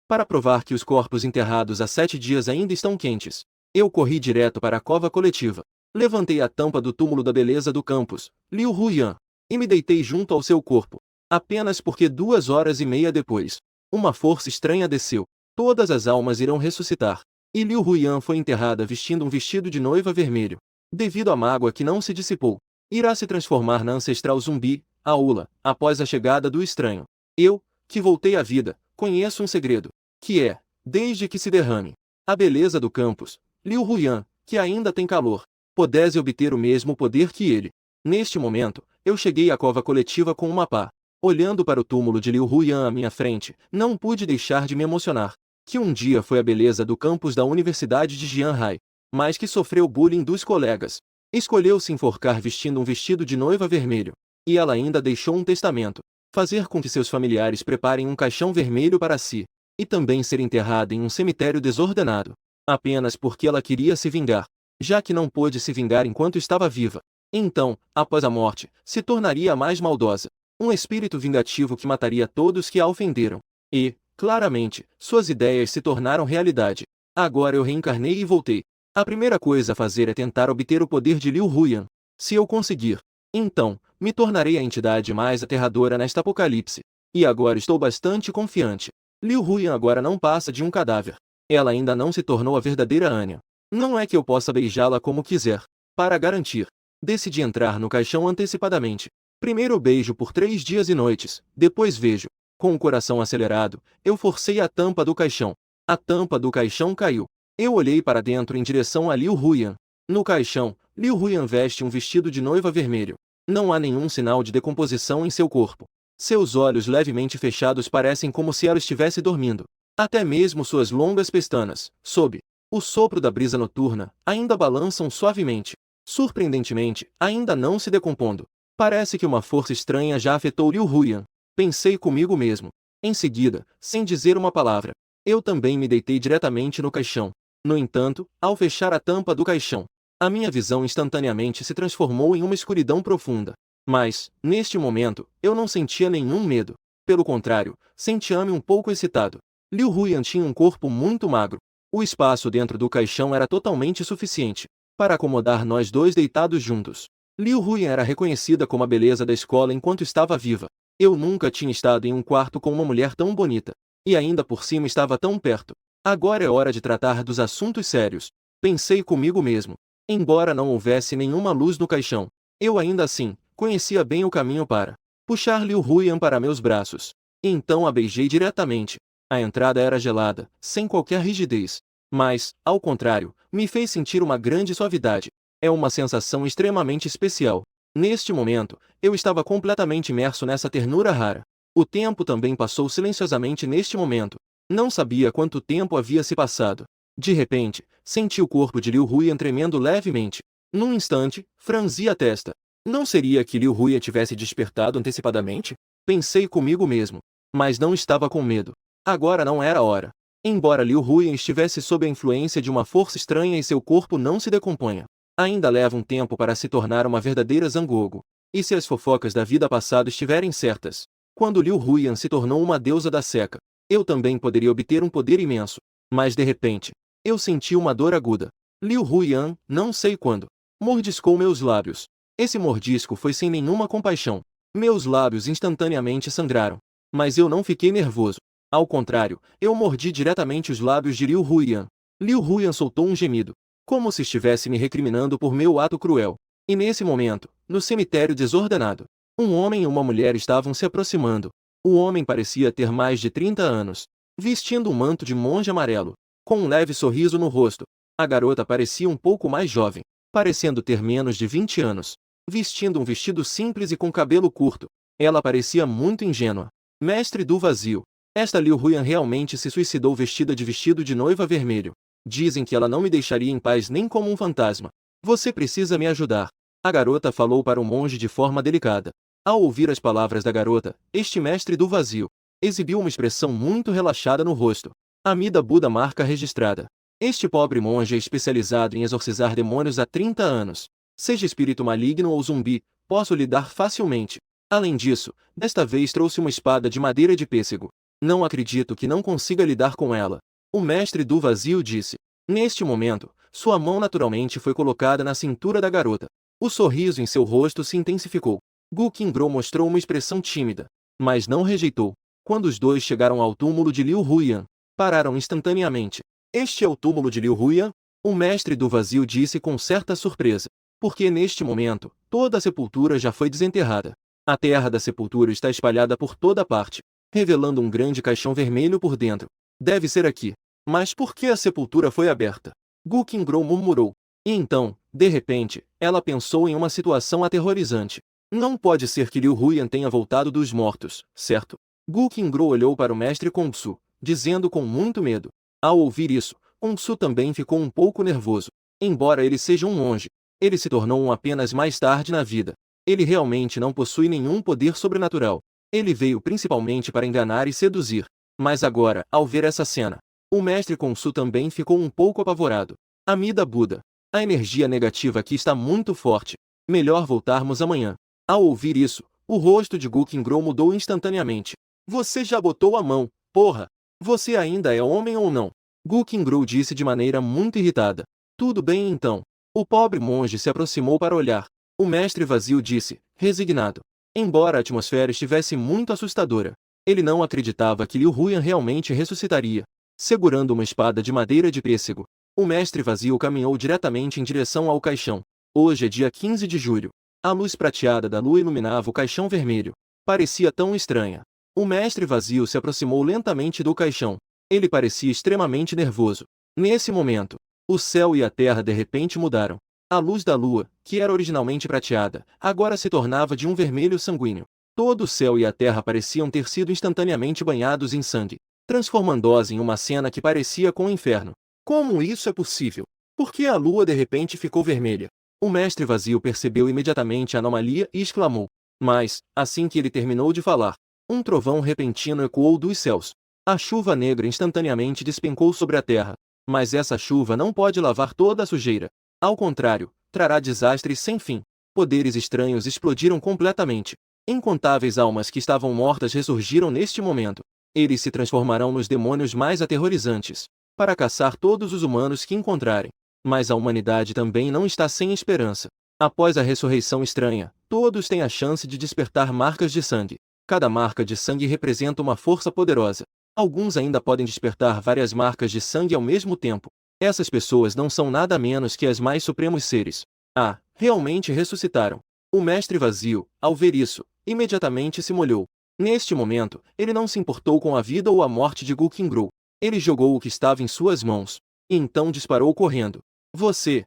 para provar que os corpos enterrados há 7 dias ainda estão quentes. Eu corri direto para a cova coletiva. Levantei a tampa do túmulo da beleza do campus, Liu Huyan, e me deitei junto ao seu corpo. Apenas porque 2 horas e meia depois, uma força estranha desceu. Todas as almas irão ressuscitar. E Liu Huyan foi enterrada vestindo um vestido de noiva vermelho. Devido à mágoa que não se dissipou, irá se transformar na ancestral zumbi, Aula, após a chegada do estranho. Eu, que voltei à vida, conheço um segredo, que é, desde que se derrame a beleza do campus, Liu Huyan, que ainda tem calor, pudesse obter o mesmo poder que ele. Neste momento, eu cheguei à cova coletiva com uma pá. Olhando para o túmulo de Liu Huyan à minha frente, não pude deixar de me emocionar. Que um dia foi a beleza do campus da Universidade de Jianhai, mas que sofreu bullying dos colegas. Escolheu se enforcar vestindo um vestido de noiva vermelho. E ela ainda deixou um testamento: fazer com que seus familiares preparem um caixão vermelho para si, e também ser enterrada em um cemitério desordenado. Apenas porque ela queria se vingar, já que não pôde se vingar enquanto estava viva. Então, após a morte, se tornaria a mais maldosa. Um espírito vingativo que mataria todos que a ofenderam. E, claramente, suas ideias se tornaram realidade. Agora eu reencarnei e voltei. A primeira coisa a fazer é tentar obter o poder de Liu Huyan. Se eu conseguir, então, me tornarei a entidade mais aterradora nesta apocalipse. E agora estou bastante confiante. Liu Huyan agora não passa de um cadáver. Ela ainda não se tornou a verdadeira Anya. Não é que eu possa beijá-la como quiser. Para garantir, decidi entrar no caixão antecipadamente. Primeiro beijo por 3 dias e noites, depois vejo. Com o coração acelerado, eu forcei a tampa do caixão. A tampa do caixão caiu. Eu olhei para dentro em direção a Liu Huyan. No caixão, Liu Huyan veste um vestido de noiva vermelho. Não há nenhum sinal de decomposição em seu corpo. Seus olhos levemente fechados parecem como se ela estivesse dormindo. Até mesmo suas longas pestanas, sob o sopro da brisa noturna, ainda balançam suavemente. Surpreendentemente, ainda não se decompondo. Parece que uma força estranha já afetou Liu Huyan. Pensei comigo mesmo. Em seguida, sem dizer uma palavra, eu também me deitei diretamente no caixão. No entanto, ao fechar a tampa do caixão, a minha visão instantaneamente se transformou em uma escuridão profunda. Mas, neste momento, eu não sentia nenhum medo. Pelo contrário, sentia-me um pouco excitado. Liu Huyan tinha um corpo muito magro. O espaço dentro do caixão era totalmente suficiente para acomodar nós dois deitados juntos. Liu Huyan era reconhecida como a beleza da escola enquanto estava viva. Eu nunca tinha estado em um quarto com uma mulher tão bonita. E ainda por cima estava tão perto. Agora é hora de tratar dos assuntos sérios. Pensei comigo mesmo. Embora não houvesse nenhuma luz no caixão, eu ainda assim conhecia bem o caminho para puxar Liu Huyan para meus braços. Então a beijei diretamente. A entrada era gelada, sem qualquer rigidez. Mas, ao contrário, me fez sentir uma grande suavidade. É uma sensação extremamente especial. Neste momento, eu estava completamente imerso nessa ternura rara. O tempo também passou silenciosamente neste momento. Não sabia quanto tempo havia se passado. De repente, senti o corpo de Liu Huyan tremendo levemente. Num instante, franzi a testa. Não seria que Liu Huyan tivesse despertado antecipadamente? Pensei comigo mesmo. Mas não estava com medo. Agora não era a hora. Embora Liu Huyan estivesse sob a influência de uma força estranha e seu corpo não se decomponha, ainda leva um tempo para se tornar uma verdadeira Zangogo. E se as fofocas da vida passada estiverem certas, quando Liu Huyan se tornou uma deusa da seca, eu também poderia obter um poder imenso. Mas de repente, eu senti uma dor aguda. Liu Huyan, não sei quando, mordiscou meus lábios. Esse mordisco foi sem nenhuma compaixão. Meus lábios instantaneamente sangraram. Mas eu não fiquei nervoso. Ao contrário, eu mordi diretamente os lábios de Liu Huyan. Liu Huyan soltou um gemido, como se estivesse me recriminando por meu ato cruel. E nesse momento, no cemitério desordenado, um homem e uma mulher estavam se aproximando. O homem parecia ter mais de 30 anos, vestindo um manto de monge amarelo, com um leve sorriso no rosto. A garota parecia um pouco mais jovem, parecendo ter menos de 20 anos, vestindo um vestido simples e com cabelo curto. Ela parecia muito ingênua. Mestre do vazio. Esta Liu Huyan realmente se suicidou vestida de vestido de noiva vermelho. Dizem que ela não me deixaria em paz nem como um fantasma. Você precisa me ajudar. A garota falou para o monge de forma delicada. Ao ouvir as palavras da garota, este mestre do vazio exibiu uma expressão muito relaxada no rosto. Amida Buda marca registrada. Este pobre monge é especializado em exorcizar demônios há 30 anos. Seja espírito maligno ou zumbi, posso lidar facilmente. Além disso, desta vez trouxe uma espada de madeira de pêssego. Não acredito que não consiga lidar com ela. O mestre do vazio disse. Neste momento, sua mão naturalmente foi colocada na cintura da garota. O sorriso em seu rosto se intensificou. Gu Qingbrou mostrou uma expressão tímida, mas não rejeitou. Quando os dois chegaram ao túmulo de Liu Huyan, pararam instantaneamente. Este é o túmulo de Liu Huyan? O mestre do vazio disse com certa surpresa. Porque neste momento, toda a sepultura já foi desenterrada. A terra da sepultura está espalhada por toda parte, revelando um grande caixão vermelho por dentro. Deve ser aqui. Mas por que a sepultura foi aberta? Gu Qingbrou murmurou. E então, de repente, ela pensou em uma situação aterrorizante. Não pode ser que Liu Huyan tenha voltado dos mortos, certo? Gu Qingbrou olhou para o mestre Kongsu, dizendo com muito medo. Ao ouvir isso, Kongsu também ficou um pouco nervoso. Embora ele seja um monge, ele se tornou um apenas mais tarde na vida. Ele realmente não possui nenhum poder sobrenatural. Ele veio principalmente para enganar e seduzir. Mas agora, ao ver essa cena, o mestre Kongsu também ficou um pouco apavorado. Amida Buda, a energia negativa aqui está muito forte. Melhor voltarmos amanhã. Ao ouvir isso, o rosto de Gu Qingbrou mudou instantaneamente. Você já botou a mão, porra! Você ainda é homem ou não? Gu Qingbrou disse de maneira muito irritada. Tudo bem então. O pobre monge se aproximou para olhar. O mestre vazio disse, resignado. Embora a atmosfera estivesse muito assustadora, ele não acreditava que Liu Huyan realmente ressuscitaria. Segurando uma espada de madeira de pêssego, o mestre vazio caminhou diretamente em direção ao caixão. Hoje é dia 15 de julho. A luz prateada da lua iluminava o caixão vermelho. Parecia tão estranha. O mestre vazio se aproximou lentamente do caixão. Ele parecia extremamente nervoso. Nesse momento, o céu e a terra de repente mudaram. A luz da lua, que era originalmente prateada, agora se tornava de um vermelho sanguíneo. Todo o céu e a terra pareciam ter sido instantaneamente banhados em sangue, transformando-os em uma cena que parecia com o inferno. Como isso é possível? Por que a lua de repente ficou vermelha? O mestre vazio percebeu imediatamente a anomalia e exclamou. Mas, assim que ele terminou de falar, um trovão repentino ecoou dos céus. A chuva negra instantaneamente despencou sobre a terra. Mas essa chuva não pode lavar toda a sujeira. Ao contrário, trará desastres sem fim. Poderes estranhos explodiram completamente. Incontáveis almas que estavam mortas ressurgiram neste momento. Eles se transformarão nos demônios mais aterrorizantes, para caçar todos os humanos que encontrarem. Mas a humanidade também não está sem esperança. Após a ressurreição estranha, todos têm a chance de despertar marcas de sangue. Cada marca de sangue representa uma força poderosa. Alguns ainda podem despertar várias marcas de sangue ao mesmo tempo. Essas pessoas não são nada menos que as mais supremos seres. Ah, realmente ressuscitaram. O mestre vazio, ao ver isso, imediatamente se molhou. Neste momento, ele não se importou com a vida ou a morte de Gu Qingbrou. Ele jogou o que estava em suas mãos. E então disparou correndo. Você!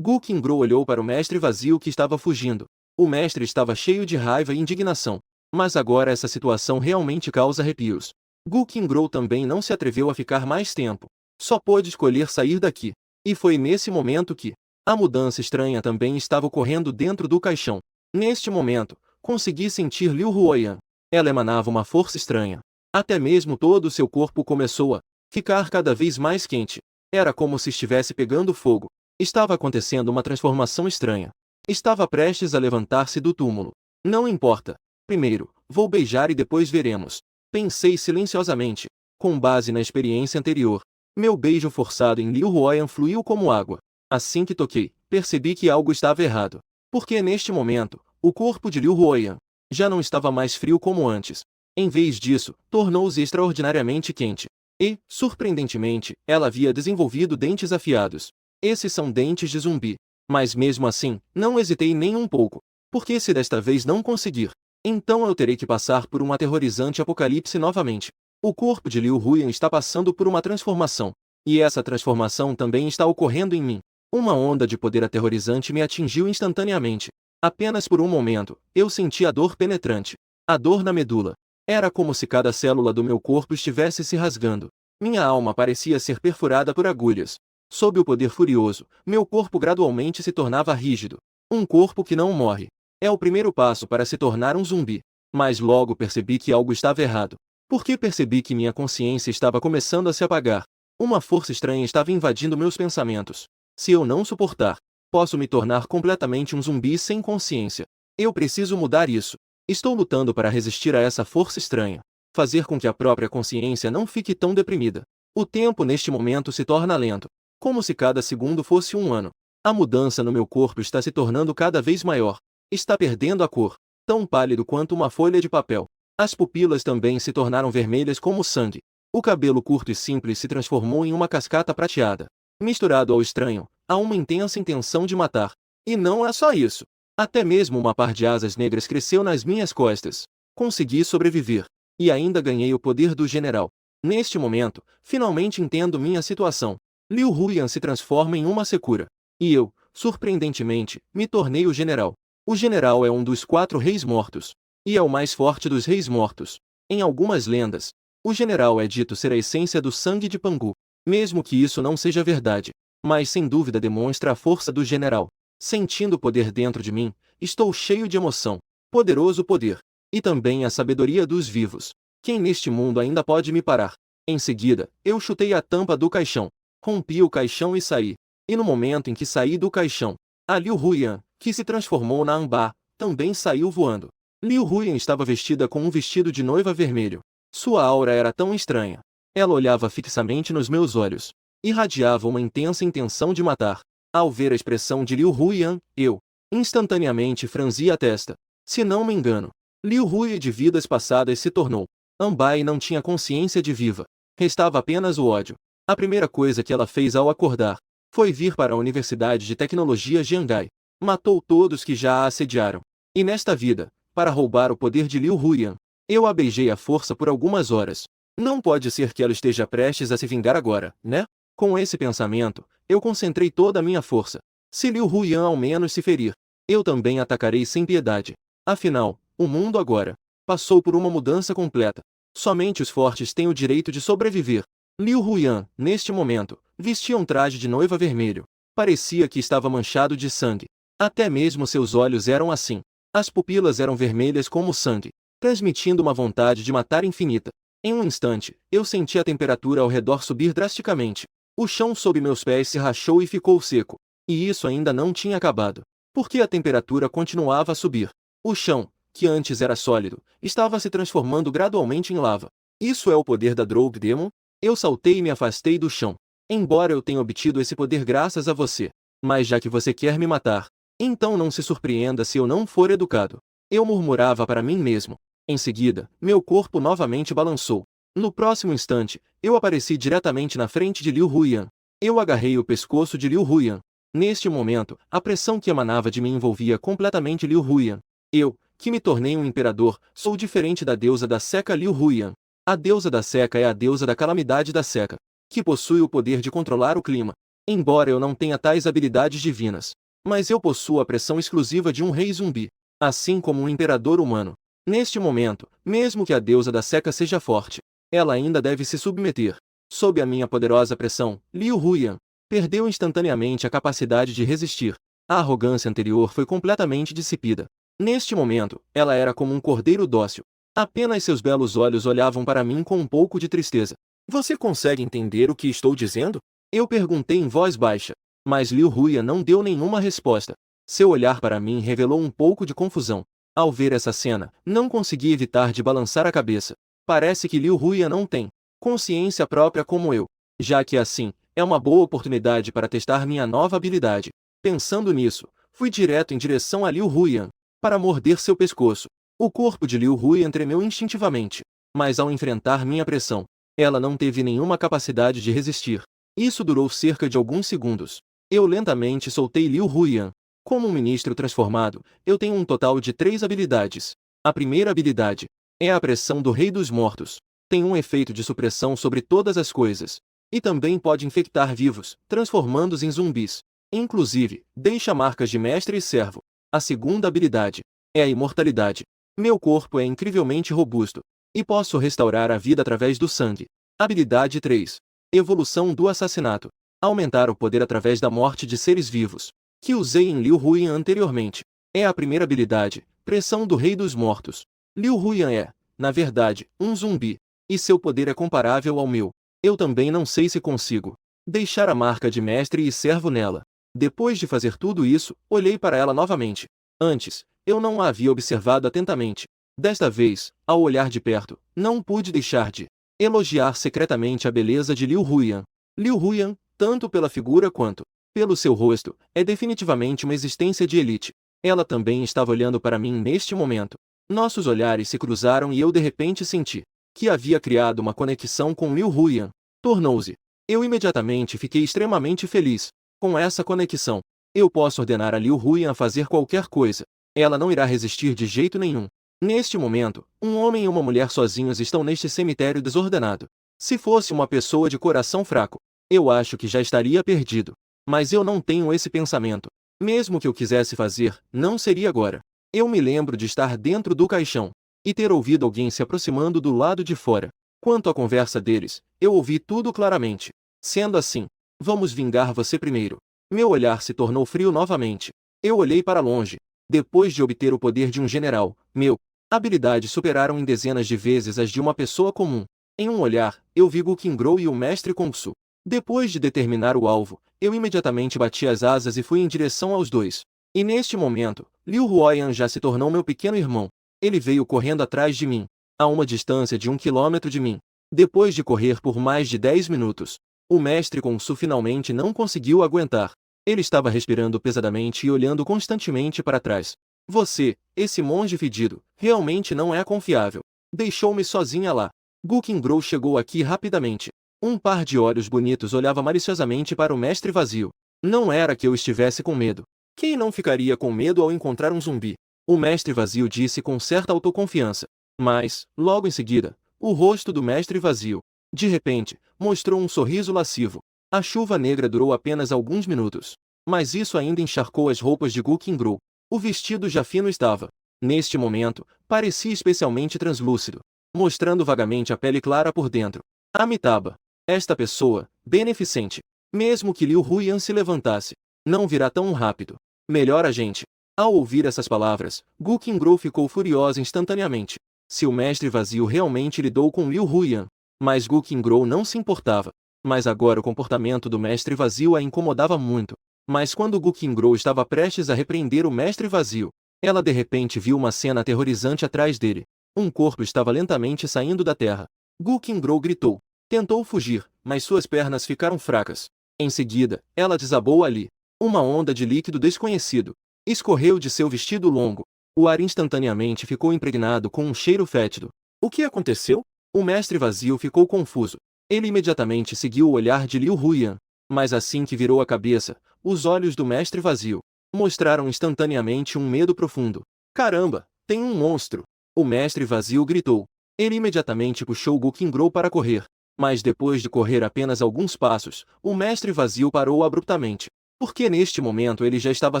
Gu Qingbrou olhou para o mestre vazio que estava fugindo. O mestre estava cheio de raiva e indignação. Mas agora essa situação realmente causa arrepios. Gu Qingbrou também não se atreveu a ficar mais tempo. Só pôde escolher sair daqui. E foi nesse momento que a mudança estranha também estava ocorrendo dentro do caixão. Neste momento, consegui sentir Liu Huyan. Ela emanava uma força estranha. Até mesmo todo o seu corpo começou a ficar cada vez mais quente. Era como se estivesse pegando fogo. Estava acontecendo uma transformação estranha. Estava prestes a levantar-se do túmulo. Não importa. Primeiro, vou beijar e depois veremos. Pensei silenciosamente. Com base na experiência anterior, meu beijo forçado em Liu Huyan fluiu como água. Assim que toquei, percebi que algo estava errado. Porque neste momento, o corpo de Liu Huyan já não estava mais frio como antes. Em vez disso, tornou-se extraordinariamente quente. E, surpreendentemente, ela havia desenvolvido dentes afiados. Esses são dentes de zumbi. Mas mesmo assim, não hesitei nem um pouco. Porque se desta vez não conseguir, então eu terei que passar por um aterrorizante apocalipse novamente. O corpo de Liu Huyan está passando por uma transformação. E essa transformação também está ocorrendo em mim. Uma onda de poder aterrorizante me atingiu instantaneamente. Apenas por um momento, eu senti a dor penetrante. A dor na medula. Era como se cada célula do meu corpo estivesse se rasgando. Minha alma parecia ser perfurada por agulhas. Sob o poder furioso, meu corpo gradualmente se tornava rígido. Um corpo que não morre. É o primeiro passo para se tornar um zumbi. Mas logo percebi que algo estava errado. Porque percebi que minha consciência estava começando a se apagar. Uma força estranha estava invadindo meus pensamentos. Se eu não suportar, posso me tornar completamente um zumbi sem consciência. Eu preciso mudar isso. Estou lutando para resistir a essa força estranha. Fazer com que a própria consciência não fique tão deprimida. O tempo neste momento se torna lento, como se cada segundo fosse um ano. A mudança no meu corpo está se tornando cada vez maior. Está perdendo a cor, tão pálido quanto uma folha de papel. As pupilas também se tornaram vermelhas como sangue. O cabelo curto e simples se transformou em uma cascata prateada. Misturado ao estranho, há uma intensa intenção de matar. E não é só isso. Até mesmo uma par de asas negras cresceu nas minhas costas. Consegui sobreviver. E ainda ganhei o poder do general. Neste momento, finalmente entendo minha situação. Liu Huyan se transforma em uma Sekura. E eu, surpreendentemente, me tornei o general. O general é um dos 4 reis mortos. E é o mais forte dos reis mortos. Em algumas lendas, o general é dito ser a essência do sangue de Pangu. Mesmo que isso não seja verdade. Mas sem dúvida demonstra a força do general. Sentindo o poder dentro de mim, estou cheio de emoção. Poderoso poder. E também a sabedoria dos vivos. Quem neste mundo ainda pode me parar? Em seguida, eu chutei a tampa do caixão. Rompi o caixão e saí. E no momento em que saí do caixão, a Liu Huyan, que se transformou na Amba, também saiu voando. Liu Huyan estava vestida com um vestido de noiva vermelho. Sua aura era tão estranha. Ela olhava fixamente nos meus olhos. Irradiava uma intensa intenção de matar. Ao ver a expressão de Liu Huyan, eu, instantaneamente franzi a testa. Se não me engano, Liu Huyan de vidas passadas se tornou Amba e não tinha consciência de viva. Restava apenas o ódio. A primeira coisa que ela fez ao acordar foi vir para a Universidade de Tecnologia Jiangai. Matou todos que já a assediaram. E nesta vida, para roubar o poder de Liu Huyan, eu a beijei à força por algumas horas. Não pode ser que ela esteja prestes a se vingar agora, né? Com esse pensamento, eu concentrei toda a minha força. Se Liu Huyan ao menos se ferir, eu também atacarei sem piedade. Afinal, o mundo agora passou por uma mudança completa. Somente os fortes têm o direito de sobreviver. Liu Huyan, neste momento, vestia um traje de noiva vermelho. Parecia que estava manchado de sangue. Até mesmo seus olhos eram assim. As pupilas eram vermelhas como sangue, transmitindo uma vontade de matar infinita. Em um instante, eu senti a temperatura ao redor subir drasticamente. O chão sob meus pés se rachou e ficou seco. E isso ainda não tinha acabado. Porque a temperatura continuava a subir. O chão, que antes era sólido, estava se transformando gradualmente em lava. Isso é o poder da Drogue Demon? Eu saltei e me afastei do chão. Embora eu tenha obtido esse poder graças a você. Mas já que você quer me matar, então não se surpreenda se eu não for educado. Eu murmurava para mim mesmo. Em seguida, meu corpo novamente balançou. No próximo instante, eu apareci diretamente na frente de Liu Huyan. Eu agarrei o pescoço de Liu Huyan. Neste momento, a pressão que emanava de mim envolvia completamente Liu Huyan. Eu, que me tornei um imperador, sou diferente da deusa da seca Liu Huyan. A deusa da seca é a deusa da calamidade da seca, que possui o poder de controlar o clima. Embora eu não tenha tais habilidades divinas, mas eu possuo a pressão exclusiva de um rei zumbi, assim como um imperador humano. Neste momento, mesmo que a deusa da seca seja forte, ela ainda deve se submeter. Sob a minha poderosa pressão, Liu Huyan perdeu instantaneamente a capacidade de resistir. A arrogância anterior foi completamente dissipida. Neste momento, ela era como um cordeiro dócil. Apenas seus belos olhos olhavam para mim com um pouco de tristeza. Você consegue entender o que estou dizendo? Eu perguntei em voz baixa. Mas Liu Huyan não deu nenhuma resposta. Seu olhar para mim revelou um pouco de confusão. Ao ver essa cena, não consegui evitar de balançar a cabeça. Parece que Liu Huyan não tem consciência própria como eu. Já que assim, é uma boa oportunidade para testar minha nova habilidade. Pensando nisso, fui direto em direção a Liu Huyan, para morder seu pescoço. O corpo de Liu Huyan tremeu instintivamente. Mas ao enfrentar minha pressão, ela não teve nenhuma capacidade de resistir. Isso durou cerca de alguns segundos. Eu lentamente soltei Liu Huyan. Como um ministro transformado, eu tenho um total de 3 habilidades. A primeira habilidade é a pressão do Rei dos Mortos. Tem um efeito de supressão sobre todas as coisas. E também pode infectar vivos, transformando-os em zumbis. Inclusive, deixa marcas de mestre e servo. A segunda habilidade é a imortalidade. Meu corpo é incrivelmente robusto. E posso restaurar a vida através do sangue. Habilidade 3. Evolução do assassinato. Aumentar o poder através da morte de seres vivos, que usei em Liu Huyan anteriormente. É a primeira habilidade, pressão do Rei dos Mortos. Liu Huyan é, na verdade, um zumbi, e seu poder é comparável ao meu. Eu também não sei se consigo deixar a marca de mestre e servo nela. Depois de fazer tudo isso, olhei para ela novamente. Antes, eu não a havia observado atentamente. Desta vez, ao olhar de perto, não pude deixar de elogiar secretamente a beleza de Liu Huyan. Liu Huyan, tanto pela figura quanto pelo seu rosto, é definitivamente uma existência de elite. Ela também estava olhando para mim neste momento. Nossos olhares se cruzaram e eu de repente senti que havia criado uma conexão com Liu Huyan. Tornou-se. Eu imediatamente fiquei extremamente feliz. Com essa conexão, eu posso ordenar a Liu Huyan a fazer qualquer coisa. Ela não irá resistir de jeito nenhum. Neste momento, um homem e uma mulher sozinhos estão neste cemitério desordenado. Se fosse uma pessoa de coração fraco, eu acho que já estaria perdido. Mas eu não tenho esse pensamento. Mesmo que eu quisesse fazer, não seria agora. Eu me lembro de estar dentro do caixão e ter ouvido alguém se aproximando do lado de fora. Quanto à conversa deles, eu ouvi tudo claramente. Sendo assim, vamos vingar você primeiro. Meu olhar se tornou frio novamente. Eu olhei para longe. Depois de obter o poder de um general, meu habilidades superaram em dezenas de vezes as de uma pessoa comum. Em um olhar, eu vi Gu Qingrou e o mestre Kung Su. Depois de determinar o alvo, eu imediatamente bati as asas e fui em direção aos dois. E neste momento, Liu Huoyan já se tornou meu pequeno irmão. Ele veio correndo atrás de mim, a uma distância de 1 quilômetro de mim. Depois de correr por mais de 10 minutos, o mestre Kung Su finalmente não conseguiu aguentar. Ele estava respirando pesadamente e olhando constantemente para trás. Você, esse monge fedido, realmente não é confiável. Deixou-me sozinha lá. Gu Qingrou chegou aqui rapidamente. Um par de olhos bonitos olhava maliciosamente para o mestre vazio. Não era que eu estivesse com medo. Quem não ficaria com medo ao encontrar um zumbi? O mestre vazio disse com certa autoconfiança. Mas, logo em seguida, o rosto do mestre vazio, de repente, mostrou um sorriso lascivo. A chuva negra durou apenas alguns minutos. Mas isso ainda encharcou as roupas de Gu Qingrou. O vestido já fino estava. Neste momento, parecia especialmente translúcido, mostrando vagamente a pele clara por dentro. Amitabha. Esta pessoa, beneficente. Mesmo que Liu Huyan se levantasse, não virá tão rápido. Melhor a gente. Ao ouvir essas palavras, Gu Qingrou ficou furiosa instantaneamente. Se o mestre vazio realmente lidou com Liu Huyan, mas Gu Qingrou não se importava. Mas agora o comportamento do mestre vazio a incomodava muito. Mas quando Gu Qingrou estava prestes a repreender o mestre vazio, ela de repente viu uma cena aterrorizante atrás dele. Um corpo estava lentamente saindo da terra. Gu Qingrou gritou. Tentou fugir, mas suas pernas ficaram fracas. Em seguida, ela desabou ali. Uma onda de líquido desconhecido escorreu de seu vestido longo. O ar instantaneamente ficou impregnado com um cheiro fétido. O que aconteceu? O mestre vazio ficou confuso. Ele imediatamente seguiu o olhar de Liu Huyan. Mas assim que virou a cabeça, os olhos do mestre vazio mostraram instantaneamente um medo profundo. Caramba, tem um monstro! O mestre vazio gritou. Ele imediatamente puxou Gu Qingrou para correr. Mas depois de correr apenas alguns passos, o mestre vazio parou abruptamente. Porque neste momento ele já estava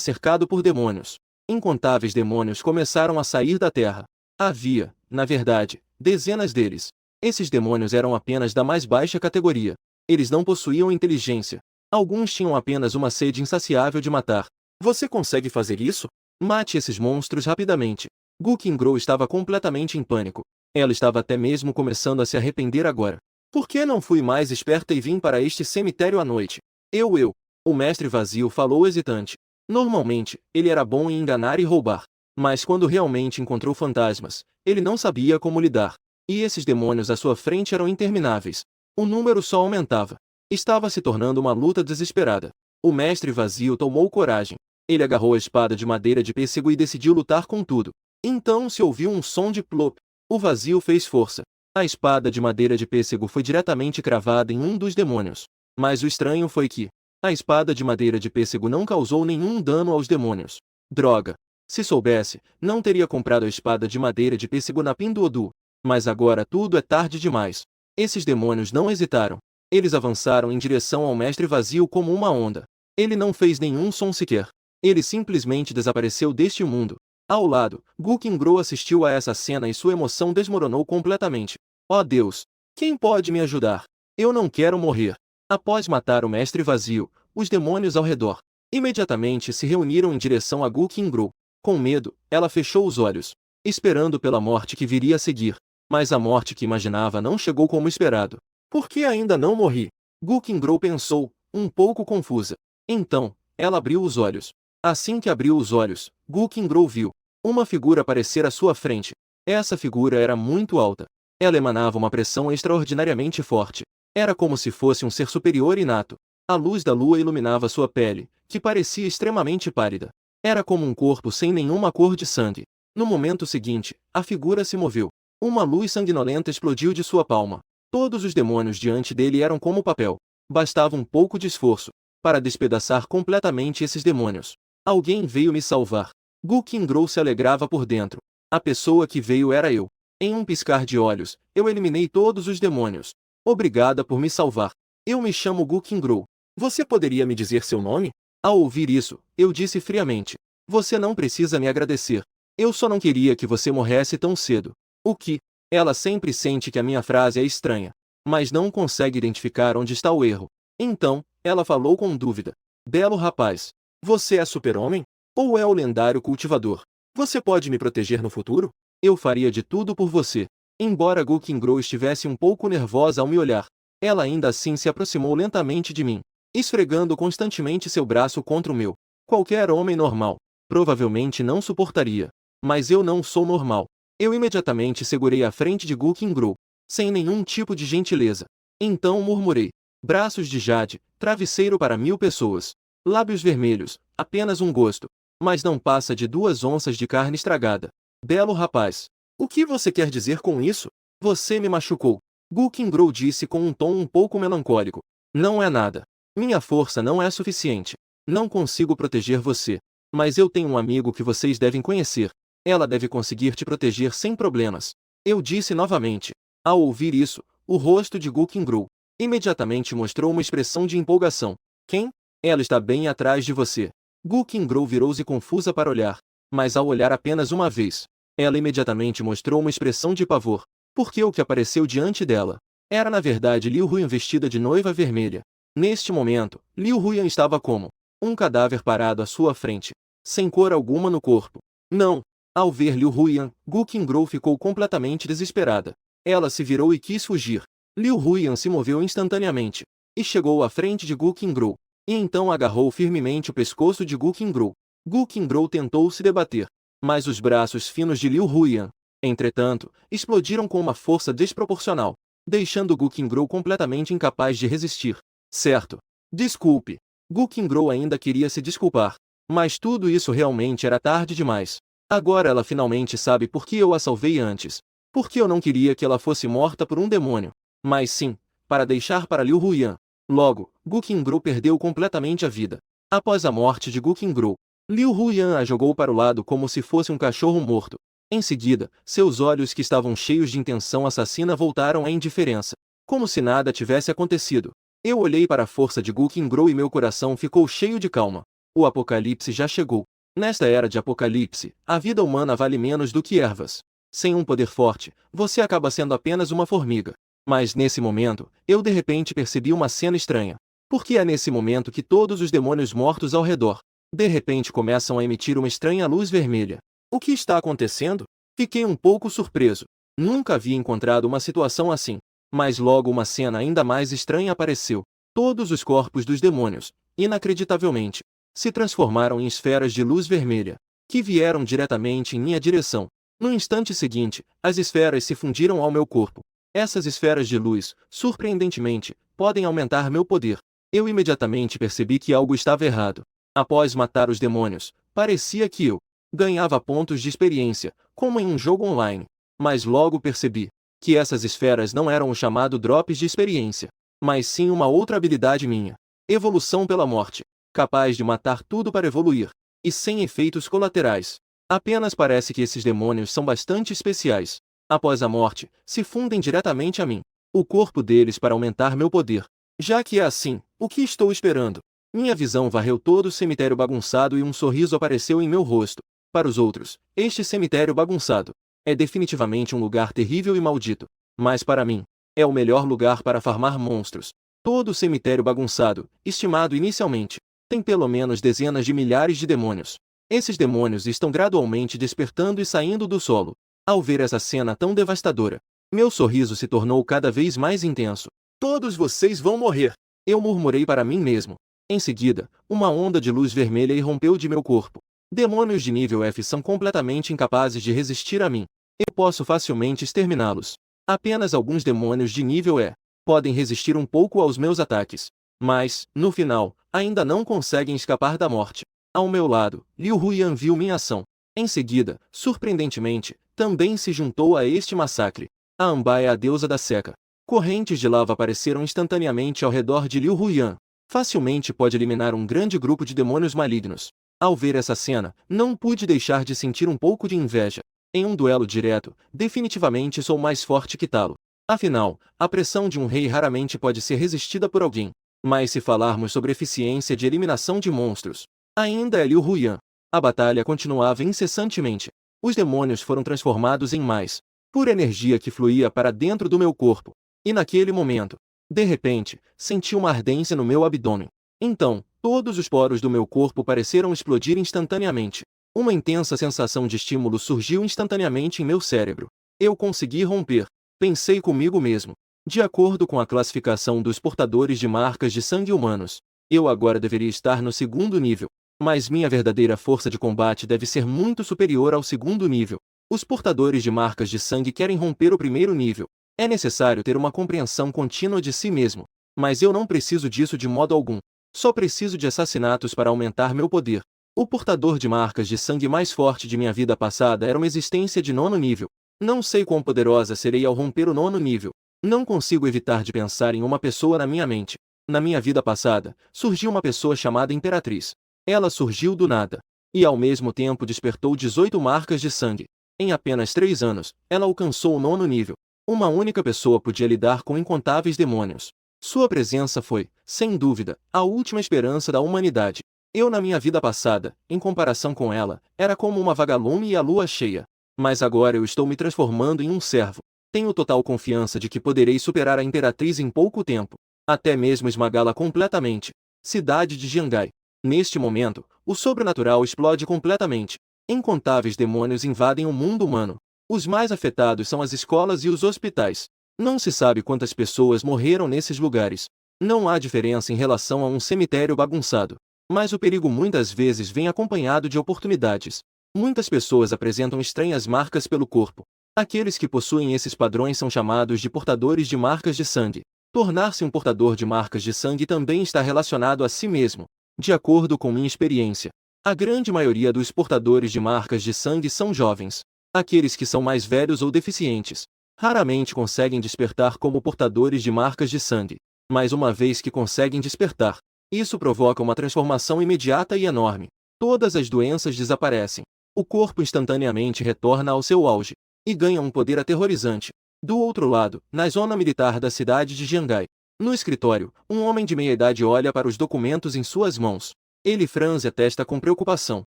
cercado por demônios. Incontáveis demônios começaram a sair da terra. Havia, na verdade, dezenas deles. Esses demônios eram apenas da mais baixa categoria. Eles não possuíam inteligência. Alguns tinham apenas uma sede insaciável de matar. Você consegue fazer isso? Mate esses monstros rapidamente. Gu Qingrou estava completamente em pânico. Ela estava até mesmo começando a se arrepender agora. Por que não fui mais esperta e vim para este cemitério à noite? Eu. O mestre vazio falou hesitante. Normalmente, ele era bom em enganar e roubar. Mas quando realmente encontrou fantasmas, ele não sabia como lidar. E esses demônios à sua frente eram intermináveis. O número só aumentava. Estava se tornando uma luta desesperada. O mestre vazio tomou coragem. Ele agarrou a espada de madeira de pêssego e decidiu lutar com tudo. Então se ouviu um som de plop. O vazio fez força. A espada de madeira de pêssego foi diretamente cravada em um dos demônios. Mas o estranho foi que a espada de madeira de pêssego não causou nenhum dano aos demônios. Droga! Se soubesse, não teria comprado a espada de madeira de pêssego na Pinduoduo. Mas agora tudo é tarde demais. Esses demônios não hesitaram. Eles avançaram em direção ao mestre vazio como uma onda. Ele não fez nenhum som sequer. Ele simplesmente desapareceu deste mundo. Ao lado, Gu Qingrou assistiu a essa cena e sua emoção desmoronou completamente. Oh Deus! Quem pode me ajudar? Eu não quero morrer. Após matar o mestre vazio, os demônios ao redor imediatamente se reuniram em direção a Gu Qingrou. Com medo, ela fechou os olhos, esperando pela morte que viria a seguir. Mas a morte que imaginava não chegou como esperado. Por que ainda não morri? Gu Qingrou pensou, um pouco confusa. Então, ela abriu os olhos. Assim que abriu os olhos, Gu Qingrou viu uma figura aparecer à sua frente. Essa figura era muito alta. Ela emanava uma pressão extraordinariamente forte. Era como se fosse um ser superior inato. A luz da lua iluminava sua pele, que parecia extremamente pálida. Era como um corpo sem nenhuma cor de sangue. No momento seguinte, a figura se moveu. Uma luz sanguinolenta explodiu de sua palma. Todos os demônios diante dele eram como papel. Bastava um pouco de esforço para despedaçar completamente esses demônios. Alguém veio me salvar. Gu Qingdou se alegrava por dentro. A pessoa que veio era eu. Em um piscar de olhos, eu eliminei todos os demônios. Obrigada por me salvar. Eu me chamo Gu Qingdou. Você poderia me dizer seu nome? Ao ouvir isso, eu disse friamente. Você não precisa me agradecer. Eu só não queria que você morresse tão cedo. O que? Ela sempre sente que a minha frase é estranha, mas não consegue identificar onde está o erro. Então, ela falou com dúvida. Belo rapaz. Você é super-homem? Ou é o lendário cultivador? Você pode me proteger no futuro? Eu faria de tudo por você. Embora Gu Qingdou estivesse um pouco nervosa ao me olhar, ela ainda assim se aproximou lentamente de mim, esfregando constantemente seu braço contra o meu. Qualquer homem normal provavelmente não suportaria. Mas eu não sou normal. Eu imediatamente segurei a frente de Gu Qingdou, sem nenhum tipo de gentileza. Então murmurei. Braços de jade, travesseiro para 1000 pessoas. Lábios vermelhos, apenas um gosto. Mas não passa de 2 onças de carne estragada. Belo rapaz. O que você quer dizer com isso? Você me machucou. Gu Qingdou disse com um tom um pouco melancólico. Não é nada. Minha força não é suficiente. Não consigo proteger você. Mas eu tenho um amigo que vocês devem conhecer. Ela deve conseguir te proteger sem problemas. Eu disse novamente. Ao ouvir isso, o rosto de Gu Qingdou imediatamente mostrou uma expressão de empolgação. Quem? Ela está bem atrás de você. Gu Qingdou virou-se confusa para olhar, mas ao olhar apenas uma vez, ela imediatamente mostrou uma expressão de pavor, porque o que apareceu diante dela era na verdade Liu Huyan vestida de noiva vermelha. Neste momento, Liu Huyan estava como um cadáver parado à sua frente, sem cor alguma no corpo. Não! Ao ver Liu Huyan, Gu Qingdou ficou completamente desesperada. Ela se virou e quis fugir. Liu Huyan se moveu instantaneamente e chegou à frente de Gu Qingdou, e então agarrou firmemente o pescoço de Gu Qingdou. Gu Qingdou tentou se debater, mas os braços finos de Liu Huyan, entretanto, explodiram com uma força desproporcional, deixando Gu Qingdou completamente incapaz de resistir. Certo. Desculpe. Gu Qingdou ainda queria se desculpar, mas tudo isso realmente era tarde demais. Agora ela finalmente sabe por que eu a salvei antes. Porque eu não queria que ela fosse morta por um demônio, mas sim, para deixar para Liu Huyan. Logo, Gu Qingdou perdeu completamente a vida. Após a morte de Gu Qingdou, Liu Huyan a jogou para o lado como se fosse um cachorro morto. Em seguida, seus olhos que estavam cheios de intenção assassina voltaram à indiferença, como se nada tivesse acontecido. Eu olhei para a força de Gu Qingdou e meu coração ficou cheio de calma. O apocalipse já chegou. Nesta era de apocalipse, a vida humana vale menos do que ervas. Sem um poder forte, você acaba sendo apenas uma formiga. Mas nesse momento, eu de repente percebi uma cena estranha. Porque é nesse momento que todos os demônios mortos ao redor, de repente começam a emitir uma estranha luz vermelha. O que está acontecendo? Fiquei um pouco surpreso. Nunca havia encontrado uma situação assim. Mas logo uma cena ainda mais estranha apareceu. Todos os corpos dos demônios, inacreditavelmente, se transformaram em esferas de luz vermelha, que vieram diretamente em minha direção. No instante seguinte, as esferas se fundiram ao meu corpo. Essas esferas de luz, surpreendentemente, podem aumentar meu poder. Eu imediatamente percebi que algo estava errado. Após matar os demônios, parecia que eu ganhava pontos de experiência, como em um jogo online. Mas logo percebi que essas esferas não eram o chamado drops de experiência, mas sim uma outra habilidade minha. Evolução pela morte. Capaz de matar tudo para evoluir. E sem efeitos colaterais. Apenas parece que esses demônios são bastante especiais. Após a morte, se fundem diretamente a mim. O corpo deles para aumentar meu poder. Já que é assim, o que estou esperando? Minha visão varreu todo o cemitério bagunçado e um sorriso apareceu em meu rosto. Para os outros, este cemitério bagunçado é definitivamente um lugar terrível e maldito. Mas para mim, é o melhor lugar para farmar monstros. Todo o cemitério bagunçado, estimado inicialmente, tem pelo menos dezenas de milhares de demônios. Esses demônios estão gradualmente despertando e saindo do solo. Ao ver essa cena tão devastadora, meu sorriso se tornou cada vez mais intenso. Todos vocês vão morrer! Eu murmurei para mim mesmo. Em seguida, uma onda de luz vermelha irrompeu de meu corpo. Demônios de nível F são completamente incapazes de resistir a mim. Eu posso facilmente exterminá-los. Apenas alguns demônios de nível E podem resistir um pouco aos meus ataques. Mas, no final, ainda não conseguem escapar da morte. Ao meu lado, Liu Huyan viu minha ação. Em seguida, surpreendentemente, também se juntou a este massacre. A Amba é a deusa da seca. Correntes de lava apareceram instantaneamente ao redor de Liu Huyan. Facilmente pode eliminar um grande grupo de demônios malignos. Ao ver essa cena, não pude deixar de sentir um pouco de inveja. Em um duelo direto, definitivamente sou mais forte que Talo. Afinal, a pressão de um rei raramente pode ser resistida por alguém. Mas se falarmos sobre eficiência de eliminação de monstros, ainda é Liu Huyan. A batalha continuava incessantemente. Os demônios foram transformados em mais pura energia que fluía para dentro do meu corpo. E naquele momento, de repente, senti uma ardência no meu abdômen. Então, todos os poros do meu corpo pareceram explodir instantaneamente. Uma intensa sensação de estímulo surgiu instantaneamente em meu cérebro. Eu consegui romper. Pensei comigo mesmo. De acordo com a classificação dos portadores de marcas de sangue humanos, eu agora deveria estar no segundo nível. Mas minha verdadeira força de combate deve ser muito superior ao segundo nível. Os portadores de marcas de sangue querem romper o primeiro nível. É necessário ter uma compreensão contínua de si mesmo. Mas eu não preciso disso de modo algum. Só preciso de assassinatos para aumentar meu poder. O portador de marcas de sangue mais forte de minha vida passada era uma existência de 9º nível. Não sei quão poderosa serei ao romper o 9º nível. Não consigo evitar de pensar em uma pessoa na minha mente. Na minha vida passada, surgiu uma pessoa chamada Imperatriz. Ela surgiu do nada. E ao mesmo tempo despertou 18 marcas de sangue. Em apenas 3 anos, ela alcançou o 9º nível. Uma única pessoa podia lidar com incontáveis demônios. Sua presença foi, sem dúvida, a última esperança da humanidade. Eu na minha vida passada, em comparação com ela, era como uma vagalume e a lua cheia. Mas agora eu estou me transformando em um servo. Tenho total confiança de que poderei superar a Imperatriz em pouco tempo. Até mesmo esmagá-la completamente. Cidade de Jiangai. Neste momento, o sobrenatural explode completamente. Incontáveis demônios invadem o mundo humano. Os mais afetados são as escolas e os hospitais. Não se sabe quantas pessoas morreram nesses lugares. Não há diferença em relação a um cemitério bagunçado. Mas o perigo muitas vezes vem acompanhado de oportunidades. Muitas pessoas apresentam estranhas marcas pelo corpo. Aqueles que possuem esses padrões são chamados de portadores de marcas de sangue. Tornar-se um portador de marcas de sangue também está relacionado a si mesmo. De acordo com minha experiência, a grande maioria dos portadores de marcas de sangue são jovens. Aqueles que são mais velhos ou deficientes raramente conseguem despertar como portadores de marcas de sangue. Mas uma vez que conseguem despertar, isso provoca uma transformação imediata e enorme. Todas as doenças desaparecem. O corpo instantaneamente retorna ao seu auge e ganha um poder aterrorizante. Do outro lado, na zona militar da cidade de Jiangai, no escritório, um homem de meia-idade olha para os documentos em suas mãos. Ele franze a testa com preocupação.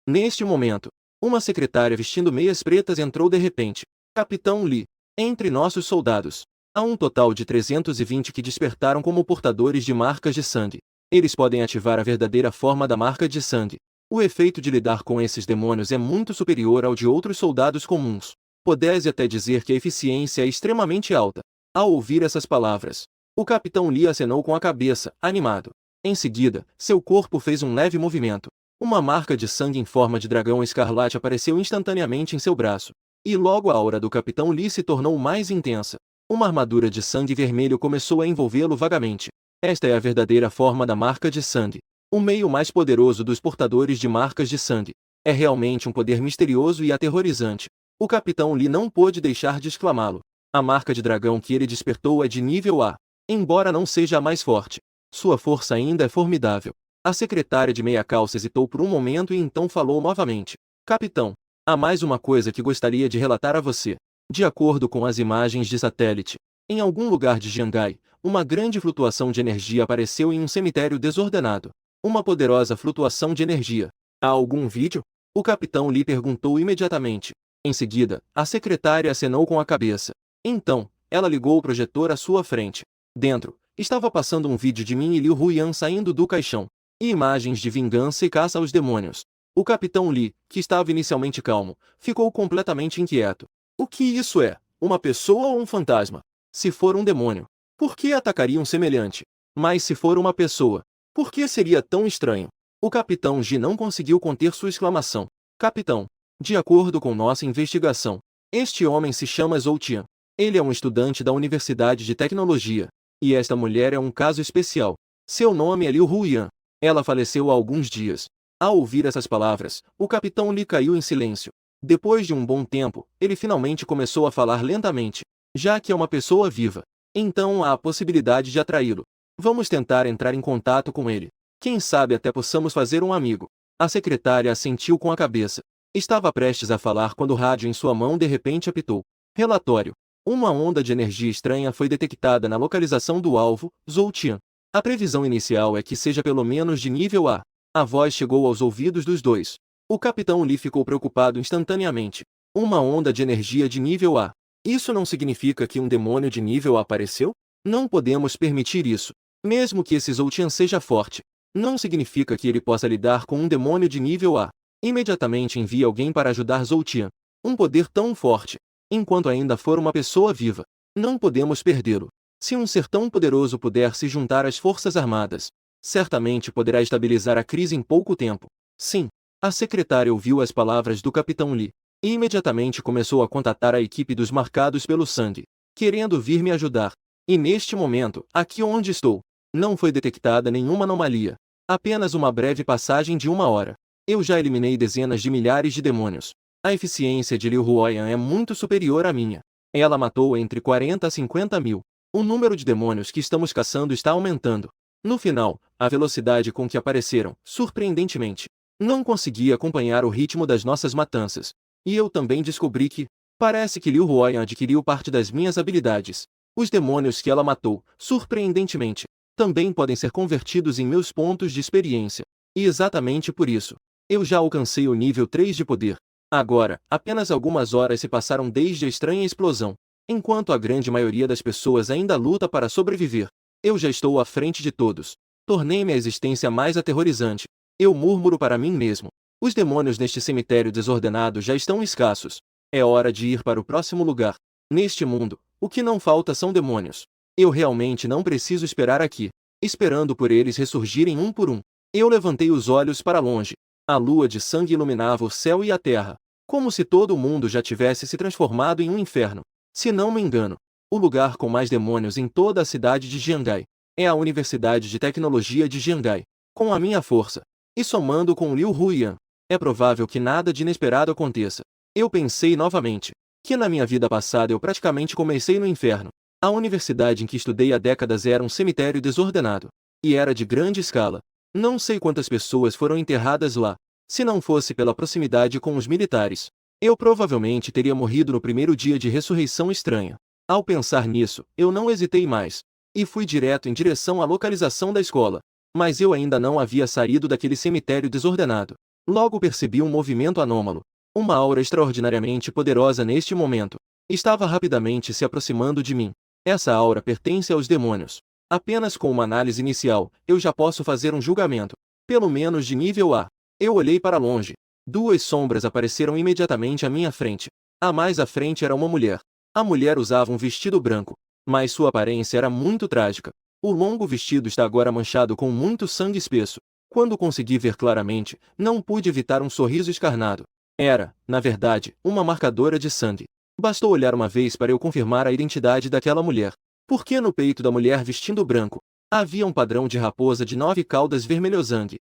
Neste momento, uma secretária vestindo meias pretas entrou de repente. Capitão Li. Entre nossos soldados, há um total de 320 que despertaram como portadores de marcas de sangue. Eles podem ativar a verdadeira forma da marca de sangue. O efeito de lidar com esses demônios é muito superior ao de outros soldados comuns. Pode-se até dizer que a eficiência é extremamente alta. Ao ouvir essas palavras, o capitão Li acenou com a cabeça, animado. Em seguida, seu corpo fez um leve movimento. Uma marca de sangue em forma de dragão escarlate apareceu instantaneamente em seu braço. E logo a aura do capitão Li se tornou mais intensa. Uma armadura de sangue vermelho começou a envolvê-lo vagamente. Esta é a verdadeira forma da marca de sangue. O meio mais poderoso dos portadores de marcas de sangue. É realmente um poder misterioso e aterrorizante. O capitão Li não pôde deixar de exclamá-lo. A marca de dragão que ele despertou é de nível A. Embora não seja a mais forte, sua força ainda é formidável. A secretária de meia calça hesitou por um momento e então falou novamente. Capitão, há mais uma coisa que gostaria de relatar a você. De acordo com as imagens de satélite, em algum lugar de Jiangai, uma grande flutuação de energia apareceu em um cemitério desordenado. Uma poderosa flutuação de energia. Há algum vídeo? O capitão Li perguntou imediatamente. Em seguida, a secretária acenou com a cabeça. Então, ela ligou o projetor à sua frente. Dentro, estava passando um vídeo de mim e Liu Huyan saindo do caixão. E imagens de vingança e caça aos demônios. O capitão Li, que estava inicialmente calmo, ficou completamente inquieto. O que isso é? Uma pessoa ou um fantasma? Se for um demônio, por que atacaria um semelhante? Mas se for uma pessoa, por que seria tão estranho? O capitão Ji não conseguiu conter sua exclamação. Capitão, de acordo com nossa investigação, Este homem se chama Zhou Tian. Ele é um estudante da Universidade de Tecnologia. E esta mulher é um caso especial. Seu nome é Liu Huyan. Ela faleceu há alguns dias. Ao ouvir essas palavras, o capitão Li caiu em silêncio. Depois de um bom tempo, ele finalmente começou a falar lentamente. Já que é uma pessoa viva, então há a possibilidade de atraí-lo. Vamos tentar entrar em contato com ele. Quem sabe até possamos fazer um amigo. A secretária assentiu com a cabeça. Estava prestes a falar quando o rádio em sua mão de repente apitou. Relatório. Uma onda de energia estranha foi detectada na localização do alvo, Zhou Tian. A previsão inicial é que seja pelo menos de nível A. A voz chegou aos ouvidos dos dois. O capitão Li ficou preocupado instantaneamente. Uma onda de energia de nível A. Isso não significa que um demônio de nível A apareceu? Não podemos permitir isso. Mesmo que esse Zhou Tian seja forte, não significa que ele possa lidar com um demônio de nível A. Imediatamente envie alguém para ajudar Zhou Tian. Um poder tão forte. Enquanto ainda for uma pessoa viva, não podemos perdê-lo. Se um ser tão poderoso puder se juntar às forças armadas, certamente poderá estabilizar a crise em pouco tempo. Sim. A secretária ouviu as palavras do capitão Li, e imediatamente começou a contatar a equipe dos marcados pelo sangue, querendo vir me ajudar. E neste momento, aqui onde estou, não foi detectada nenhuma anomalia. Apenas uma breve passagem de 1 hora. Eu já eliminei dezenas de milhares de demônios. A eficiência de Liu Huoyan é muito superior à minha. Ela matou entre 40 a 50 mil. O número de demônios que estamos caçando está aumentando. No final, a velocidade com que apareceram, surpreendentemente, não consegui acompanhar o ritmo das nossas matanças. E eu também descobri que, parece que Liu Huoyan adquiriu parte das minhas habilidades. Os demônios que ela matou, surpreendentemente, também podem ser convertidos em meus pontos de experiência. E exatamente por isso, eu já alcancei o nível 3 de poder. Agora, apenas algumas horas se passaram desde a estranha explosão. Enquanto a grande maioria das pessoas ainda luta para sobreviver, eu já estou à frente de todos. Tornei-me a existência mais aterrorizante. Eu murmuro para mim mesmo. Os demônios neste cemitério desordenado já estão escassos. É hora de ir para o próximo lugar. Neste mundo, o que não falta são demônios. Eu realmente não preciso esperar aqui, esperando por eles ressurgirem um por um. Eu levantei os olhos para longe. A lua de sangue iluminava o céu e a terra, como se todo o mundo já tivesse se transformado em um inferno. Se não me engano, o lugar com mais demônios em toda a cidade de Jiangai é a Universidade de Tecnologia de Jiangai. Com a minha força, e somando com Liu Huyan, é provável que nada de inesperado aconteça. Eu pensei novamente que na minha vida passada eu praticamente comecei no inferno. A universidade em que estudei há décadas era um cemitério desordenado, e era de grande escala. Não sei quantas pessoas foram enterradas lá. Se não fosse pela proximidade com os militares, eu provavelmente teria morrido no primeiro dia de ressurreição estranha. Ao pensar nisso, eu não hesitei mais, e fui direto em direção à localização da escola. Mas eu ainda não havia saído daquele cemitério desordenado. Logo percebi um movimento anômalo. Uma aura extraordinariamente poderosa neste momento estava rapidamente se aproximando de mim. Essa aura pertence aos demônios. Apenas com uma análise inicial, eu já posso fazer um julgamento, pelo menos de nível A. Eu olhei para longe. Duas sombras apareceram imediatamente à minha frente. A mais à frente era uma mulher. A mulher usava um vestido branco, mas sua aparência era muito trágica. O longo vestido está agora manchado com muito sangue espesso. Quando consegui ver claramente, não pude evitar um sorriso escarnado. Era, na verdade, uma marcadora de sangue. Bastou olhar uma vez para eu confirmar a identidade daquela mulher. Porque no peito da mulher vestindo branco, havia um padrão de raposa de 9 caudas vermelho-sangue.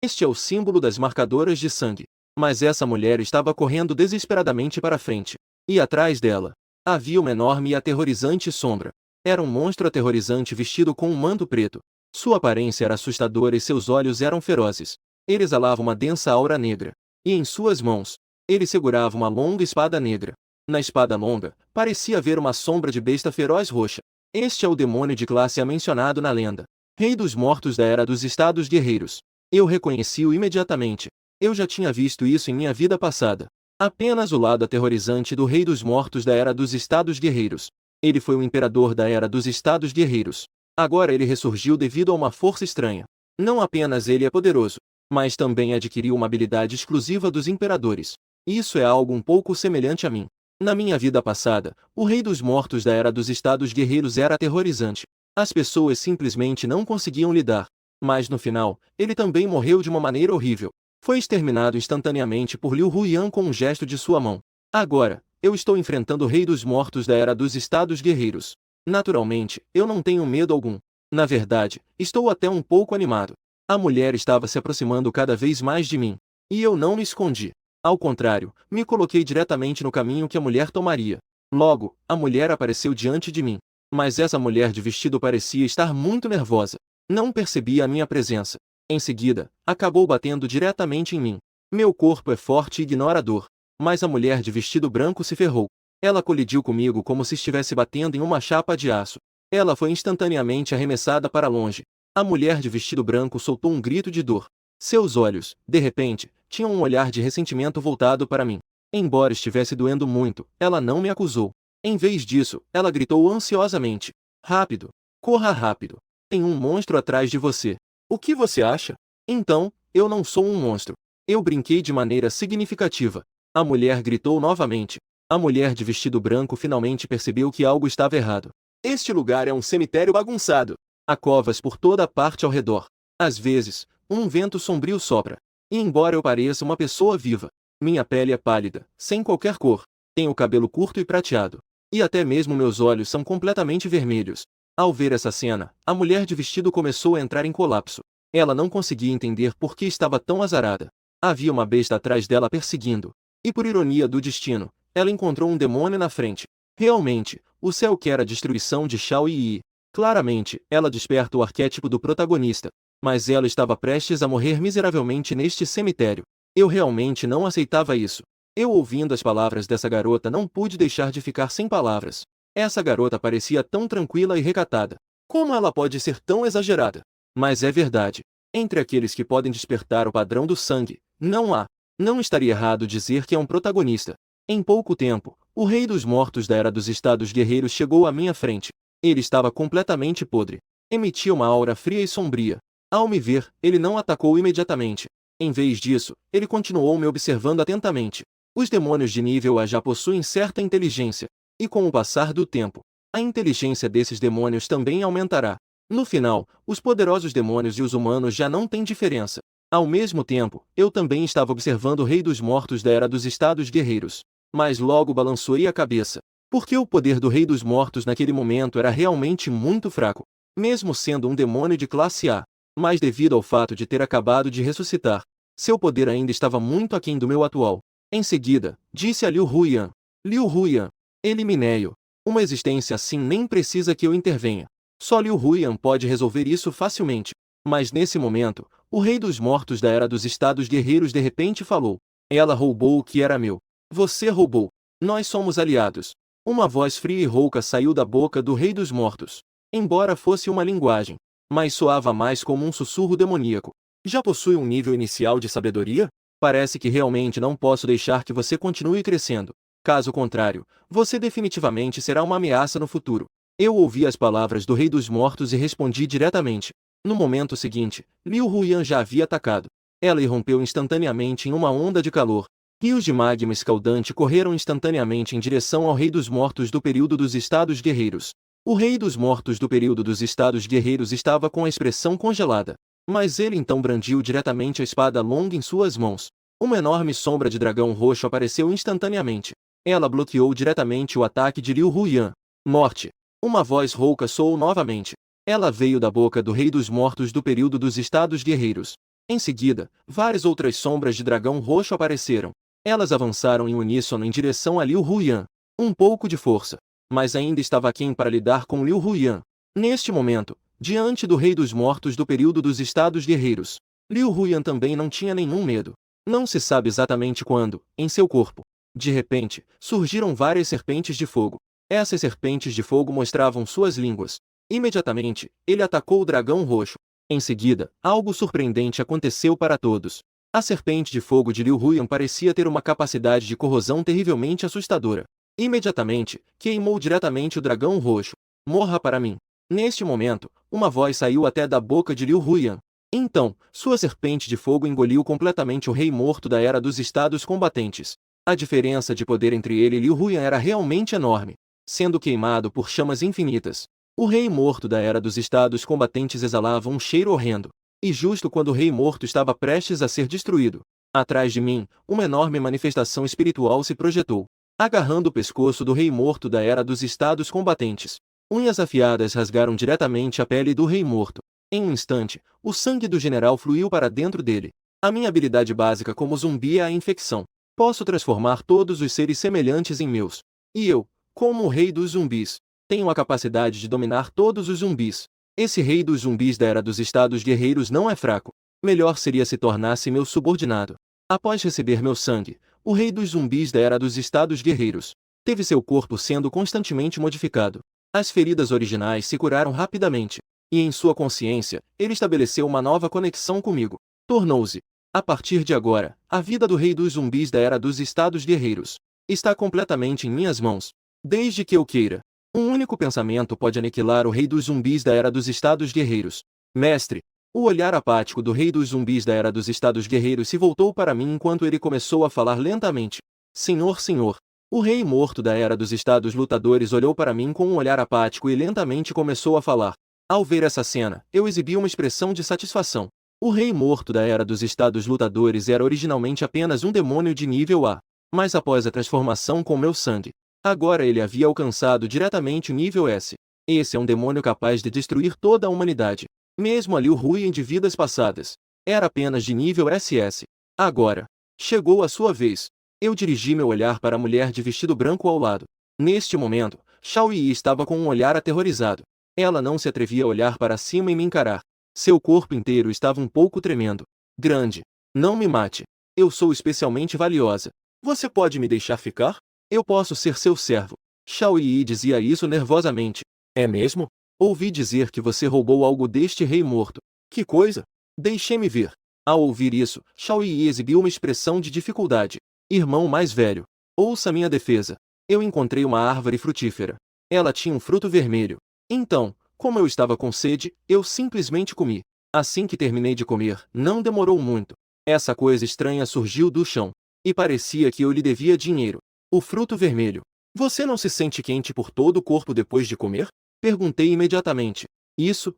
Este é o símbolo das marcadoras de sangue. Mas essa mulher estava correndo desesperadamente para frente. E atrás dela, havia uma enorme e aterrorizante sombra. Era um monstro aterrorizante vestido com um manto preto. Sua aparência era assustadora e seus olhos eram ferozes. Ele exalava uma densa aura negra. E em suas mãos, ele segurava uma longa espada negra. Na espada longa, parecia haver uma sombra de besta feroz roxa. Este é o demônio de classe A mencionado na lenda. Rei dos mortos da Era dos Estados Guerreiros. Eu reconheci-o imediatamente. Eu já tinha visto isso em minha vida passada. Apenas o lado aterrorizante do Rei dos Mortos da Era dos Estados Guerreiros. Ele foi o imperador da Era dos Estados Guerreiros. Agora ele ressurgiu devido a uma força estranha. Não apenas ele é poderoso, mas também adquiriu uma habilidade exclusiva dos imperadores. Isso é algo um pouco semelhante a mim. Na minha vida passada, o Rei dos Mortos da Era dos Estados Guerreiros era aterrorizante. As pessoas simplesmente não conseguiam lidar. Mas no final, ele também morreu de uma maneira horrível. Foi exterminado instantaneamente por Liu Huyan com um gesto de sua mão. Agora, eu estou enfrentando o Rei dos Mortos da Era dos Estados Guerreiros. Naturalmente, eu não tenho medo algum. Na verdade, estou até um pouco animado. A mulher estava se aproximando cada vez mais de mim. E eu não me escondi. Ao contrário, me coloquei diretamente no caminho que a mulher tomaria. Logo, a mulher apareceu diante de mim. Mas essa mulher de vestido parecia estar muito nervosa. Não percebia a minha presença. Em seguida, acabou batendo diretamente em mim. Meu corpo é forte e ignora a dor. Mas a mulher de vestido branco se ferrou. Ela colidiu comigo como se estivesse batendo em uma chapa de aço. Ela foi instantaneamente arremessada para longe. A mulher de vestido branco soltou um grito de dor. Seus olhos, de repente, tinham um olhar de ressentimento voltado para mim. Embora estivesse doendo muito, ela não me acusou. Em vez disso, ela gritou ansiosamente: "Rápido! Corra rápido! Tem um monstro atrás de você. O que você acha?" Então, eu não sou um monstro. Eu brinquei de maneira significativa. A mulher gritou novamente. A mulher de vestido branco finalmente percebeu que algo estava errado. Este lugar é um cemitério bagunçado. Há covas por toda a parte ao redor. Às vezes, um vento sombrio sopra. E embora eu pareça uma pessoa viva, minha pele é pálida, sem qualquer cor. Tenho cabelo curto e prateado. E até mesmo meus olhos são completamente vermelhos. Ao ver essa cena, a mulher de vestido começou a entrar em colapso. Ela não conseguia entender por que estava tão azarada. Havia uma besta atrás dela perseguindo. E por ironia do destino, ela encontrou um demônio na frente. Realmente, o céu quer a destruição de Shao Yi. Claramente, ela desperta o arquétipo do protagonista. Mas ela estava prestes a morrer miseravelmente neste cemitério. Eu realmente não aceitava isso. Eu, ouvindo as palavras dessa garota, não pude deixar de ficar sem palavras. Essa garota parecia tão tranquila e recatada. Como ela pode ser tão exagerada? Mas é verdade. Entre aqueles que podem despertar o padrão do sangue, não há. Não estaria errado dizer que é um protagonista. Em pouco tempo, o Rei dos Mortos da Era dos Estados Guerreiros chegou à minha frente. Ele estava completamente podre. Emitia uma aura fria e sombria. Ao me ver, ele não atacou imediatamente. Em vez disso, ele continuou me observando atentamente. Os demônios de nível A já possuem certa inteligência. E com o passar do tempo, a inteligência desses demônios também aumentará. No final, os poderosos demônios e os humanos já não têm diferença. Ao mesmo tempo, eu também estava observando o Rei dos Mortos da Era dos Estados Guerreiros. Mas logo balançoei a cabeça. Porque o poder do Rei dos Mortos naquele momento era realmente muito fraco. Mesmo sendo um demônio de classe A. Mas devido ao fato de ter acabado de ressuscitar, seu poder ainda estava muito aquém do meu atual. Em seguida, disse a Liu Huyan: "Liu Huyan, elimine-o. Uma existência assim nem precisa que eu intervenha. Só Liu Huyan pode resolver isso facilmente." Mas nesse momento, o Rei dos Mortos da Era dos Estados Guerreiros de repente falou: "Ela roubou o que era meu. Você roubou. Nós somos aliados." Uma voz fria e rouca saiu da boca do Rei dos Mortos. Embora fosse uma linguagem, mas soava mais como um sussurro demoníaco. "Já possui um nível inicial de sabedoria? Parece que realmente não posso deixar que você continue crescendo. Caso contrário, você definitivamente será uma ameaça no futuro." Eu ouvi as palavras do Rei dos Mortos e respondi diretamente. No momento seguinte, Liu Huyan já havia atacado. Ela irrompeu instantaneamente em uma onda de calor. Rios de magma escaldante correram instantaneamente em direção ao Rei dos Mortos do período dos Estados Guerreiros. O Rei dos Mortos do período dos Estados Guerreiros estava com a expressão congelada. Mas ele então brandiu diretamente a espada longa em suas mãos. Uma enorme sombra de dragão roxo apareceu instantaneamente. Ela bloqueou diretamente o ataque de Liu Huyan. "Morte!" Uma voz rouca soou novamente. Ela veio da boca do Rei dos Mortos do período dos Estados Guerreiros. Em seguida, várias outras sombras de dragão roxo apareceram. Elas avançaram em uníssono em direção a Liu Huyan. Um pouco de força, mas ainda estava aquém para lidar com Liu Huyan. Neste momento, diante do Rei dos Mortos do período dos Estados Guerreiros, Liu Huyan também não tinha nenhum medo. Não se sabe exatamente quando, em seu corpo, de repente, surgiram várias serpentes de fogo. Essas serpentes de fogo mostravam suas línguas. Imediatamente, ele atacou o dragão roxo. Em seguida, algo surpreendente aconteceu para todos. A serpente de fogo de Liu Huyan parecia ter uma capacidade de corrosão terrivelmente assustadora. Imediatamente, queimou diretamente o dragão roxo. "Morra para mim." Neste momento, uma voz saiu até da boca de Liu Huyan. Então, sua serpente de fogo engoliu completamente o Rei Morto da Era dos Estados Combatentes. A diferença de poder entre ele e Liu Huyan era realmente enorme. Sendo queimado por chamas infinitas, o Rei Morto da Era dos Estados Combatentes exalava um cheiro horrendo. E justo quando o Rei Morto estava prestes a ser destruído, atrás de mim, uma enorme manifestação espiritual se projetou. agarrando o pescoço do rei morto da Era dos Estados Combatentes. Unhas afiadas rasgaram diretamente a pele do rei morto. Em um instante, o sangue do general fluiu para dentro dele. A minha habilidade básica como zumbi é a infecção. Posso transformar todos os seres semelhantes em meus. E eu, como o rei dos zumbis, tenho a capacidade de dominar todos os zumbis. Esse rei dos zumbis da Era dos Estados Guerreiros não é fraco. Melhor seria se tornasse meu subordinado. Após receber meu sangue, o rei dos zumbis da Era dos Estados Guerreiros teve seu corpo sendo constantemente modificado. As feridas originais se curaram rapidamente, e em sua consciência, ele estabeleceu uma nova conexão comigo. Tornou-se, a partir de agora, a vida do rei dos zumbis da Era dos Estados Guerreiros está completamente em minhas mãos. Desde que eu queira, um único pensamento pode aniquilar o rei dos zumbis da Era dos Estados Guerreiros. Mestre, o olhar apático do rei dos zumbis da Era dos Estados Guerreiros se voltou para mim enquanto ele começou a falar lentamente. Senhor. O rei morto da Era dos Estados Lutadores olhou para mim com um olhar apático e lentamente começou a falar. Ao ver essa cena, eu exibi uma expressão de satisfação. O rei morto da Era dos Estados Lutadores era originalmente apenas um demônio de nível A. Mas após a transformação com meu sangue, agora ele havia alcançado diretamente o nível S. Esse é um demônio capaz de destruir toda a humanidade. Mesmo a Liu Huyan de vidas passadas, era apenas de nível SS. Agora, chegou a sua vez. Eu dirigi meu olhar para a mulher de vestido branco ao lado. Neste momento, Xiao Yi estava com um olhar aterrorizado. Ela não se atrevia a olhar para cima e me encarar. Seu corpo inteiro estava um pouco tremendo. Grande. Não me mate. Eu sou especialmente valiosa. Você pode me deixar ficar? Eu posso ser seu servo. Xiao Yi dizia isso nervosamente. É mesmo? Ouvi dizer que você roubou algo deste rei morto. Que coisa? Deixe-me ver. Ao ouvir isso, Xiao Yi exibiu uma expressão de dificuldade. Irmão mais velho, ouça minha defesa. Eu encontrei uma árvore frutífera. Ela tinha um fruto vermelho. Então, como eu estava com sede, eu simplesmente comi. Assim que terminei de comer, não demorou muito. Essa coisa estranha surgiu do chão. E parecia que eu lhe devia dinheiro. O fruto vermelho. Você não se sente quente por todo o corpo depois de comer? Perguntei imediatamente. Isso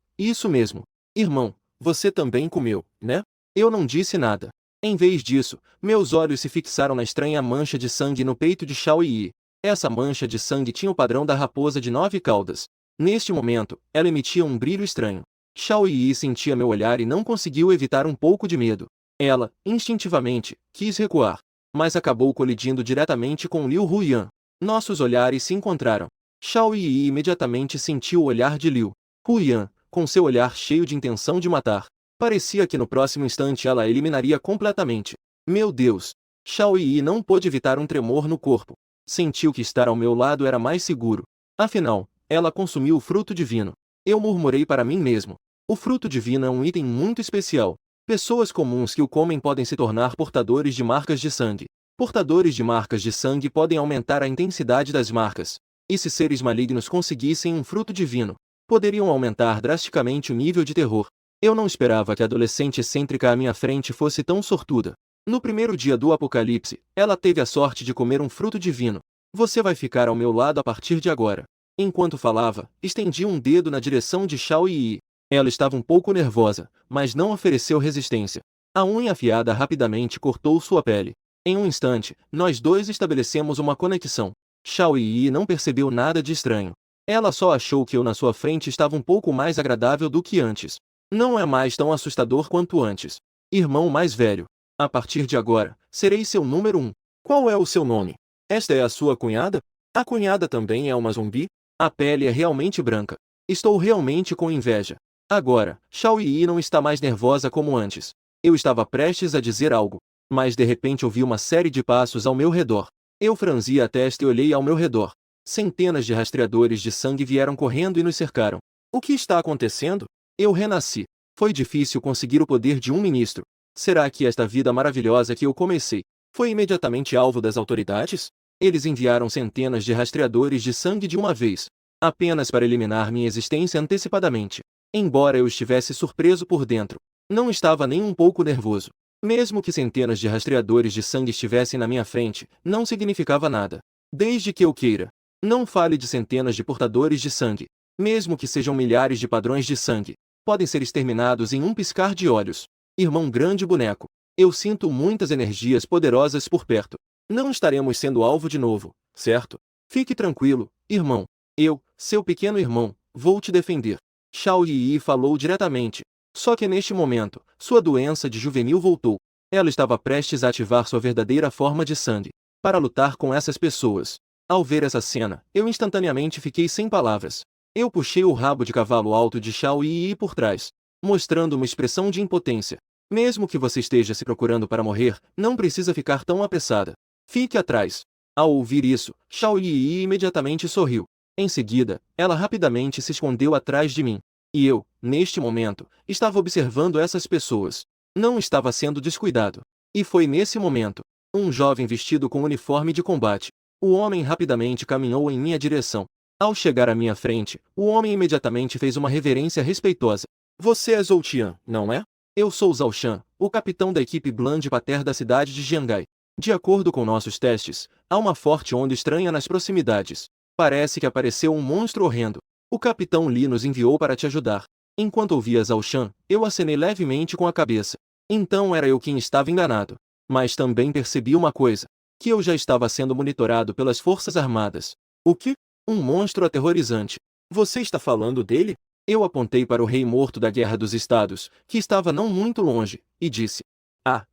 mesmo. Irmão, você também comeu, né? Eu não disse nada. Em vez disso, meus olhos se fixaram na estranha mancha de sangue no peito de Xiao Yi. Essa mancha de sangue tinha o padrão da raposa de 9 caudas. Neste momento, ela emitia um brilho estranho. Xiao Yi sentia meu olhar e não conseguiu evitar um pouco de medo. Ela, instintivamente, quis recuar, mas acabou colidindo diretamente com Liu Huyan. Nossos olhares se encontraram. Xiao Yi imediatamente sentiu o olhar de Liu Huyan, com seu olhar cheio de intenção de matar. Parecia que no próximo instante ela a eliminaria completamente. Meu Deus! Xiao Yi não pôde evitar um tremor no corpo. Sentiu que estar ao meu lado era mais seguro. Afinal, ela consumiu o fruto divino. Eu murmurei para mim mesmo. O fruto divino é um item muito especial. Pessoas comuns que o comem podem se tornar portadores de marcas de sangue. Portadores de marcas de sangue podem aumentar a intensidade das marcas. E se seres malignos conseguissem um fruto divino, poderiam aumentar drasticamente o nível de terror. Eu não esperava que a adolescente excêntrica à minha frente fosse tão sortuda. No primeiro dia do apocalipse, ela teve a sorte de comer um fruto divino. Você vai ficar ao meu lado a partir de agora. Enquanto falava, estendi um dedo na direção de Xiao Yi. Ela estava um pouco nervosa, mas não ofereceu resistência. A unha afiada rapidamente cortou sua pele. Em um instante, nós dois estabelecemos uma conexão. Xiao Yi não percebeu nada de estranho. Ela só achou que eu na sua frente estava um pouco mais agradável do que antes. Não é mais tão assustador quanto antes. Irmão mais velho. A partir de agora, serei seu número 1. Qual é o seu nome? Esta é a sua cunhada? A cunhada também é uma zumbi? A pele é realmente branca. Estou realmente com inveja. Agora, Xiao Yi não está mais nervosa como antes. Eu estava prestes a dizer algo, mas de repente ouvi uma série de passos ao meu redor. Eu franzi a testa e olhei ao meu redor. Centenas de rastreadores de sangue vieram correndo e nos cercaram. O que está acontecendo? Eu renasci. Foi difícil conseguir o poder de um ministro. Será que esta vida maravilhosa que eu comecei foi imediatamente alvo das autoridades? Eles enviaram centenas de rastreadores de sangue de uma vez, apenas para eliminar minha existência antecipadamente. Embora eu estivesse surpreso por dentro, não estava nem um pouco nervoso. Mesmo que centenas de rastreadores de sangue estivessem na minha frente, não significava nada. Desde que eu queira. Não fale de centenas de portadores de sangue. Mesmo que sejam milhares de padrões de sangue, podem ser exterminados em um piscar de olhos. Irmão grande boneco, eu sinto muitas energias poderosas por perto. Não estaremos sendo alvo de novo, certo? Fique tranquilo, irmão. Eu, seu pequeno irmão, vou te defender. Xiao Yi falou diretamente. Só que neste momento, sua doença de juvenil voltou. Ela estava prestes a ativar sua verdadeira forma de sangue, para lutar com essas pessoas. Ao ver essa cena, eu instantaneamente fiquei sem palavras. Eu puxei o rabo de cavalo alto de Xiao Yi por trás, mostrando uma expressão de impotência. Mesmo que você esteja se procurando para morrer, não precisa ficar tão apressada. Fique atrás. Ao ouvir isso, Xiao Yi imediatamente sorriu. Em seguida, ela rapidamente se escondeu atrás de mim. E eu, neste momento, estava observando essas pessoas. Não estava sendo descuidado. E foi nesse momento, um jovem vestido com uniforme de combate. O homem rapidamente caminhou em minha direção. Ao chegar à minha frente, o homem imediatamente fez uma reverência respeitosa. Você é Zhou Tian, não é? Eu sou Zhao Shan, o capitão da equipe Bland Pater da cidade de Jiangai. De acordo com nossos testes, há uma forte onda estranha nas proximidades. Parece que apareceu um monstro horrendo. O capitão Li nos enviou para te ajudar. Enquanto ouvia Zhao Shan, eu acenei levemente com a cabeça. Então era eu quem estava enganado. Mas também percebi uma coisa. Que eu já estava sendo monitorado pelas forças armadas. O que? Um monstro aterrorizante. Você está falando dele? Eu apontei para o rei morto da Guerra dos Estados, que estava não muito longe, e disse. Ah!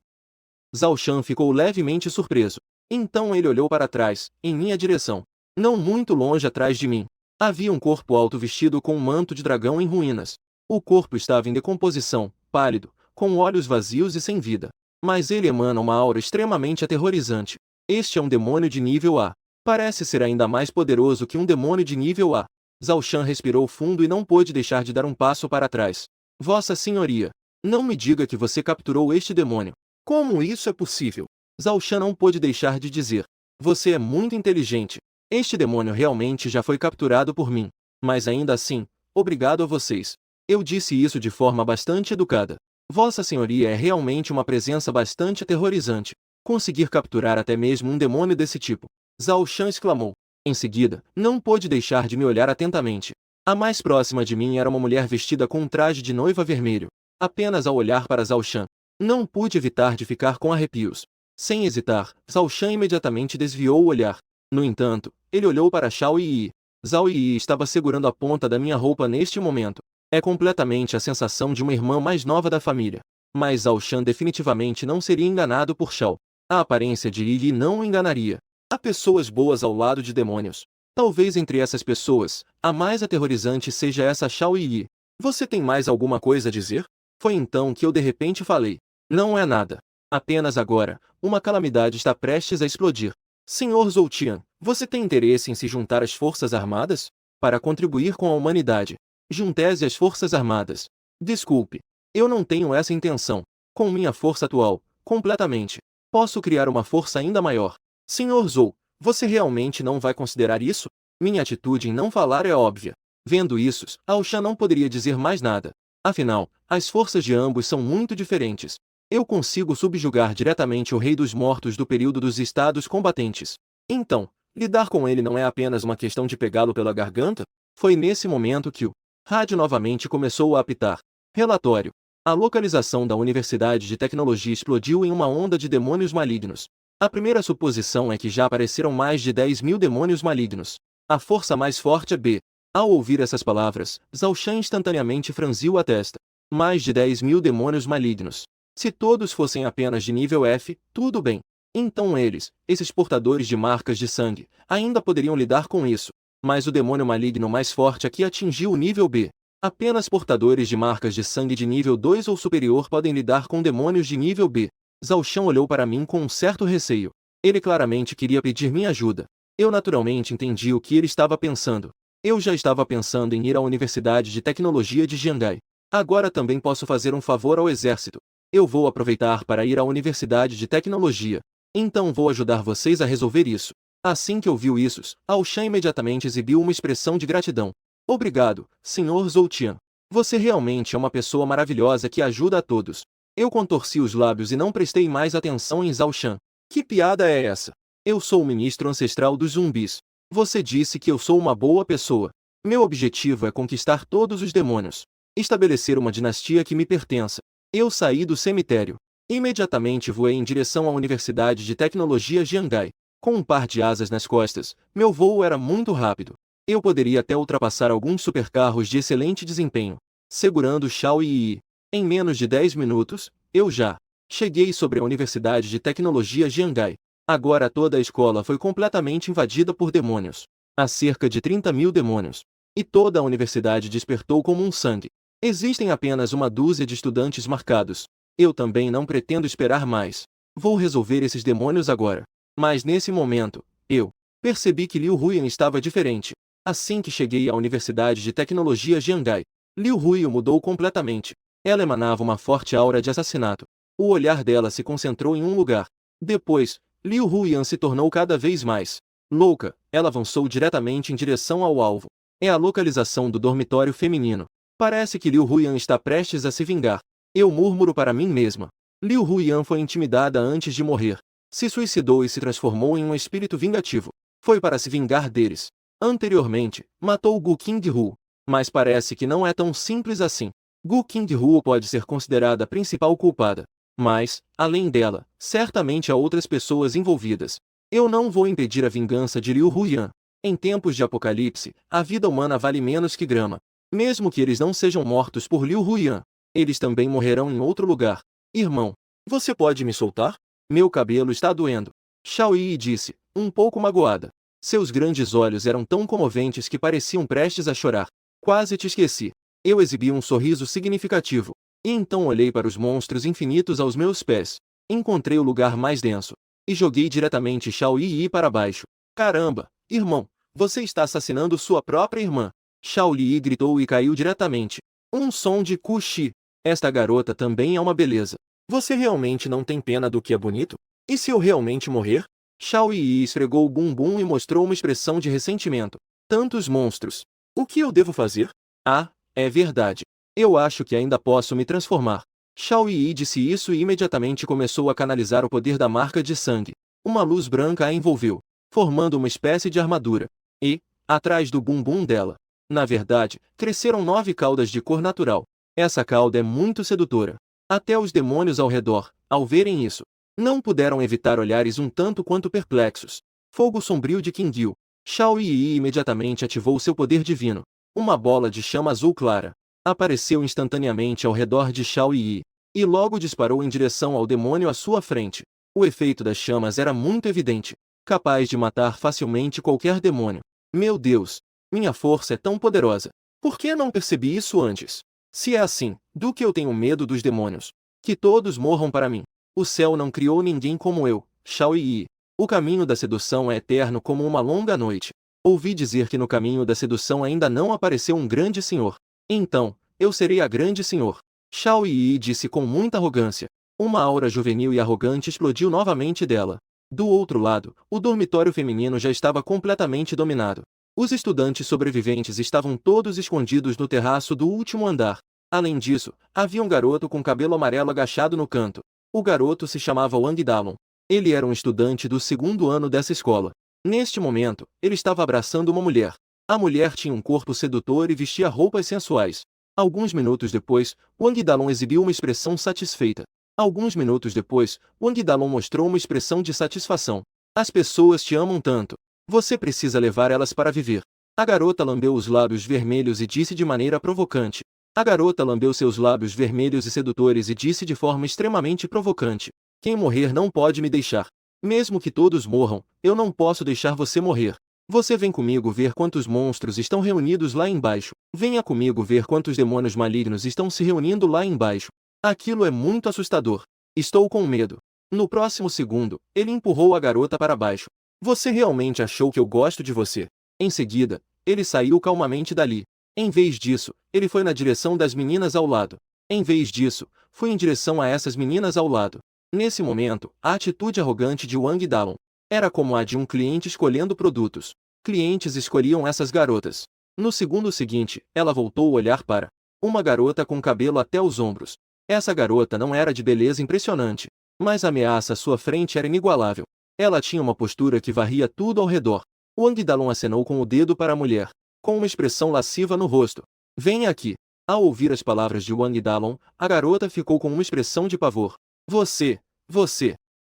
Zhao Shan ficou levemente surpreso. Então ele olhou para trás, em minha direção. Não muito longe atrás de mim. Havia um corpo alto vestido com um manto de dragão em ruínas. O corpo estava em decomposição, pálido, com olhos vazios e sem vida. Mas ele emana uma aura extremamente aterrorizante. Este é um demônio de nível A. Parece ser ainda mais poderoso que um demônio de nível A. Zhao Shan respirou fundo e não pôde deixar de dar um passo para trás. Vossa Senhoria, não me diga que você capturou este demônio. Como isso é possível? Zhao Shan não pôde deixar de dizer. Você é muito inteligente. Este demônio realmente já foi capturado por mim. Mas ainda assim, obrigado a vocês. Eu disse isso de forma bastante educada. Vossa Senhoria é realmente uma presença bastante aterrorizante. Conseguir capturar até mesmo um demônio desse tipo. Zhao Shan exclamou. Em seguida, não pôde deixar de me olhar atentamente. A mais próxima de mim era uma mulher vestida com um traje de noiva vermelho. Apenas ao olhar para Zhao Shan, não pude evitar de ficar com arrepios. Sem hesitar, Zhao Shan imediatamente desviou o olhar. No entanto, ele olhou para Xiao Yi. Zhao Yi estava segurando a ponta da minha roupa neste momento. É completamente a sensação de uma irmã mais nova da família. Mas Zhao Shan definitivamente não seria enganado por Xiao. A aparência de Yi não o enganaria. Há pessoas boas ao lado de demônios. Talvez entre essas pessoas, a mais aterrorizante seja essa Xiao Yi. Você tem mais alguma coisa a dizer? Foi então que eu de repente falei. Não é nada. Apenas agora, uma calamidade está prestes a explodir. Senhor Zhou Tian, você tem interesse em se juntar às Forças Armadas? Para contribuir com a humanidade. Junte-se às Forças Armadas. Desculpe. Eu não tenho essa intenção. Com minha força atual, completamente. Posso criar uma força ainda maior. Senhor Zhou, você realmente não vai considerar isso? Minha atitude em não falar é óbvia. Vendo isso, Ao Shan não poderia dizer mais nada. Afinal, as forças de ambos são muito diferentes. Eu consigo subjugar diretamente o Rei dos Mortos do período dos estados combatentes. Então, lidar com ele não é apenas uma questão de pegá-lo pela garganta? Foi nesse momento que o rádio novamente começou a apitar. Relatório. A localização da Universidade de Tecnologia explodiu em uma onda de demônios malignos. A primeira suposição é que já apareceram mais de 10.000 demônios malignos. A força mais forte é B. Ao ouvir essas palavras, Zhao Shan instantaneamente franziu a testa. Mais de 10.000 demônios malignos. Se todos fossem apenas de nível F, tudo bem. Então eles, esses portadores de marcas de sangue, ainda poderiam lidar com isso. Mas o demônio maligno mais forte aqui atingiu o nível B. Apenas portadores de marcas de sangue de nível 2 ou superior podem lidar com demônios de nível B. Zhao Shan olhou para mim com um certo receio. Ele claramente queria pedir minha ajuda. Eu naturalmente entendi o que ele estava pensando. Eu já estava pensando em ir à Universidade de Tecnologia de Jiangai. Agora também posso fazer um favor ao exército. Eu vou aproveitar para ir à Universidade de Tecnologia. Então vou ajudar vocês a resolver isso. Assim que ouviu isso, Ao Shan imediatamente exibiu uma expressão de gratidão. Obrigado, Sr. Zhou Tian. Você realmente é uma pessoa maravilhosa que ajuda a todos. Eu contorci os lábios e não prestei mais atenção em Zhao Shan. Que piada é essa? Eu sou o ministro ancestral dos zumbis. Você disse que eu sou uma boa pessoa. Meu objetivo é conquistar todos os demônios. Estabelecer uma dinastia que me pertença. Eu saí do cemitério. Imediatamente voei em direção à Universidade de Tecnologia Jiangai. Com um par de asas nas costas, meu voo era muito rápido. Eu poderia até ultrapassar alguns supercarros de excelente desempenho, segurando Xiao Yi. Em menos de 10 minutos, eu já cheguei sobre a Universidade de Tecnologia Jiangai. Agora toda a escola foi completamente invadida por demônios. Há cerca de 30.000 demônios. E toda a universidade despertou como um sangue. Existem apenas uma dúzia de estudantes marcados. Eu também não pretendo esperar mais. Vou resolver esses demônios agora. Mas nesse momento, eu percebi que Liu Huyan estava diferente. Assim que cheguei à Universidade de Tecnologia Jiangai, Liu Huyan mudou completamente. Ela emanava uma forte aura de assassinato. O olhar dela se concentrou em um lugar. Depois, Liu Huyan se tornou cada vez mais louca. Ela avançou diretamente em direção ao alvo. É a localização do dormitório feminino. Parece que Liu Huyan está prestes a se vingar. Eu murmuro para mim mesma. Liu Huyan foi intimidada antes de morrer. Se suicidou e se transformou em um espírito vingativo. Foi para se vingar deles. Anteriormente, matou Gu Qinghu. Mas parece que não é tão simples assim. Gu Qinghu pode ser considerada a principal culpada. Mas, além dela, certamente há outras pessoas envolvidas. Eu não vou impedir a vingança de Liu Huyan. Em tempos de apocalipse, a vida humana vale menos que grama. Mesmo que eles não sejam mortos por Liu Huyan, eles também morrerão em outro lugar. Irmão, você pode me soltar? Meu cabelo está doendo. Xiao Yi disse, um pouco magoada. Seus grandes olhos eram tão comoventes que pareciam prestes a chorar. Quase te esqueci. Eu exibi um sorriso significativo. E então olhei para os monstros infinitos aos meus pés. Encontrei o lugar mais denso. E joguei diretamente Xiao Yi para baixo. Caramba, irmão, você está assassinando sua própria irmã. Xiao Yi gritou e caiu diretamente. Um som de Kushi. Esta garota também é uma beleza. Você realmente não tem pena do que é bonito? E se eu realmente morrer? Xiao Yi esfregou o bumbum e mostrou uma expressão de ressentimento. Tantos monstros. O que eu devo fazer? Ah, é verdade. Eu acho que ainda posso me transformar. Xiao Yi disse isso e imediatamente começou a canalizar o poder da marca de sangue. Uma luz branca a envolveu, formando uma espécie de armadura. E, atrás do bumbum dela, na verdade, cresceram 9 caudas de cor natural. Essa cauda é muito sedutora. Até os demônios ao redor, ao verem isso, não puderam evitar olhares um tanto quanto perplexos. Fogo sombrio de Qingyu. Xiao Yi imediatamente ativou seu poder divino. Uma bola de chama azul clara apareceu instantaneamente ao redor de Xiao Yi, e logo disparou em direção ao demônio à sua frente. O efeito das chamas era muito evidente, capaz de matar facilmente qualquer demônio. Meu Deus! Minha força é tão poderosa. Por que não percebi isso antes? Se é assim, do que eu tenho medo dos demônios? Que todos morram para mim. O céu não criou ninguém como eu, Xiao Yi. O caminho da sedução é eterno como uma longa noite. Ouvi dizer que no caminho da sedução ainda não apareceu um grande senhor. Então, eu serei a grande senhor. Xiao Yi disse com muita arrogância. Uma aura juvenil e arrogante explodiu novamente dela. Do outro lado, o dormitório feminino já estava completamente dominado. Os estudantes sobreviventes estavam todos escondidos no terraço do último andar. Além disso, havia um garoto com cabelo amarelo agachado no canto. O garoto se chamava Wang Dalong. Ele era um estudante do 2º ano dessa escola. Neste momento, ele estava abraçando uma mulher. A mulher tinha um corpo sedutor e vestia roupas sensuais. Alguns minutos depois, Wang Dalong exibiu uma expressão satisfeita. Alguns minutos depois, Wang Dalong mostrou uma expressão de satisfação. As pessoas te amam tanto. Você precisa levar elas para viver. A garota lambeu os lábios vermelhos e disse de maneira provocante. A garota lambeu seus lábios vermelhos e sedutores e disse de forma extremamente provocante. Quem morrer não pode me deixar. Mesmo que todos morram, eu não posso deixar você morrer. Você vem comigo ver quantos monstros estão reunidos lá embaixo. Venha comigo ver quantos demônios malignos estão se reunindo lá embaixo. Aquilo é muito assustador. Estou com medo. No próximo segundo, ele empurrou a garota para baixo. Você realmente achou que eu gosto de você? Em seguida, ele saiu calmamente dali. Em vez disso, ele foi na direção das meninas ao lado. Em vez disso, fui em direção a essas meninas ao lado. Nesse momento, a atitude arrogante de Wang Dalong era como a de um cliente escolhendo produtos. Clientes escolhiam essas garotas. No segundo seguinte, ela voltou a olhar para uma garota com cabelo até os ombros. Essa garota não era de beleza impressionante, mas a ameaça à sua frente era inigualável. Ela tinha uma postura que varria tudo ao redor. Wang Dalong acenou com o dedo para a mulher, com uma expressão lasciva no rosto. Venha aqui. Ao ouvir as palavras de Wang Dalong, a garota ficou com uma expressão de pavor. Você,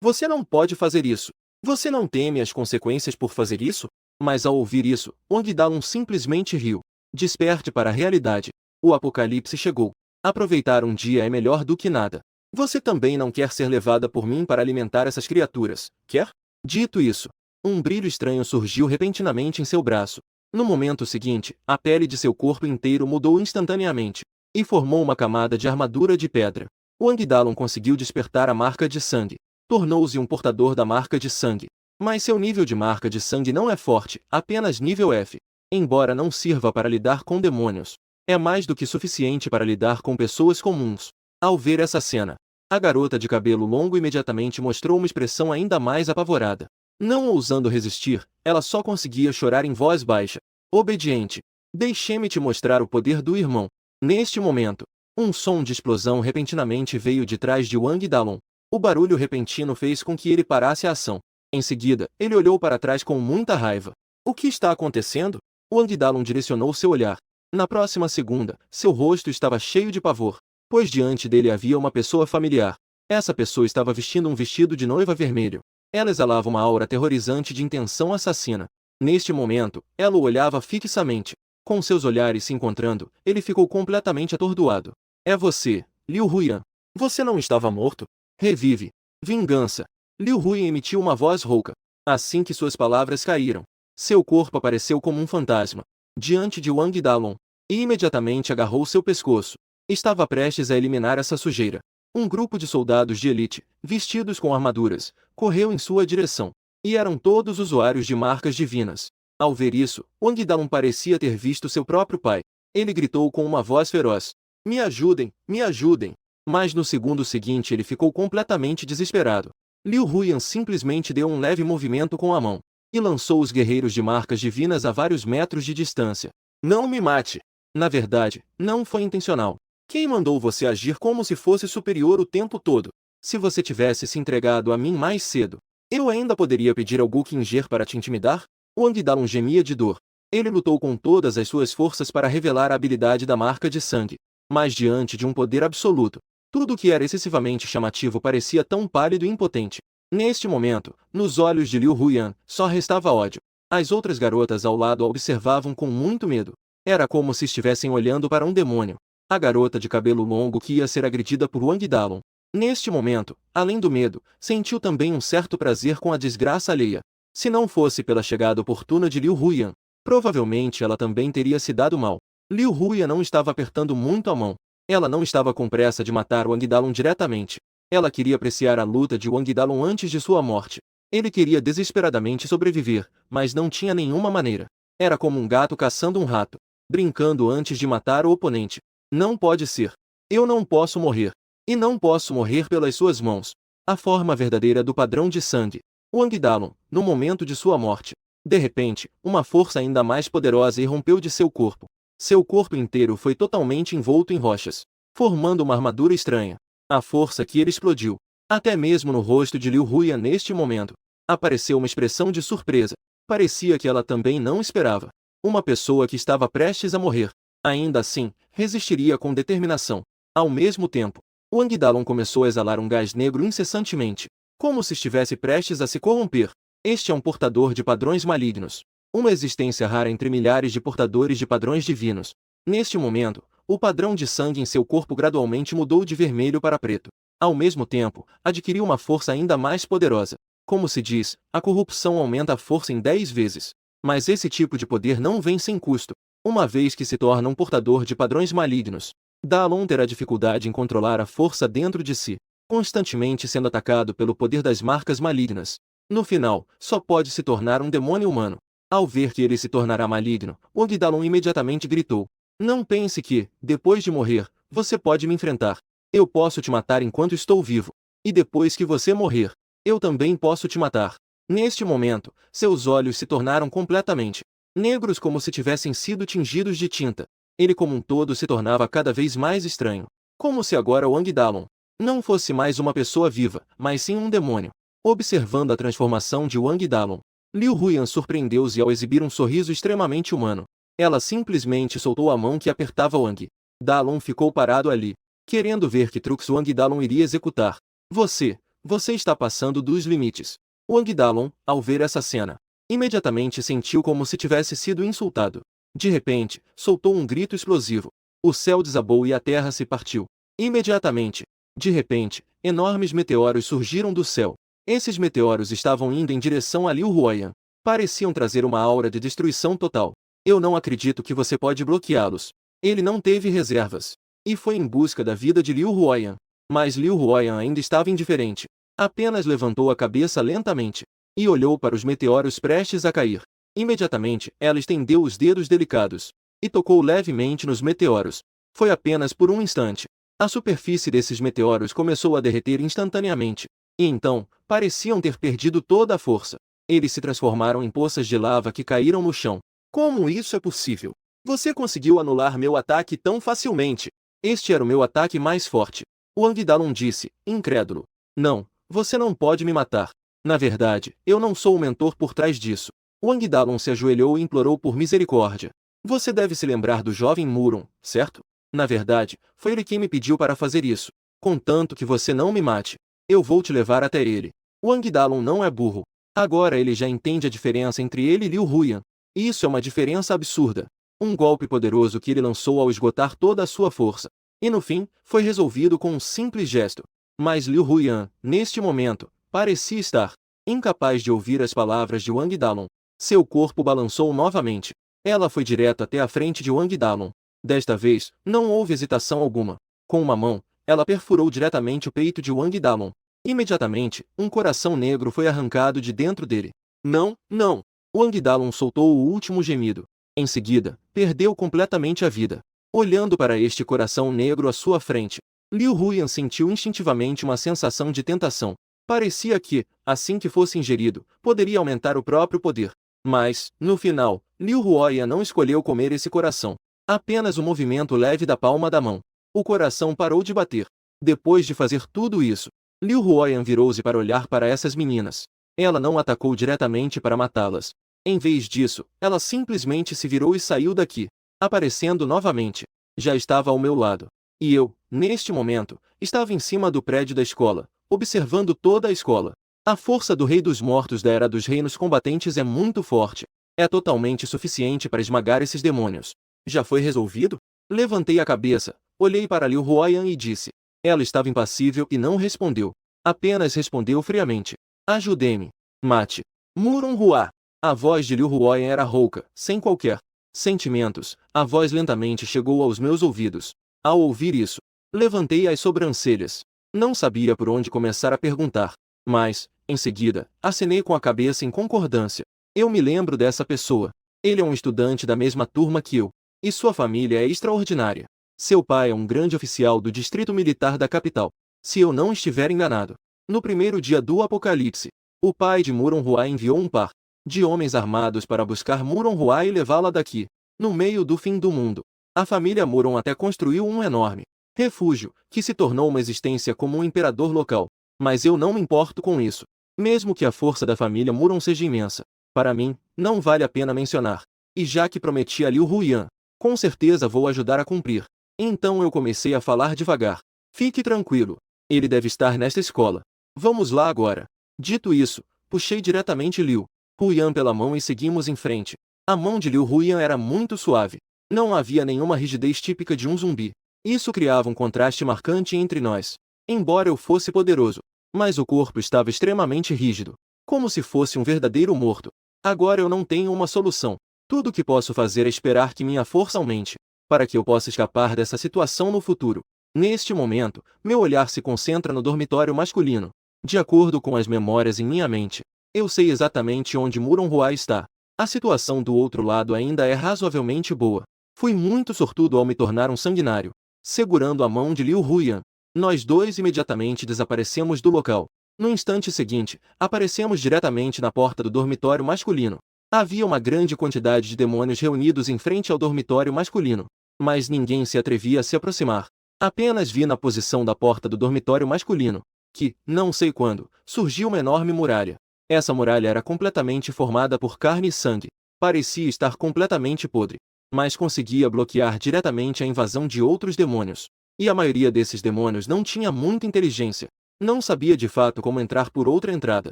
você não pode fazer isso. Você não teme as consequências por fazer isso? Mas ao ouvir isso, Wang Dalun simplesmente riu. Desperte para a realidade. O apocalipse chegou. Aproveitar um dia é melhor do que nada. Você também não quer ser levada por mim para alimentar essas criaturas, quer? Dito isso, um brilho estranho surgiu repentinamente em seu braço. No momento seguinte, a pele de seu corpo inteiro mudou instantaneamente e formou uma camada de armadura de pedra. Wang Dalun conseguiu despertar a marca de sangue. Tornou-se um portador da marca de sangue. Mas seu nível de marca de sangue não é forte, apenas nível F. Embora não sirva para lidar com demônios, é mais do que suficiente para lidar com pessoas comuns. Ao ver essa cena, a garota de cabelo longo imediatamente mostrou uma expressão ainda mais apavorada. Não ousando resistir, ela só conseguia chorar em voz baixa. Obediente. Deixe-me te mostrar o poder do irmão. Neste momento, um som de explosão repentinamente veio de trás de Wang Dalun. O barulho repentino fez com que ele parasse a ação. Em seguida, ele olhou para trás com muita raiva. O que está acontecendo? Wang Dalun direcionou seu olhar. Na próxima segunda, seu rosto estava cheio de pavor, pois diante dele havia uma pessoa familiar. Essa pessoa estava vestindo um vestido de noiva vermelho. Ela exalava uma aura aterrorizante de intenção assassina. Neste momento, ela o olhava fixamente. Com seus olhares se encontrando, ele ficou completamente atordoado. É você, Liu Huyan. Você não estava morto? Revive. Vingança. Liu Huyan emitiu uma voz rouca. Assim que suas palavras caíram, seu corpo apareceu como um fantasma diante de Wang Dalun e imediatamente agarrou seu pescoço. Estava prestes a eliminar essa sujeira. Um grupo de soldados de elite, vestidos com armaduras, correu em sua direção. E eram todos usuários de marcas divinas. Ao ver isso, Wang Dalun parecia ter visto seu próprio pai. Ele gritou com uma voz feroz. Me ajudem, me ajudem. Mas no segundo seguinte ele ficou completamente desesperado. Liu Huyan simplesmente deu um leve movimento com a mão e lançou os guerreiros de marcas divinas a vários metros de distância. Não me mate! Na verdade, não foi intencional. Quem mandou você agir como se fosse superior o tempo todo? Se você tivesse se entregado a mim mais cedo, eu ainda poderia pedir ao Guqinger para te intimidar? Wang Dalun gemia de dor. Ele lutou com todas as suas forças para revelar a habilidade da marca de sangue. Mas diante de um poder absoluto, tudo que era excessivamente chamativo parecia tão pálido e impotente. Neste momento, nos olhos de Liu Huyan, só restava ódio. As outras garotas ao lado a observavam com muito medo. Era como se estivessem olhando para um demônio. A garota de cabelo longo que ia ser agredida por Wang Dalun. Neste momento, além do medo, sentiu também um certo prazer com a desgraça alheia. Se não fosse pela chegada oportuna de Liu Huyan, provavelmente ela também teria se dado mal. Liu Huyan não estava apertando muito a mão. Ela não estava com pressa de matar Wang Dalun diretamente. Ela queria apreciar a luta de Wang Dalun antes de sua morte. Ele queria desesperadamente sobreviver, mas não tinha nenhuma maneira. Era como um gato caçando um rato, brincando antes de matar o oponente. Não pode ser. Eu não posso morrer. E não posso morrer pelas suas mãos. A forma verdadeira do padrão de sangue. Wang Dalun, no momento de sua morte. De repente, uma força ainda mais poderosa irrompeu de seu corpo. Seu corpo inteiro foi totalmente envolto em rochas, formando uma armadura estranha. A força que ele explodiu. Até mesmo no rosto de Liu Huyan neste momento, apareceu uma expressão de surpresa. Parecia que ela também não esperava. Uma pessoa que estava prestes a morrer, ainda assim, resistiria com determinação. Ao mesmo tempo, Wang Dalun começou a exalar um gás negro incessantemente, como se estivesse prestes a se corromper. Este é um portador de padrões malignos. Uma existência rara entre milhares de portadores de padrões divinos. Neste momento, o padrão de sangue em seu corpo gradualmente mudou de vermelho para preto. Ao mesmo tempo, adquiriu uma força ainda mais poderosa. Como se diz, a corrupção aumenta a força em 10 vezes. Mas esse tipo de poder não vem sem custo, uma vez que se torna um portador de padrões malignos. Dalun terá dificuldade em controlar a força dentro de si, constantemente sendo atacado pelo poder das marcas malignas. No final, só pode se tornar um demônio humano. Ao ver que ele se tornará maligno, Wang Dalun imediatamente gritou. Não pense que, depois de morrer, você pode me enfrentar. Eu posso te matar enquanto estou vivo. E depois que você morrer, eu também posso te matar. Neste momento, seus olhos se tornaram completamente negros como se tivessem sido tingidos de tinta. Ele como um todo se tornava cada vez mais estranho. Como se agora Wang Dalun não fosse mais uma pessoa viva, mas sim um demônio. Observando a transformação de Wang Dalun, Liu Huyan surpreendeu-se ao exibir um sorriso extremamente humano. Ela simplesmente soltou a mão que apertava Wang Dalun ficou parado ali, querendo ver que truques Wang Dalun iria executar. Você está passando dos limites. Wang Dalon, ao ver essa cena, imediatamente sentiu como se tivesse sido insultado. De repente, soltou um grito explosivo. O céu desabou e a terra se partiu. Imediatamente. De repente, enormes meteoros surgiram do céu. Esses meteoros estavam indo em direção a Liu Huoyan. Pareciam trazer uma aura de destruição total. Eu não acredito que você pode bloqueá-los. Ele não teve reservas. E foi em busca da vida de Liu Huoyan. Mas Liu Huoyan ainda estava indiferente. Apenas levantou a cabeça lentamente e olhou para os meteoros prestes a cair. Imediatamente, ela estendeu os dedos delicados e tocou levemente nos meteoros. Foi apenas por um instante. A superfície desses meteoros começou a derreter instantaneamente. E então, pareciam ter perdido toda a força. Eles se transformaram em poças de lava que caíram no chão. Como isso é possível? Você conseguiu anular meu ataque tão facilmente. Este era o meu ataque mais forte. Wang Dalon disse, incrédulo. Não, você não pode me matar. Na verdade, eu não sou o mentor por trás disso. Wang Dalon se ajoelhou e implorou por misericórdia. Você deve se lembrar do jovem Muron, certo? Na verdade, foi ele quem me pediu para fazer isso. Contanto que você não me mate, eu vou te levar até ele. Wang Dalon não é burro. Agora ele já entende a diferença entre ele e Liu Huoyan. Isso é uma diferença absurda. Um golpe poderoso que ele lançou ao esgotar toda a sua força. E no fim, foi resolvido com um simples gesto. Mas Liu Huoyan, neste momento, parecia estar incapaz de ouvir as palavras de Wang Dalon. Seu corpo balançou novamente. Ela foi direto até a frente de Wang Dalon. Desta vez, não houve hesitação alguma. Com uma mão, ela perfurou diretamente o peito de Wang Dalon. Imediatamente, um coração negro foi arrancado de dentro dele. Não, não! Wang Dalon soltou o último gemido. Em seguida, perdeu completamente a vida. Olhando para este coração negro à sua frente, Liu Huoyan sentiu instintivamente uma sensação de tentação. Parecia que, assim que fosse ingerido, poderia aumentar o próprio poder. Mas, no final, Liu Huoyan não escolheu comer esse coração. Apenas o movimento leve da palma da mão. O coração parou de bater. Depois de fazer tudo isso, Liu Huoyan virou-se para olhar para essas meninas. Ela não atacou diretamente para matá-las. Em vez disso, ela simplesmente se virou e saiu daqui. Aparecendo novamente. Já estava ao meu lado. E eu, neste momento, estava em cima do prédio da escola, observando toda a escola. A força do Rei dos Mortos da Era dos Reinos Combatentes é muito forte. É totalmente suficiente para esmagar esses demônios. Já foi resolvido? Levantei a cabeça, olhei para Liu Huoyan e disse. Ela estava impassível e não respondeu. Apenas respondeu friamente. Ajude-me. Mate. Muron Hua. A voz de Liu Huoyan era rouca, sem qualquer sentimentos. A voz lentamente chegou aos meus ouvidos. Ao ouvir isso, levantei as sobrancelhas. Não sabia por onde começar a perguntar. Mas, em seguida, acenei com a cabeça em concordância. Eu me lembro dessa pessoa. Ele é um estudante da mesma turma que eu. E sua família é extraordinária. Seu pai é um grande oficial do distrito militar da capital. Se eu não estiver enganado. No primeiro dia do Apocalipse, o pai de Muron Hua enviou um par de homens armados para buscar Muron Hua e levá-la daqui. No meio do fim do mundo, a família Muron até construiu um enorme refúgio, que se tornou uma existência como um imperador local. Mas eu não me importo com isso. Mesmo que a força da família Muron seja imensa, para mim, não vale a pena mencionar. E já que prometi a Liu Huoyan, com certeza vou ajudar a cumprir. Então eu comecei a falar devagar. Fique tranquilo. Ele deve estar nesta escola. Vamos lá agora. Dito isso, puxei diretamente Liu Huoyan pela mão e seguimos em frente. A mão de Liu Huoyan era muito suave. Não havia nenhuma rigidez típica de um zumbi. Isso criava um contraste marcante entre nós. Embora eu fosse poderoso, mas o corpo estava extremamente rígido, como se fosse um verdadeiro morto. Agora eu não tenho uma solução. Tudo o que posso fazer é esperar que minha força aumente, para que eu possa escapar dessa situação no futuro. Neste momento, meu olhar se concentra no dormitório masculino. De acordo com as memórias em minha mente, eu sei exatamente onde Muron Hua está. A situação do outro lado ainda é razoavelmente boa. Fui muito sortudo ao me tornar um sanguinário. Segurando a mão de Liu Huoyan, nós dois imediatamente desaparecemos do local. No instante seguinte, aparecemos diretamente na porta do dormitório masculino. Havia uma grande quantidade de demônios reunidos em frente ao dormitório masculino. Mas ninguém se atrevia a se aproximar. Apenas vi na posição da porta do dormitório masculino, que, não sei quando, surgiu uma enorme muralha. Essa muralha era completamente formada por carne e sangue. Parecia estar completamente podre. Mas conseguia bloquear diretamente a invasão de outros demônios. E a maioria desses demônios não tinha muita inteligência. Não sabia de fato como entrar por outra entrada.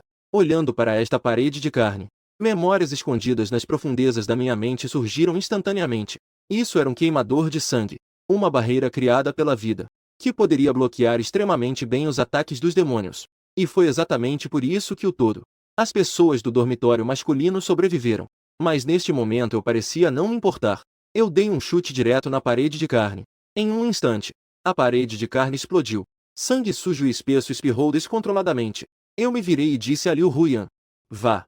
Olhando para esta parede de carne, memórias escondidas nas profundezas da minha mente surgiram instantaneamente. Isso era um queimador de sangue, uma barreira criada pela vida, que poderia bloquear extremamente bem os ataques dos demônios. E foi exatamente por isso que as pessoas do dormitório masculino sobreviveram. Mas neste momento eu parecia não me importar. Eu dei um chute direto na parede de carne. Em um instante, a parede de carne explodiu. Sangue sujo e espesso espirrou descontroladamente. Eu me virei e disse a Liu Huyan: vá.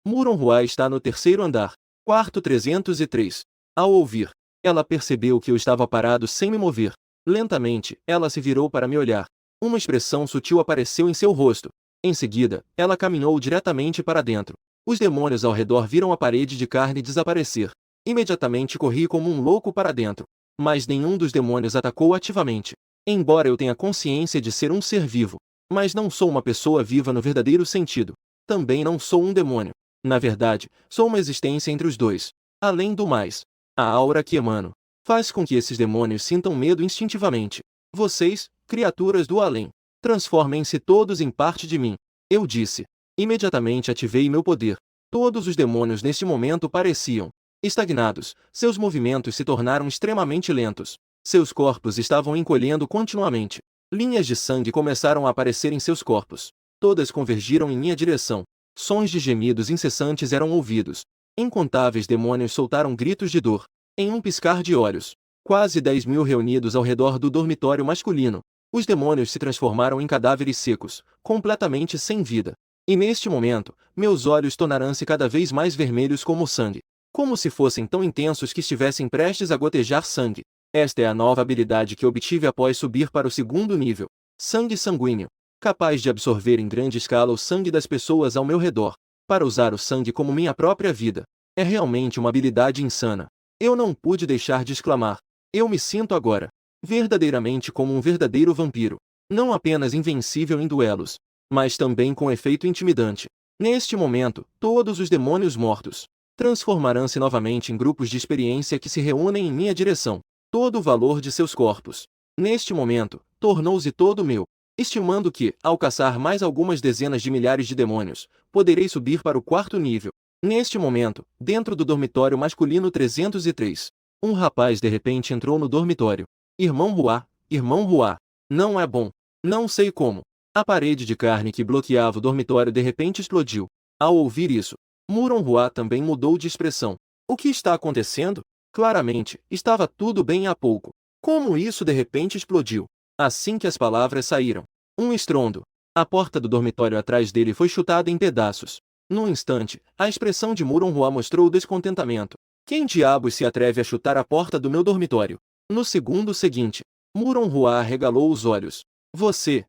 Muronghua está no terceiro andar. Quarto 303. Ao ouvir, ela percebeu que eu estava parado sem me mover. Lentamente, ela se virou para me olhar. Uma expressão sutil apareceu em seu rosto. Em seguida, ela caminhou diretamente para dentro. Os demônios ao redor viram a parede de carne desaparecer. Imediatamente corri como um louco para dentro. Mas nenhum dos demônios atacou ativamente. Embora eu tenha consciência de ser um ser vivo, mas não sou uma pessoa viva no verdadeiro sentido. Também não sou um demônio. Na verdade, sou uma existência entre os dois. Além do mais, a aura que emano faz com que esses demônios sintam medo instintivamente. Vocês, criaturas do além, transformem-se todos em parte de mim. Eu disse. Imediatamente ativei meu poder. Todos os demônios neste momento pareciam estagnados. Seus movimentos se tornaram extremamente lentos. Seus corpos estavam encolhendo continuamente. Linhas de sangue começaram a aparecer em seus corpos. Todas convergiram em minha direção. Sons de gemidos incessantes eram ouvidos. Incontáveis demônios soltaram gritos de dor. Em um piscar de olhos, quase 10.000 reunidos ao redor do dormitório masculino. Os demônios se transformaram em cadáveres secos, completamente sem vida. E neste momento, meus olhos tornaram-se cada vez mais vermelhos como sangue. Como se fossem tão intensos que estivessem prestes a gotejar sangue. Esta é a nova habilidade que obtive após subir para o segundo nível. Sangue sanguíneo. Capaz de absorver em grande escala o sangue das pessoas ao meu redor. Para usar o sangue como minha própria vida. É realmente uma habilidade insana. Eu não pude deixar de exclamar. Eu me sinto agora verdadeiramente como um verdadeiro vampiro. Não apenas invencível em duelos, mas também com efeito intimidante. Neste momento, todos os demônios mortos transformarão-se novamente em grupos de experiência que se reúnem em minha direção. Todo o valor de seus corpos, neste momento, tornou-se todo meu. Estimando que, ao caçar mais algumas dezenas de milhares de demônios, poderei subir para o quarto nível. Neste momento, dentro do dormitório masculino 303, um rapaz de repente entrou no dormitório. Irmão Hua, não é bom. Não sei como. A parede de carne que bloqueava o dormitório de repente explodiu. Ao ouvir isso, Muronghua também mudou de expressão. O que está acontecendo? Claramente, estava tudo bem há pouco. Como isso de repente explodiu? Assim que as palavras saíram, um estrondo. A porta do dormitório atrás dele foi chutada em pedaços. Num instante, a expressão de Muronghua mostrou descontentamento. Quem diabos se atreve a chutar a porta do meu dormitório? No segundo seguinte, Muronghua arregalou os olhos. Você,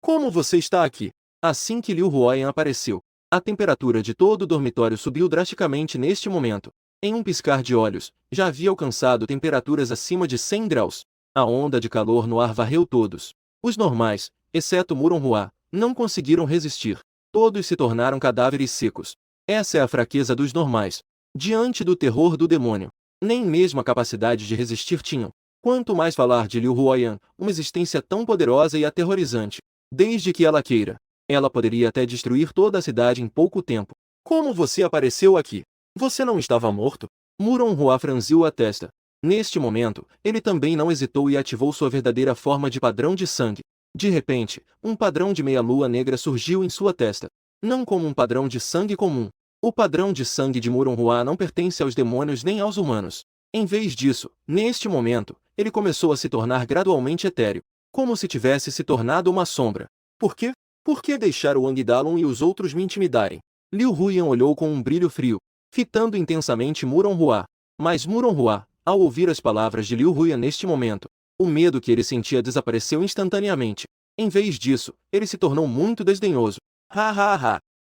como você está aqui? Assim que Liu Huoyan apareceu, a temperatura de todo o dormitório subiu drasticamente neste momento. Em um piscar de olhos, já havia alcançado temperaturas acima de 100 graus. A onda de calor no ar varreu todos. Os normais, exceto Muronghua, não conseguiram resistir. Todos se tornaram cadáveres secos. Essa é a fraqueza dos normais. Diante do terror do demônio, nem mesmo a capacidade de resistir tinham. Quanto mais falar de Liu Huoyan, uma existência tão poderosa e aterrorizante. Desde que ela queira, ela poderia até destruir toda a cidade em pouco tempo. Como você apareceu aqui? Você não estava morto? Muronghua franziu a testa. Neste momento, ele também não hesitou e ativou sua verdadeira forma de padrão de sangue. De repente, um padrão de meia-lua negra surgiu em sua testa. Não como um padrão de sangue comum. O padrão de sangue de Muronghua não pertence aos demônios nem aos humanos. Em vez disso, neste momento, ele começou a se tornar gradualmente etéreo, como se tivesse se tornado uma sombra. Por quê? Por que deixar o Wangdalon e os outros me intimidarem? Liu Huyan olhou com um brilho frio, fitando intensamente Muronghua. Mas Muronghua, ao ouvir as palavras de Liu Huyan neste momento, o medo que ele sentia desapareceu instantaneamente. Em vez disso, ele se tornou muito desdenhoso.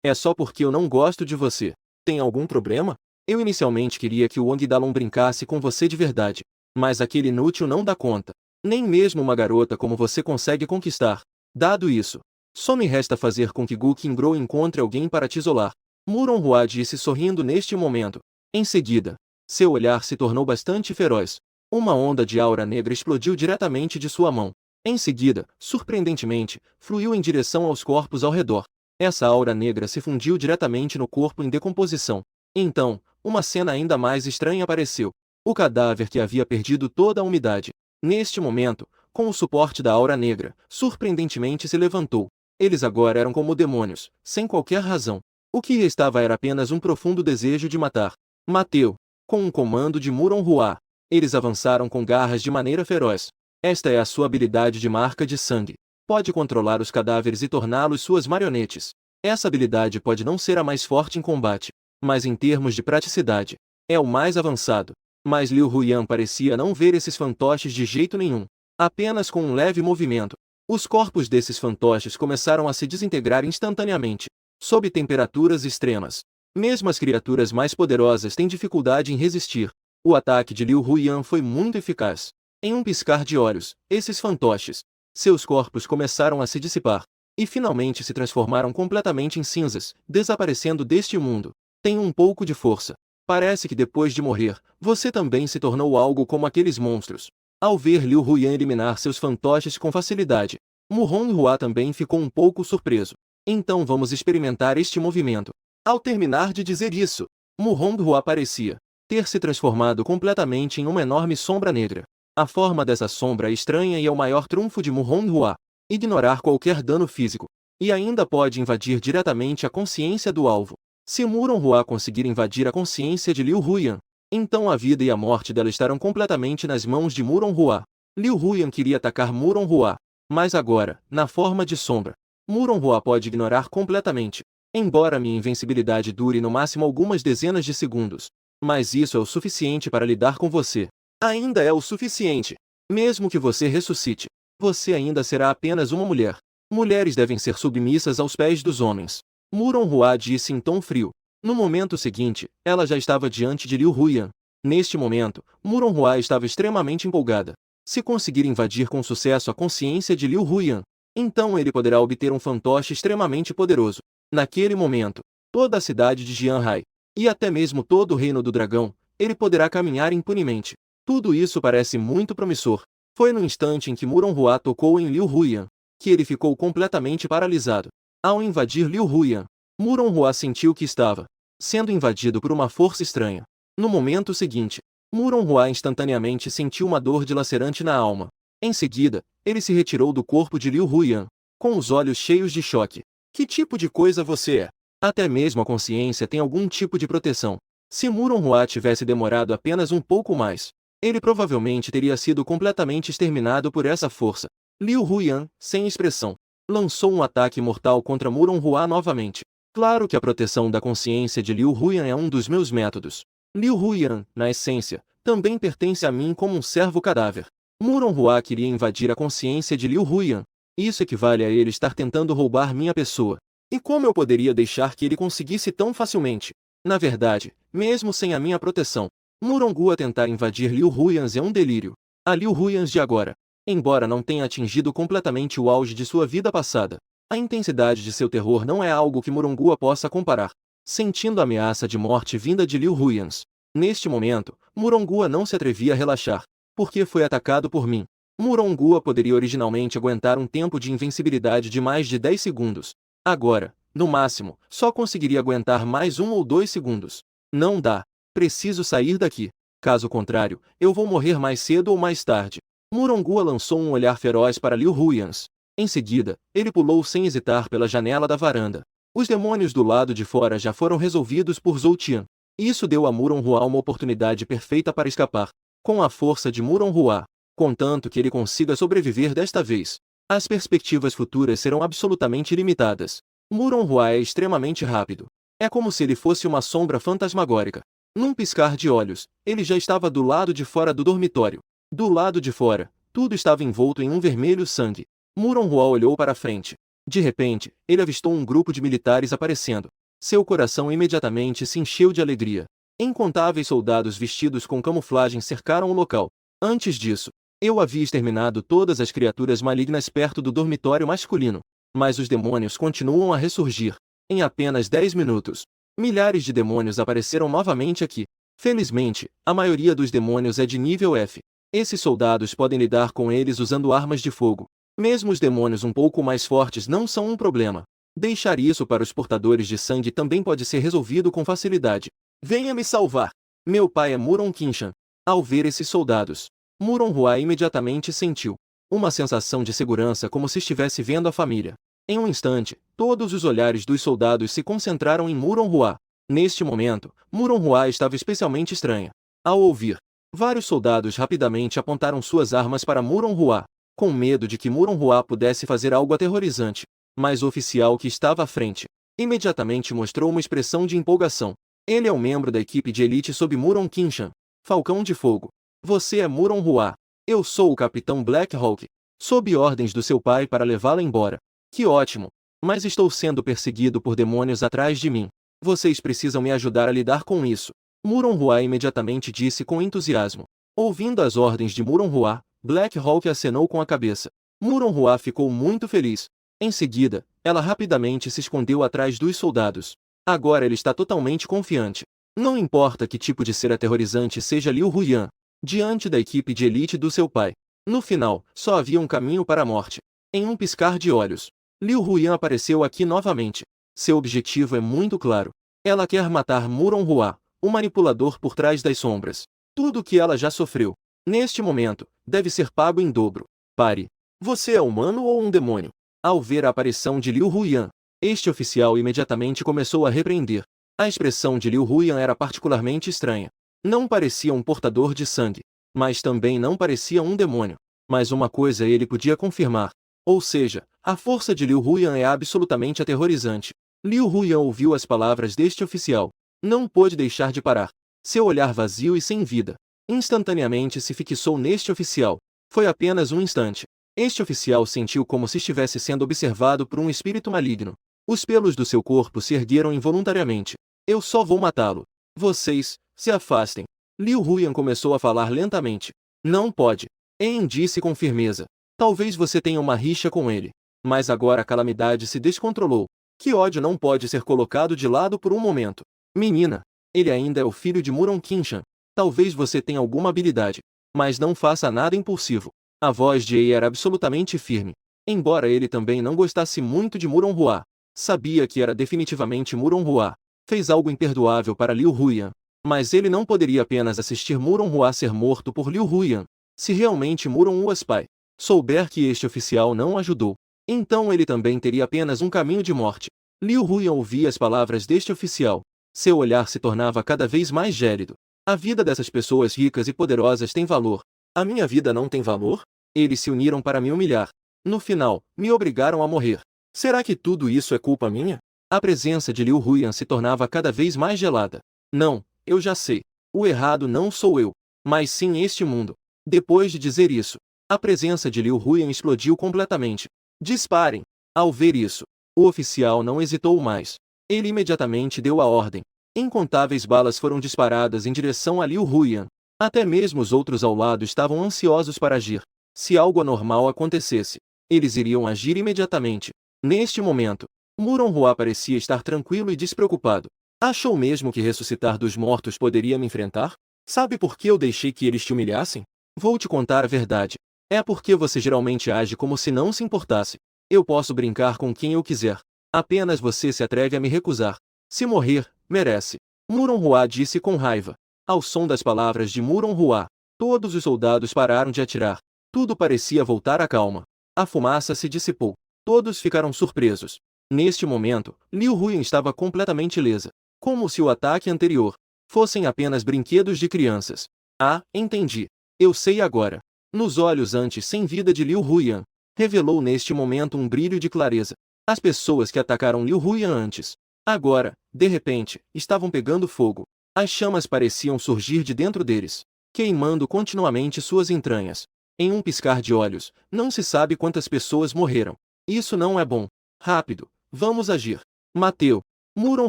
É só porque eu não gosto de você. Tem algum problema? Eu inicialmente queria que o Wangdalon brincasse com você de verdade. Mas aquele inútil não dá conta. Nem mesmo uma garota como você consegue conquistar. Dado isso, só me resta fazer com que Gu Qingguo encontre alguém para te isolar. Muronghua disse sorrindo neste momento. Em seguida, seu olhar se tornou bastante feroz. Uma onda de aura negra explodiu diretamente de sua mão. Em seguida, surpreendentemente, fluiu em direção aos corpos ao redor. Essa aura negra se fundiu diretamente no corpo em decomposição. Então, uma cena ainda mais estranha apareceu. O cadáver que havia perdido toda a umidade. Neste momento, com o suporte da aura negra, surpreendentemente se levantou. Eles agora eram como demônios, sem qualquer razão. O que restava era apenas um profundo desejo de matar. Mateu. Com um comando de Muron-Hua, eles avançaram com garras de maneira feroz. Esta é a sua habilidade de marca de sangue. Pode controlar os cadáveres e torná-los suas marionetes. Essa habilidade pode não ser a mais forte em combate, mas em termos de praticidade, é o mais avançado. Mas Liu Huyan parecia não ver esses fantoches de jeito nenhum. Apenas com um leve movimento, os corpos desses fantoches começaram a se desintegrar instantaneamente, sob temperaturas extremas. Mesmo as criaturas mais poderosas têm dificuldade em resistir. O ataque de Liu Huyan foi muito eficaz. Em um piscar de olhos, esses fantoches, seus corpos começaram a se dissipar, e finalmente se transformaram completamente em cinzas, desaparecendo deste mundo. Tem um pouco de força. Parece que depois de morrer, você também se tornou algo como aqueles monstros. Ao ver Liu Huyan eliminar seus fantoches com facilidade, Muron-Hua também ficou um pouco surpreso. Então vamos experimentar este movimento. Ao terminar de dizer isso, Muron-Hua parecia ter se transformado completamente em uma enorme sombra negra. A forma dessa sombra é estranha e é o maior trunfo de Muron-Hua. Ignorar qualquer dano físico. E ainda pode invadir diretamente a consciência do alvo. Se Muron-Hua conseguir invadir a consciência de Liu Huyan, então a vida e a morte dela estarão completamente nas mãos de Muron-Hua. Liu Huyan queria atacar Muron-Hua, mas agora, na forma de sombra, Muron-Hua pode ignorar completamente. Embora minha invencibilidade dure no máximo algumas dezenas de segundos, mas isso é o suficiente para lidar com você. Ainda é o suficiente. Mesmo que você ressuscite, você ainda será apenas uma mulher. Mulheres devem ser submissas aos pés dos homens. Muron-Hua disse em tom frio. No momento seguinte, ela já estava diante de Liu Huyan. Neste momento, Muron-Hua estava extremamente empolgada. Se conseguir invadir com sucesso a consciência de Liu Huyan, então ele poderá obter um fantoche extremamente poderoso. Naquele momento, toda a cidade de Jianhai, e até mesmo todo o reino do dragão, ele poderá caminhar impunemente. Tudo isso parece muito promissor. Foi no instante em que Muron-Hua tocou em Liu Huyan, que ele ficou completamente paralisado. Ao invadir Liu Huyan, Muron-Hua sentiu que estava sendo invadido por uma força estranha. No momento seguinte, Muron-Hua instantaneamente sentiu uma dor dilacerante na alma. Em seguida, ele se retirou do corpo de Liu Huyan, com os olhos cheios de choque. Que tipo de coisa você é? Até mesmo a consciência tem algum tipo de proteção. Se Muron-Hua tivesse demorado apenas um pouco mais, ele provavelmente teria sido completamente exterminado por essa força. Liu Huyan, sem expressão, lançou um ataque mortal contra Muron-Hua novamente. Claro que a proteção da consciência de Liu Huyan é um dos meus métodos. Liu Huyan, na essência, também pertence a mim como um servo cadáver. Muron-Hua queria invadir a consciência de Liu Huyan. Isso equivale a ele estar tentando roubar minha pessoa. E como eu poderia deixar que ele conseguisse tão facilmente? Na verdade, mesmo sem a minha proteção, Muron-Hua tentar invadir Liu Huyan é um delírio. A Liu Huyan de agora, embora não tenha atingido completamente o auge de sua vida passada, a intensidade de seu terror não é algo que Muron-Hua possa comparar. Sentindo a ameaça de morte vinda de Liu Huyan, neste momento, Muron-Hua não se atrevia a relaxar, porque foi atacado por mim. Muron-Hua poderia originalmente aguentar um tempo de invencibilidade de mais de 10 segundos. Agora, no máximo, só conseguiria aguentar mais 1 ou 2 segundos. Não dá. Preciso sair daqui. Caso contrário, eu vou morrer mais cedo ou mais tarde. Muron-Hua lançou um olhar feroz para Liu Huyan. Em seguida, ele pulou sem hesitar pela janela da varanda. Os demônios do lado de fora já foram resolvidos por Zhou Tian. Isso deu a Muron-Hua uma oportunidade perfeita para escapar. Com a força de Muron-Hua, contanto que ele consiga sobreviver desta vez, as perspectivas futuras serão absolutamente limitadas. Muron-Hua é extremamente rápido. É como se ele fosse uma sombra fantasmagórica. Num piscar de olhos, ele já estava do lado de fora do dormitório. Do lado de fora, tudo estava envolto em um vermelho sangue. Muron-Hua olhou para frente. De repente, ele avistou um grupo de militares aparecendo. Seu coração imediatamente se encheu de alegria. Incontáveis soldados vestidos com camuflagem cercaram o local. Antes disso, eu havia exterminado todas as criaturas malignas perto do dormitório masculino. Mas os demônios continuam a ressurgir. Em apenas 10 minutos, milhares de demônios apareceram novamente aqui. Felizmente, a maioria dos demônios é de nível F. Esses soldados podem lidar com eles usando armas de fogo. Mesmo os demônios um pouco mais fortes não são um problema. Deixar isso para os portadores de sangue também pode ser resolvido com facilidade. Venha me salvar! Meu pai é Muron Kinshan. Ao ver esses soldados, Muron Hua imediatamente sentiu uma sensação de segurança como se estivesse vendo a família. Em um instante, todos os olhares dos soldados se concentraram em Muron Hua. Neste momento, Muron Hua estava especialmente estranha. Ao ouvir, vários soldados rapidamente apontaram suas armas para Muron Hua, com medo de que Muron Hua pudesse fazer algo aterrorizante. Mas o oficial que estava à frente imediatamente mostrou uma expressão de empolgação. Ele é um membro da equipe de elite sob Muron Kinshan, Falcão de Fogo. Você é Muron Hua. Eu sou o Capitão Black Hawk. Sob ordens do seu pai para levá-la embora. Que ótimo! Mas estou sendo perseguido por demônios atrás de mim. Vocês precisam me ajudar a lidar com isso. Muron Hua imediatamente disse com entusiasmo. Ouvindo as ordens de Muron Hua, Black Hawk acenou com a cabeça. Muron Hua ficou muito feliz. Em seguida, ela rapidamente se escondeu atrás dos soldados. Agora ele está totalmente confiante. Não importa que tipo de ser aterrorizante seja Liu Huyan, diante da equipe de elite do seu pai. No final, só havia um caminho para a morte. Em um piscar de olhos, Liu Huyan apareceu aqui novamente. Seu objetivo é muito claro. Ela quer matar Muron Hua, o manipulador por trás das sombras. Tudo o que ela já sofreu, neste momento, deve ser pago em dobro. Pare. Você é humano ou um demônio? Ao ver a aparição de Liu Huyan, este oficial imediatamente começou a repreender. A expressão de Liu Huyan era particularmente estranha. Não parecia um portador de sangue, mas também não parecia um demônio. Mas uma coisa ele podia confirmar. Ou seja, a força de Liu Huyan é absolutamente aterrorizante. Liu Huyan ouviu as palavras deste oficial. Não pôde deixar de parar. Seu olhar vazio e sem vida instantaneamente se fixou neste oficial. Foi apenas um instante. Este oficial sentiu como se estivesse sendo observado por um espírito maligno. Os pelos do seu corpo se ergueram involuntariamente. Eu só vou matá-lo. Vocês, se afastem. Liu Huyan começou a falar lentamente. Não pode. En disse com firmeza. Talvez você tenha uma rixa com ele. Mas agora a calamidade se descontrolou. Que ódio não pode ser colocado de lado por um momento. Menina, ele ainda é o filho de Muron Kinshan. Talvez você tenha alguma habilidade. Mas não faça nada impulsivo. A voz de Ei era absolutamente firme. Embora ele também não gostasse muito de Muron Hua, sabia que era definitivamente Muron Hua. Fez algo imperdoável para Liu Huyan. Mas ele não poderia apenas assistir Muron Hua ser morto por Liu Huyan. Se realmente Muron Hua's pai souber que este oficial não ajudou, então ele também teria apenas um caminho de morte. Liu Huyan ouvia as palavras deste oficial. Seu olhar se tornava cada vez mais gélido. A vida dessas pessoas ricas e poderosas tem valor. A minha vida não tem valor? Eles se uniram para me humilhar. No final, me obrigaram a morrer. Será que tudo isso é culpa minha? A presença de Liu Huyan se tornava cada vez mais gelada. Não, eu já sei. O errado não sou eu, mas sim este mundo. Depois de dizer isso, a presença de Liu Huyan explodiu completamente. Disparem! Ao ver isso, o oficial não hesitou mais. Ele imediatamente deu a ordem. Incontáveis balas foram disparadas em direção a Liu Huyan. Até mesmo os outros ao lado estavam ansiosos para agir. Se algo anormal acontecesse, eles iriam agir imediatamente. Neste momento, Muron Hua parecia estar tranquilo e despreocupado. Achou mesmo que ressuscitar dos mortos poderia me enfrentar? Sabe por que eu deixei que eles te humilhassem? Vou te contar a verdade. É porque você geralmente age como se não se importasse. Eu posso brincar com quem eu quiser. Apenas você se atreve a me recusar. Se morrer, merece. Muron Hua disse com raiva. Ao som das palavras de Muron Hua, todos os soldados pararam de atirar. Tudo parecia voltar à calma. A fumaça se dissipou. Todos ficaram surpresos. Neste momento, Liu Huyan estava completamente ilesa. Como se o ataque anterior fossem apenas brinquedos de crianças. Ah, entendi. Eu sei agora. Nos olhos antes sem vida de Liu Huyan, revelou neste momento um brilho de clareza. As pessoas que atacaram Liu Huyan antes, agora, de repente, estavam pegando fogo. As chamas pareciam surgir de dentro deles, queimando continuamente suas entranhas. Em um piscar de olhos, não se sabe quantas pessoas morreram. Isso não é bom. Rápido, vamos agir. Mateu. Muron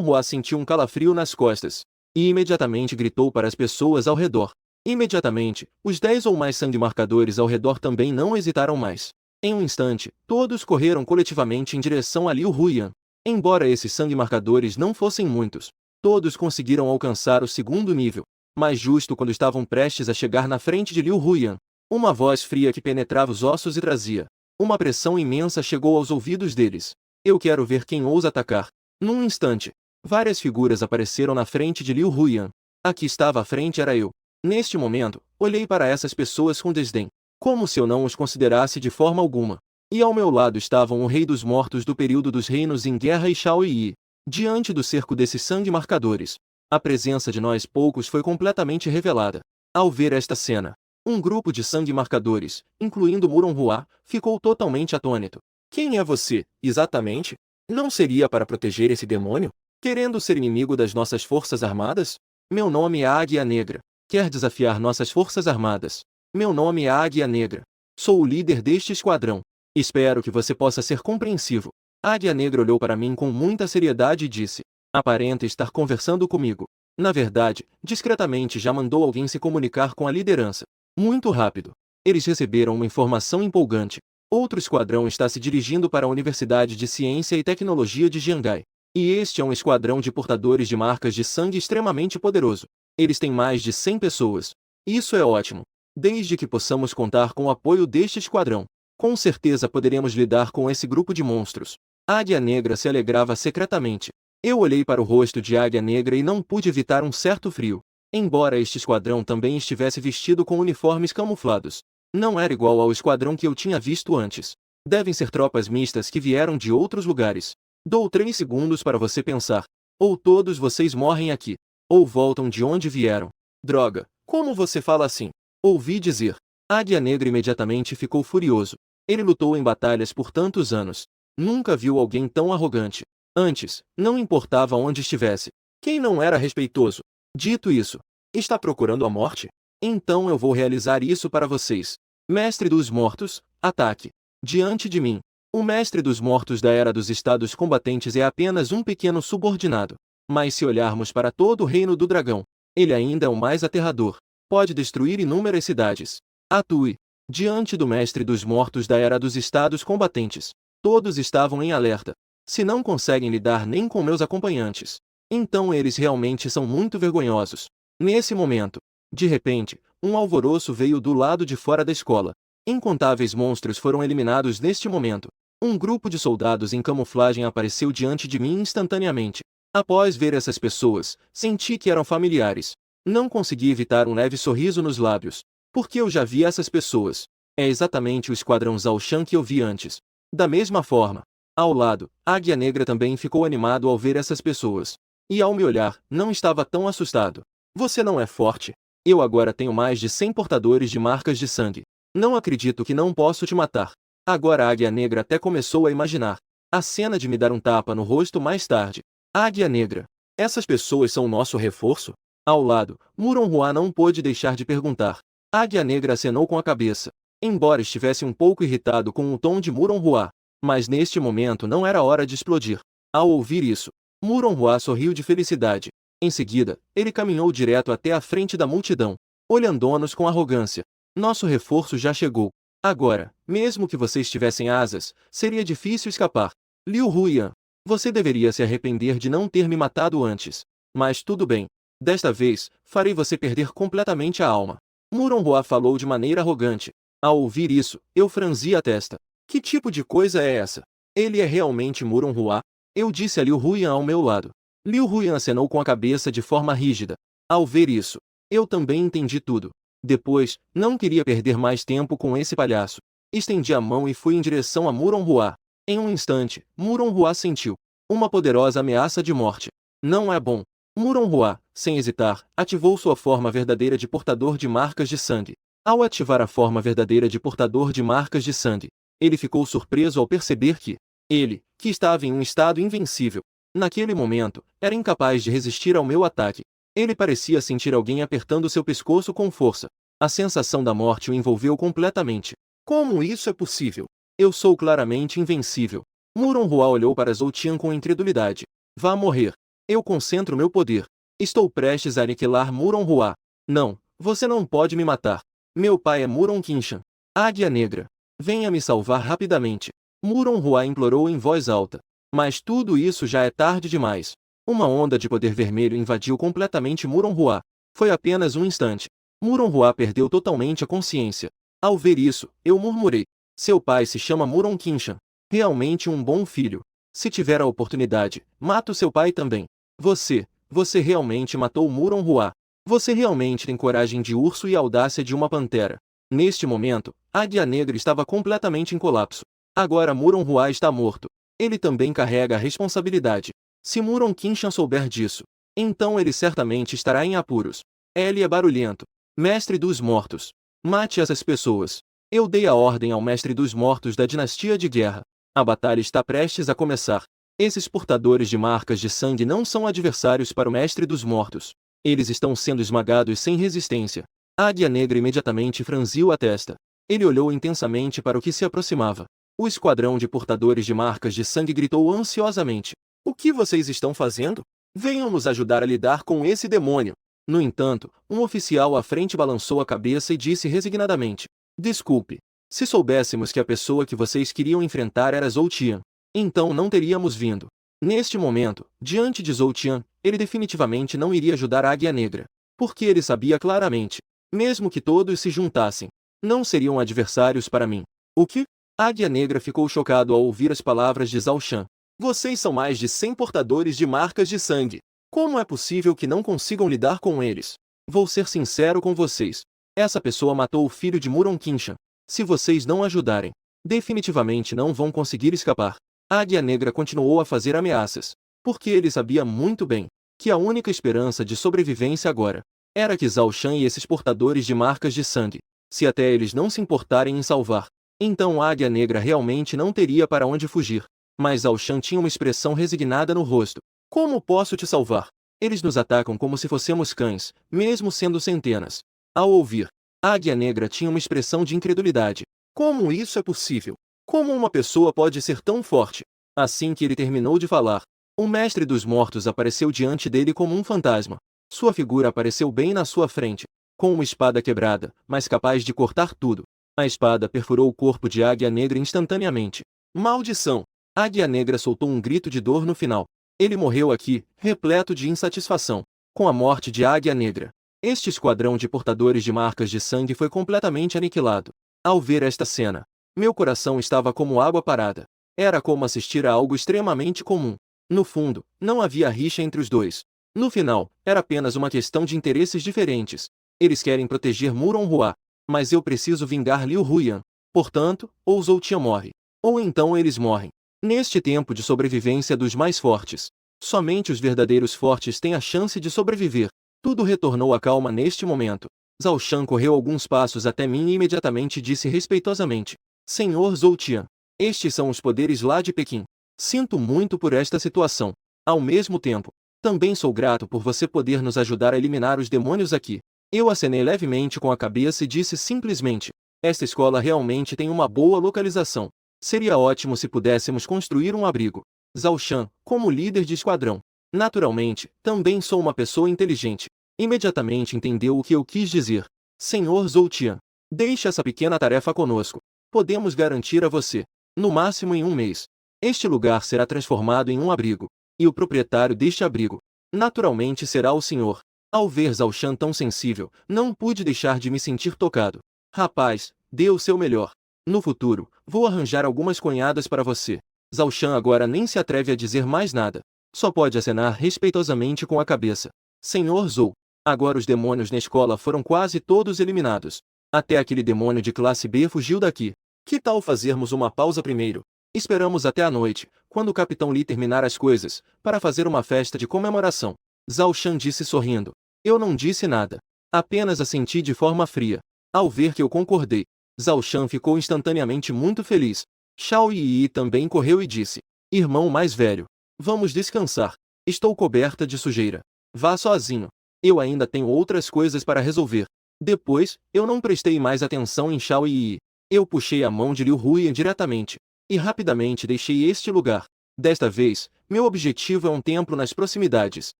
Hua sentiu um calafrio nas costas, e imediatamente gritou para as pessoas ao redor. Imediatamente, os 10 ou mais sangue-marcadores ao redor também não hesitaram mais. Em um instante, todos correram coletivamente em direção a Liu Huyan. Embora esses sangue-marcadores não fossem muitos, todos conseguiram alcançar o segundo nível. Mas justo quando estavam prestes a chegar na frente de Liu Huyan, Uma voz fria que penetrava os ossos e trazia uma pressão imensa chegou aos ouvidos deles. Eu quero ver quem ousa atacar. Num instante, várias figuras apareceram na frente de Liu Huyan. A que estava à frente era eu. Neste momento, olhei para essas pessoas com desdém, como se eu não os considerasse de forma alguma. E ao meu lado estavam o rei dos mortos do período dos reinos em guerra e Shao Yi. Diante do cerco desses sangue marcadores, a presença de nós poucos foi completamente revelada. Ao ver esta cena, um grupo de sangue marcadores, incluindo Muronghua, ficou totalmente atônito. Quem é você, exatamente? Não seria para proteger esse demônio? Querendo ser inimigo das nossas forças armadas? Meu nome é Águia Negra. Quer desafiar nossas forças armadas? Meu nome é Águia Negra. Sou o líder deste esquadrão. Espero que você possa ser compreensivo. Águia Negra olhou para mim com muita seriedade e disse: aparenta estar conversando comigo. Na verdade, discretamente já mandou alguém se comunicar com a liderança. Muito rápido. Eles receberam uma informação empolgante. Outro esquadrão está se dirigindo para a Universidade de Ciência e Tecnologia de Jiangai. E este é um esquadrão de portadores de marcas de sangue extremamente poderoso. Eles têm mais de 100 pessoas. Isso é ótimo. Desde que possamos contar com o apoio deste esquadrão, com certeza poderemos lidar com esse grupo de monstros. Águia Negra se alegrava secretamente. Eu olhei para o rosto de Águia Negra e não pude evitar um certo frio. Embora este esquadrão também estivesse vestido com uniformes camuflados, não era igual ao esquadrão que eu tinha visto antes. Devem ser tropas mistas que vieram de outros lugares. Dou 3 segundos para você pensar. Ou todos vocês morrem aqui, ou voltam de onde vieram. Droga, como você fala assim? Ouvi dizer. Águia Negra imediatamente ficou furioso. Ele lutou em batalhas por tantos anos. Nunca viu alguém tão arrogante. Antes, não importava onde estivesse. Quem não era respeitoso? Dito isso, está procurando a morte? Então eu vou realizar isso para vocês. Mestre dos Mortos, ataque. Diante de mim, o Mestre dos Mortos da Era dos Estados Combatentes é apenas um pequeno subordinado. Mas se olharmos para todo o Reino do Dragão, ele ainda é o mais aterrador. Pode destruir inúmeras cidades. Atue. Diante do Mestre dos Mortos da Era dos Estados Combatentes, todos estavam em alerta. Se não conseguem lidar nem com meus acompanhantes, então eles realmente são muito vergonhosos. Nesse momento, de repente, um alvoroço veio do lado de fora da escola. Incontáveis monstros foram eliminados neste momento. Um grupo de soldados em camuflagem apareceu diante de mim instantaneamente. Após ver essas pessoas, senti que eram familiares. Não consegui evitar um leve sorriso nos lábios, porque eu já vi essas pessoas. É exatamente o esquadrão Zhao Shan que eu vi antes. Da mesma forma, ao lado, Águia Negra também ficou animado ao ver essas pessoas. E ao me olhar, não estava tão assustado. Você não é forte? Eu agora tenho mais de 100 portadores de marcas de sangue. Não acredito que não posso te matar. Agora a Águia Negra até começou a imaginar a cena de me dar um tapa no rosto mais tarde. Águia Negra. Essas pessoas são nosso reforço? Ao lado, Muronghua não pôde deixar de perguntar. Águia Negra acenou com a cabeça, embora estivesse um pouco irritado com o tom de Muronghua. Mas neste momento não era hora de explodir. Ao ouvir isso, Muronghua sorriu de felicidade. Em seguida, ele caminhou direto até a frente da multidão, olhando-nos com arrogância. Nosso reforço já chegou. Agora, mesmo que vocês tivessem asas, seria difícil escapar. Liu Huyan, você deveria se arrepender de não ter me matado antes. Mas tudo bem. Desta vez, farei você perder completamente a alma. Muronghua falou de maneira arrogante. Ao ouvir isso, eu franzi a testa. Que tipo de coisa é essa? Ele é realmente Muronghua? Eu disse a Liu Huyan ao meu lado. Liu Huyan acenou com a cabeça de forma rígida. Ao ver isso, eu também entendi tudo. Depois, não queria perder mais tempo com esse palhaço. Estendi a mão e fui em direção a Muronghua. Em um instante, Muronghua sentiu uma poderosa ameaça de morte. Não é bom. Muronghua, sem hesitar, ativou sua forma verdadeira de portador de marcas de sangue. Ao ativar a forma verdadeira de portador de marcas de sangue, ele ficou surpreso ao perceber que ele, que estava em um estado invencível, naquele momento, era incapaz de resistir ao meu ataque. Ele parecia sentir alguém apertando seu pescoço com força. A sensação da morte o envolveu completamente. Como isso é possível? Eu sou claramente invencível. Muronghua olhou para Zhou Tian com incredulidade. Vá morrer. Eu concentro meu poder. Estou prestes a aniquilar Muronghua. Não, você não pode me matar. Meu pai é Muronqinshan. Águia Negra. Venha me salvar rapidamente. Muronghua implorou em voz alta. Mas tudo isso já é tarde demais. Uma onda de poder vermelho invadiu completamente Muronghua. Foi apenas um instante. Muronghua perdeu totalmente a consciência. Ao ver isso, eu murmurei. Seu pai se chama Muron Kinshan. Realmente um bom filho. Se tiver a oportunidade, mata o seu pai também. Você realmente matou Muron Hua. Você realmente tem coragem de urso e audácia de uma pantera. Neste momento, a Águia Negra estava completamente em colapso. Agora Muron Hua está morto. Ele também carrega a responsabilidade. Se Muron Kinshan souber disso, então ele certamente estará em apuros. Ele é barulhento. Mestre dos Mortos. Mate essas pessoas. Eu dei a ordem ao Mestre dos Mortos da dinastia de guerra. A batalha está prestes a começar. Esses portadores de marcas de sangue não são adversários para o Mestre dos Mortos. Eles estão sendo esmagados sem resistência. A Águia Negra imediatamente franziu a testa. Ele olhou intensamente para o que se aproximava. O esquadrão de portadores de marcas de sangue gritou ansiosamente. O que vocês estão fazendo? Venham nos ajudar a lidar com esse demônio. No entanto, um oficial à frente balançou a cabeça e disse resignadamente. Desculpe. Se soubéssemos que a pessoa que vocês queriam enfrentar era Zhou Tian, então não teríamos vindo. Neste momento, diante de Zhou Tian, ele definitivamente não iria ajudar a Águia Negra. Porque ele sabia claramente. Mesmo que todos se juntassem, não seriam adversários para mim. O que? A Águia Negra ficou chocado ao ouvir as palavras de Zhao Shan. Vocês são mais de 100 portadores de marcas de sangue. Como é possível que não consigam lidar com eles? Vou ser sincero com vocês. Essa pessoa matou o filho de Muron Kinshan. Se vocês não ajudarem, definitivamente não vão conseguir escapar. A Águia Negra continuou a fazer ameaças, porque ele sabia muito bem que a única esperança de sobrevivência agora era que Zhao Shan e esses portadores de marcas de sangue, se até eles não se importarem em salvar, então a Águia Negra realmente não teria para onde fugir. Mas Zhao Shan tinha uma expressão resignada no rosto. Como posso te salvar? Eles nos atacam como se fossemos cães, mesmo sendo centenas. Ao ouvir, a Águia Negra tinha uma expressão de incredulidade. Como isso é possível? Como uma pessoa pode ser tão forte? Assim que ele terminou de falar, o Mestre dos Mortos apareceu diante dele como um fantasma. Sua figura apareceu bem na sua frente, com uma espada quebrada, mas capaz de cortar tudo. A espada perfurou o corpo de Águia Negra instantaneamente. Maldição! Águia Negra soltou um grito de dor no final. Ele morreu aqui, repleto de insatisfação, com a morte de Águia Negra. Este esquadrão de portadores de marcas de sangue foi completamente aniquilado. Ao ver esta cena, meu coração estava como água parada. Era como assistir a algo extremamente comum. No fundo, não havia rixa entre os dois. No final, era apenas uma questão de interesses diferentes. Eles querem proteger Muron Hua, mas eu preciso vingar Liu Huyan. Portanto, ou Zhou Tian morre, ou então eles morrem. Neste tempo de sobrevivência dos mais fortes, somente os verdadeiros fortes têm a chance de sobreviver. Tudo retornou à calma neste momento. Zhao Shan correu alguns passos até mim e imediatamente disse respeitosamente. Senhor Zhou Tian, estes são os poderes lá de Pequim. Sinto muito por esta situação. Ao mesmo tempo, também sou grato por você poder nos ajudar a eliminar os demônios aqui. Eu acenei levemente com a cabeça e disse simplesmente. Esta escola realmente tem uma boa localização. Seria ótimo se pudéssemos construir um abrigo. Zhao Shan, como líder de esquadrão, naturalmente, também sou uma pessoa inteligente. Imediatamente entendeu o que eu quis dizer. Senhor Zhou Tian, deixe essa pequena tarefa conosco. Podemos garantir a você, no máximo em um mês, este lugar será transformado em um abrigo. E o proprietário deste abrigo, naturalmente será o senhor. Ao ver Zhao Shan tão sensível, não pude deixar de me sentir tocado. Rapaz, dê o seu melhor. No futuro, vou arranjar algumas cunhadas para você. Zhao Shan agora nem se atreve a dizer mais nada. Só pode acenar respeitosamente com a cabeça. Senhor Zhou, agora os demônios na escola foram quase todos eliminados. Até aquele demônio de classe B fugiu daqui. Que tal fazermos uma pausa primeiro? Esperamos até a noite, quando o Capitão Li terminar as coisas, para fazer uma festa de comemoração. Zhao Shan disse sorrindo. Eu não disse nada. Apenas assenti de forma fria. Ao ver que eu concordei, Zhao Shan ficou instantaneamente muito feliz. Shao Yi também correu e disse. Irmão mais velho, vamos descansar. Estou coberta de sujeira. Vá sozinho. Eu ainda tenho outras coisas para resolver. Depois, eu não prestei mais atenção em Shao Yi. Eu puxei a mão de Liu Huyan diretamente. E rapidamente deixei este lugar. Desta vez, meu objetivo é um templo nas proximidades.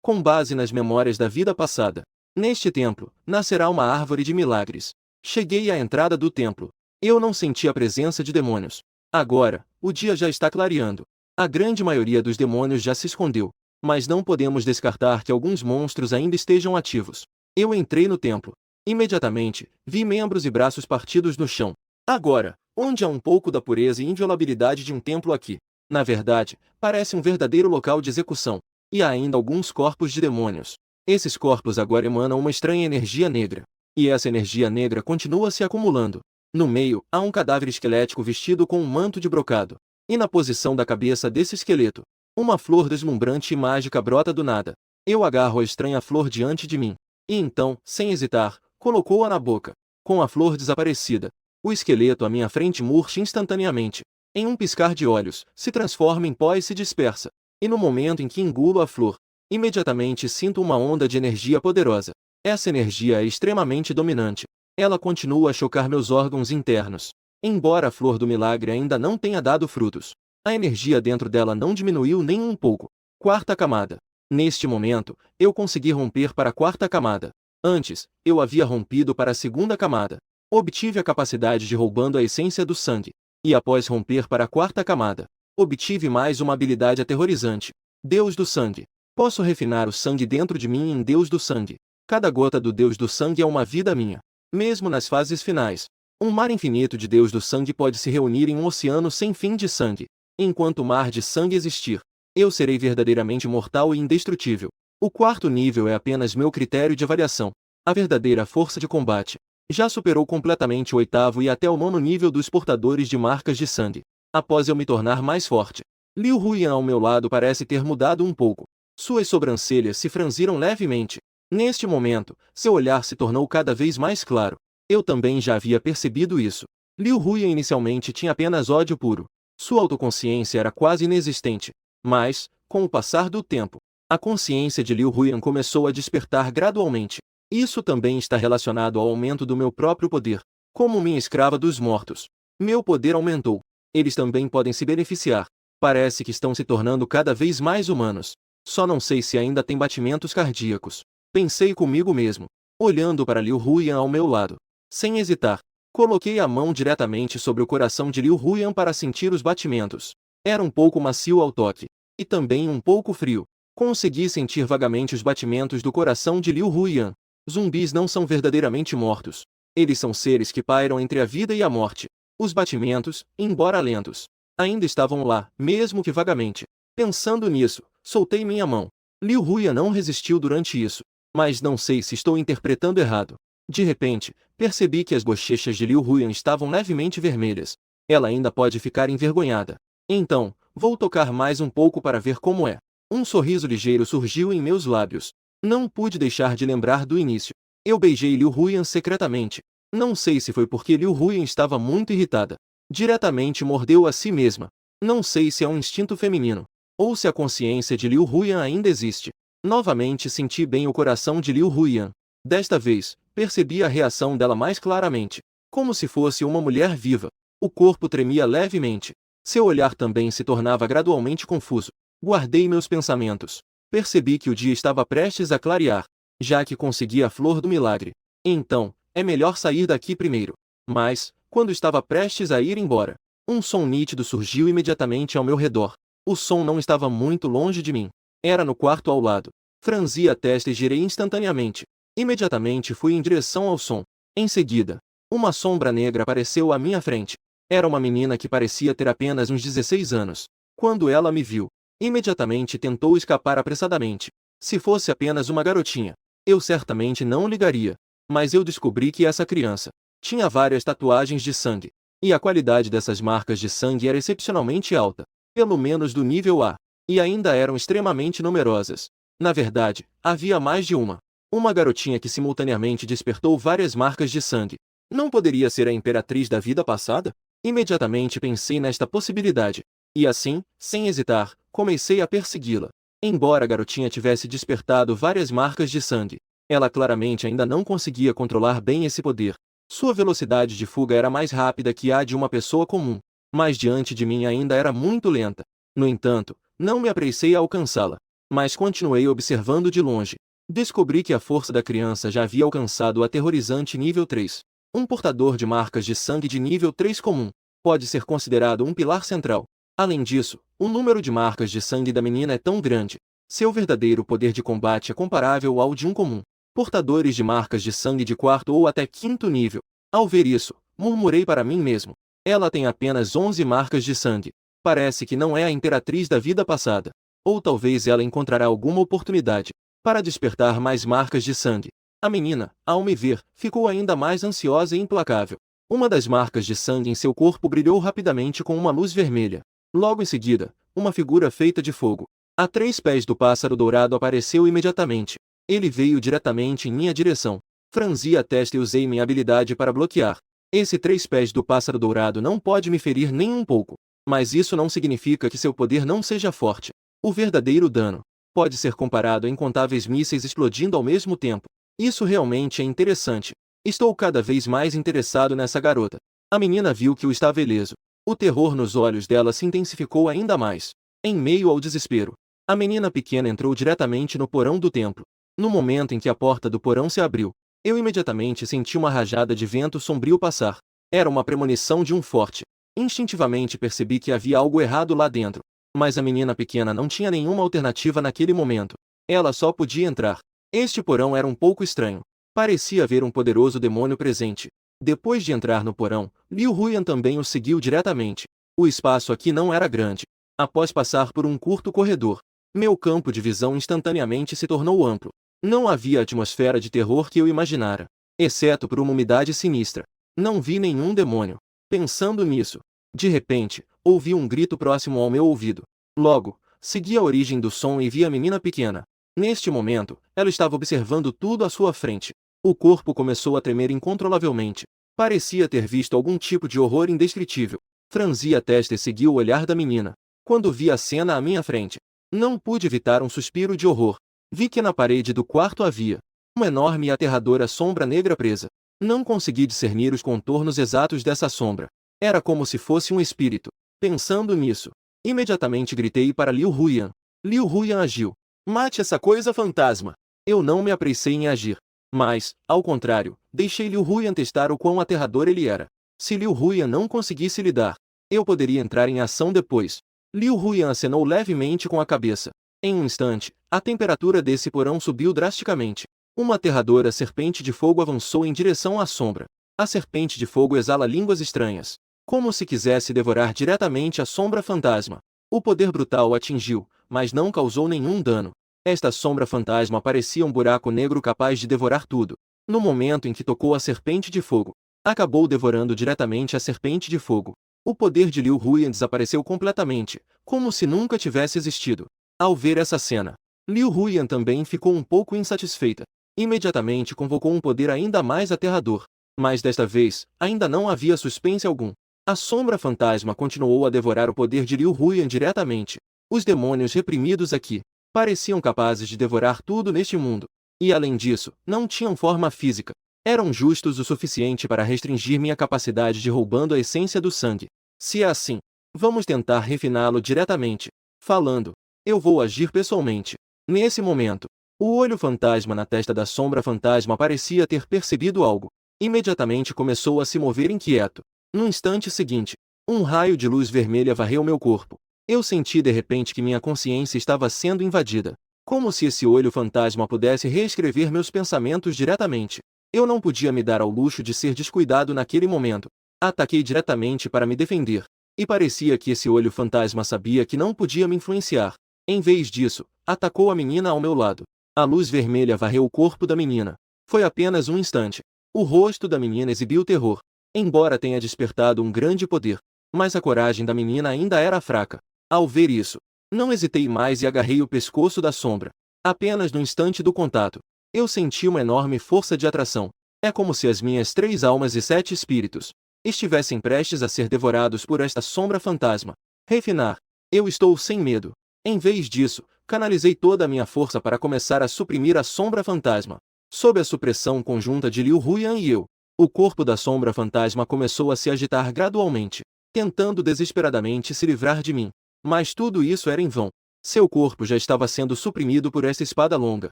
Com base nas memórias da vida passada. Neste templo, nascerá uma árvore de milagres. Cheguei à entrada do templo. Eu não senti a presença de demônios. Agora, o dia já está clareando. A grande maioria dos demônios já se escondeu. Mas não podemos descartar que alguns monstros ainda estejam ativos. Eu entrei no templo. Imediatamente, vi membros e braços partidos no chão. Agora, onde há um pouco da pureza e inviolabilidade de um templo aqui? Na verdade, parece um verdadeiro local de execução. E há ainda alguns corpos de demônios. Esses corpos agora emanam uma estranha energia negra. E essa energia negra continua se acumulando. No meio, há um cadáver esquelético vestido com um manto de brocado. E na posição da cabeça desse esqueleto, uma flor deslumbrante e mágica brota do nada. Eu agarro a estranha flor diante de mim. E então, sem hesitar, colocou-a na boca. Com a flor desaparecida, o esqueleto à minha frente murcha instantaneamente. Em um piscar de olhos, se transforma em pó e se dispersa. E no momento em que engulo a flor, imediatamente sinto uma onda de energia poderosa. Essa energia é extremamente dominante. Ela continua a chocar meus órgãos internos. Embora a flor do milagre ainda não tenha dado frutos, a energia dentro dela não diminuiu nem um pouco. Quarta camada. Neste momento, eu consegui romper para a quarta camada. Antes, eu havia rompido para a segunda camada. Obtive a capacidade de roubando a essência do sangue. E após romper para a quarta camada, obtive mais uma habilidade aterrorizante. Deus do sangue. Posso refinar o sangue dentro de mim em Deus do sangue. Cada gota do Deus do sangue é uma vida minha. Mesmo nas fases finais, um mar infinito de Deus do sangue pode se reunir em um oceano sem fim de sangue. Enquanto o mar de sangue existir, eu serei verdadeiramente mortal e indestrutível. O quarto nível é apenas meu critério de avaliação. A verdadeira força de combate já superou completamente o oitavo e até o nono nível dos portadores de marcas de sangue. Após eu me tornar mais forte, Liu Huyan ao meu lado parece ter mudado um pouco. Suas sobrancelhas se franziram levemente. Neste momento, seu olhar se tornou cada vez mais claro. Eu também já havia percebido isso. Liu Huyan inicialmente tinha apenas ódio puro. Sua autoconsciência era quase inexistente. Mas, com o passar do tempo, a consciência de Liu Huyan começou a despertar gradualmente. Isso também está relacionado ao aumento do meu próprio poder. Como minha escrava dos mortos, meu poder aumentou. Eles também podem se beneficiar. Parece que estão se tornando cada vez mais humanos. Só não sei se ainda têm batimentos cardíacos. Pensei comigo mesmo, olhando para Liu Huyan ao meu lado. Sem hesitar, coloquei a mão diretamente sobre o coração de Liu Huyan para sentir os batimentos. Era um pouco macio ao toque, e também um pouco frio. Consegui sentir vagamente os batimentos do coração de Liu Huyan. Zumbis não são verdadeiramente mortos. Eles são seres que pairam entre a vida e a morte. Os batimentos, embora lentos, ainda estavam lá, mesmo que vagamente. Pensando nisso, soltei minha mão. Liu Huyan não resistiu durante isso. Mas não sei se estou interpretando errado. De repente, percebi que as bochechas de Liu Huyan estavam levemente vermelhas. Ela ainda pode ficar envergonhada. Então, vou tocar mais um pouco para ver como é. Um sorriso ligeiro surgiu em meus lábios. Não pude deixar de lembrar do início. Eu beijei Liu Huyan secretamente. Não sei se foi porque Liu Huyan estava muito irritada. Diretamente mordeu a si mesma. Não sei se é um instinto feminino, ou se a consciência de Liu Huyan ainda existe. Novamente senti bem o coração de Liu Huyan. Desta vez, percebi a reação dela mais claramente. Como se fosse uma mulher viva. O corpo tremia levemente. Seu olhar também se tornava gradualmente confuso. Guardei meus pensamentos. Percebi que o dia estava prestes a clarear, já que consegui a flor do milagre. Então, é melhor sair daqui primeiro. Mas, quando estava prestes a ir embora, um som nítido surgiu imediatamente ao meu redor. O som não estava muito longe de mim. Era no quarto ao lado. Franzi a testa e girei instantaneamente. Imediatamente fui em direção ao som. Em seguida, uma sombra negra apareceu à minha frente. Era uma menina que parecia ter apenas uns 16 anos. Quando ela me viu, imediatamente tentou escapar apressadamente. Se fosse apenas uma garotinha, eu certamente não ligaria. Mas eu descobri que essa criança tinha várias tatuagens de sangue. E a qualidade dessas marcas de sangue era excepcionalmente alta. Pelo menos do nível A. E ainda eram extremamente numerosas. Na verdade, havia mais de uma. Uma garotinha que simultaneamente despertou várias marcas de sangue. Não poderia ser a imperatriz da vida passada? Imediatamente pensei nesta possibilidade. E assim, sem hesitar, comecei a persegui-la. Embora a garotinha tivesse despertado várias marcas de sangue, ela claramente ainda não conseguia controlar bem esse poder. Sua velocidade de fuga era mais rápida que a de uma pessoa comum, mas diante de mim ainda era muito lenta. No entanto, não me apressei a alcançá-la, mas continuei observando de longe. Descobri que a força da criança já havia alcançado o aterrorizante nível 3. Um portador de marcas de sangue de nível 3 comum pode ser considerado um pilar central. Além disso, o número de marcas de sangue da menina é tão grande. Seu verdadeiro poder de combate é comparável ao de um comum. portadores de marcas de sangue de quarto ou até quinto nível. Ao ver isso, murmurei para mim mesmo. Ela tem apenas 11 marcas de sangue. Parece que não é a imperatriz da vida passada. Ou talvez ela encontrará alguma oportunidade para despertar mais marcas de sangue. A menina, ao me ver, ficou ainda mais ansiosa e implacável. Uma das marcas de sangue em seu corpo brilhou rapidamente com uma luz vermelha. Logo em seguida, uma figura feita de fogo, a 3 pés do pássaro dourado apareceu imediatamente. Ele veio diretamente em minha direção. Franzi a testa e usei minha habilidade para bloquear. Esse 3 pés do pássaro dourado não pode me ferir nem um pouco. Mas isso não significa que seu poder não seja forte. O verdadeiro dano pode ser comparado a incontáveis mísseis explodindo ao mesmo tempo. Isso realmente é interessante. Estou cada vez mais interessado nessa garota. A menina viu que eu estava ileso. O terror nos olhos dela se intensificou ainda mais. Em meio ao desespero, a menina pequena entrou diretamente no porão do templo. No momento em que a porta do porão se abriu, eu imediatamente senti uma rajada de vento sombrio passar. Era uma premonição de um forte. Instintivamente percebi que havia algo errado lá dentro. Mas a menina pequena não tinha nenhuma alternativa naquele momento. Ela só podia entrar. Este porão era um pouco estranho. Parecia haver um poderoso demônio presente. Depois de entrar no porão, Liu Huyan também o seguiu diretamente. O espaço aqui não era grande. Após passar por um curto corredor, meu campo de visão instantaneamente se tornou amplo. Não havia a atmosfera de terror que eu imaginara, exceto por uma umidade sinistra. Não vi nenhum demônio. Pensando nisso, de repente, ouvi um grito próximo ao meu ouvido. Logo, segui a origem do som e vi a menina pequena. Neste momento, ela estava observando tudo à sua frente. O corpo começou a tremer incontrolavelmente. Parecia ter visto algum tipo de horror indescritível. Franzi a testa e segui o olhar da menina. Quando vi a cena à minha frente, não pude evitar um suspiro de horror. Vi que na parede do quarto havia uma enorme e aterradora sombra negra presa. Não consegui discernir os contornos exatos dessa sombra. Era como se fosse um espírito. Pensando nisso, imediatamente gritei para Liu Huyan. Liu Huyan agiu. Mate essa coisa fantasma. Eu não me apressei em agir. Mas, ao contrário, deixei Liu Huyan testar o quão aterrador ele era. Se Liu Huyan não conseguisse lidar, eu poderia entrar em ação depois. Liu Huyan acenou levemente com a cabeça. Em um instante, a temperatura desse porão subiu drasticamente. Uma aterradora serpente de fogo avançou em direção à sombra. A serpente de fogo exala línguas estranhas, como se quisesse devorar diretamente a sombra fantasma. O poder brutal atingiu, mas não causou nenhum dano. Esta sombra fantasma parecia um buraco negro capaz de devorar tudo. No momento em que tocou a serpente de fogo, acabou devorando diretamente a serpente de fogo. O poder de Liu Huyan desapareceu completamente, como se nunca tivesse existido. Ao ver essa cena, Liu Huyan também ficou um pouco insatisfeita. Imediatamente convocou um poder ainda mais aterrador. Mas desta vez, ainda não havia suspense algum. A sombra fantasma continuou a devorar o poder de Liu Huyan diretamente. Os demônios reprimidos aqui pareciam capazes de devorar tudo neste mundo. E além disso, não tinham forma física. Eram justos o suficiente para restringir minha capacidade de roubando a essência do sangue. Se é assim, vamos tentar refiná-lo diretamente. Falando, eu vou agir pessoalmente. Nesse momento, o olho fantasma na testa da sombra fantasma parecia ter percebido algo. Imediatamente começou a se mover inquieto. No instante seguinte, um raio de luz vermelha varreu meu corpo. Eu senti de repente que minha consciência estava sendo invadida. Como se esse olho fantasma pudesse reescrever meus pensamentos diretamente. Eu não podia me dar ao luxo de ser descuidado naquele momento. Ataquei diretamente para me defender. E parecia que esse olho fantasma sabia que não podia me influenciar. Em vez disso, atacou a menina ao meu lado. A luz vermelha varreu o corpo da menina. Foi apenas um instante. O rosto da menina exibiu terror. Embora tenha despertado um grande poder, mas a coragem da menina ainda era fraca. Ao ver isso, não hesitei mais e agarrei o pescoço da sombra. Apenas no instante do contato, eu senti uma enorme força de atração. É como se as minhas 3 almas e 7 espíritos estivessem prestes a ser devorados por esta sombra fantasma. Refinar. Eu estou sem medo. Em vez disso, canalizei toda a minha força para começar a suprimir a sombra fantasma. Sob a supressão conjunta de Liu Huyan e eu, o corpo da sombra fantasma começou a se agitar gradualmente, tentando desesperadamente se livrar de mim. Mas tudo isso era em vão. Seu corpo já estava sendo suprimido por essa espada longa.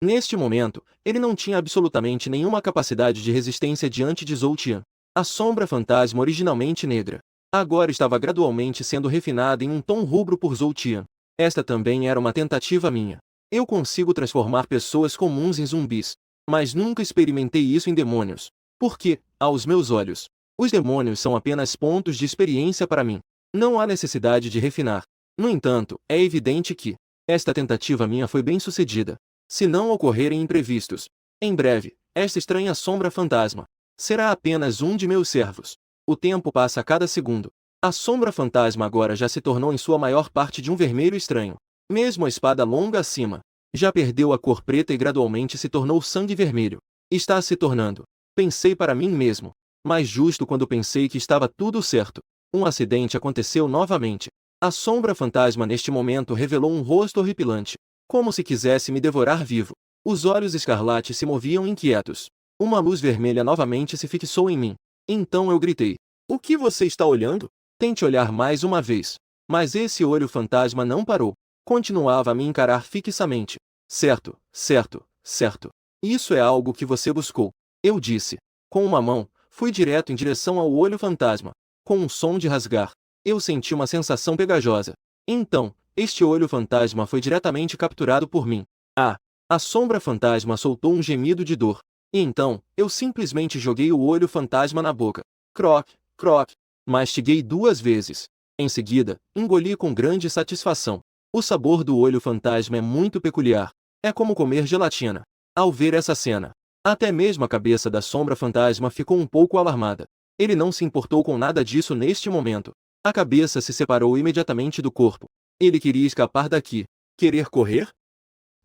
Neste momento, ele não tinha absolutamente nenhuma capacidade de resistência diante de Zhou Tian. A sombra fantasma originalmente negra, agora estava gradualmente sendo refinada em um tom rubro por Zhou Tian. Esta também era uma tentativa minha. Eu consigo transformar pessoas comuns em zumbis. Mas nunca experimentei isso em demônios. Porque, aos meus olhos, os demônios são apenas pontos de experiência para mim. Não há necessidade de refinar. No entanto, é evidente que esta tentativa minha foi bem-sucedida. Se não ocorrerem imprevistos, em breve, esta estranha sombra fantasma será apenas um de meus servos. O tempo passa a cada segundo. A sombra fantasma agora já se tornou em sua maior parte de um vermelho estranho. Mesmo a espada longa acima já perdeu a cor preta e gradualmente se tornou sangue vermelho. Está se tornando, pensei para mim mesmo. Mas justo quando pensei que estava tudo certo, um acidente aconteceu novamente. A sombra fantasma neste momento revelou um rosto horripilante, como se quisesse me devorar vivo. Os olhos escarlates se moviam inquietos. Uma luz vermelha novamente se fixou em mim. Então eu gritei: "O que você está olhando?" Tente olhar mais uma vez. Mas esse olho fantasma não parou. Continuava a me encarar fixamente. Certo, certo, certo. Isso é algo que você buscou. Eu disse. Com uma mão, fui direto em direção ao olho fantasma. Com um som de rasgar, eu senti uma sensação pegajosa. Então, este olho fantasma foi diretamente capturado por mim. Ah! A sombra fantasma soltou um gemido de dor. E então, eu simplesmente joguei o olho fantasma na boca. Croc, croc. Mastiguei 2 vezes. Em seguida, engoli com grande satisfação. O sabor do olho fantasma é muito peculiar. É como comer gelatina. Ao ver essa cena, até mesmo a cabeça da sombra fantasma ficou um pouco alarmada. Ele não se importou com nada disso neste momento. A cabeça se separou imediatamente do corpo. Ele queria escapar daqui. Querer correr?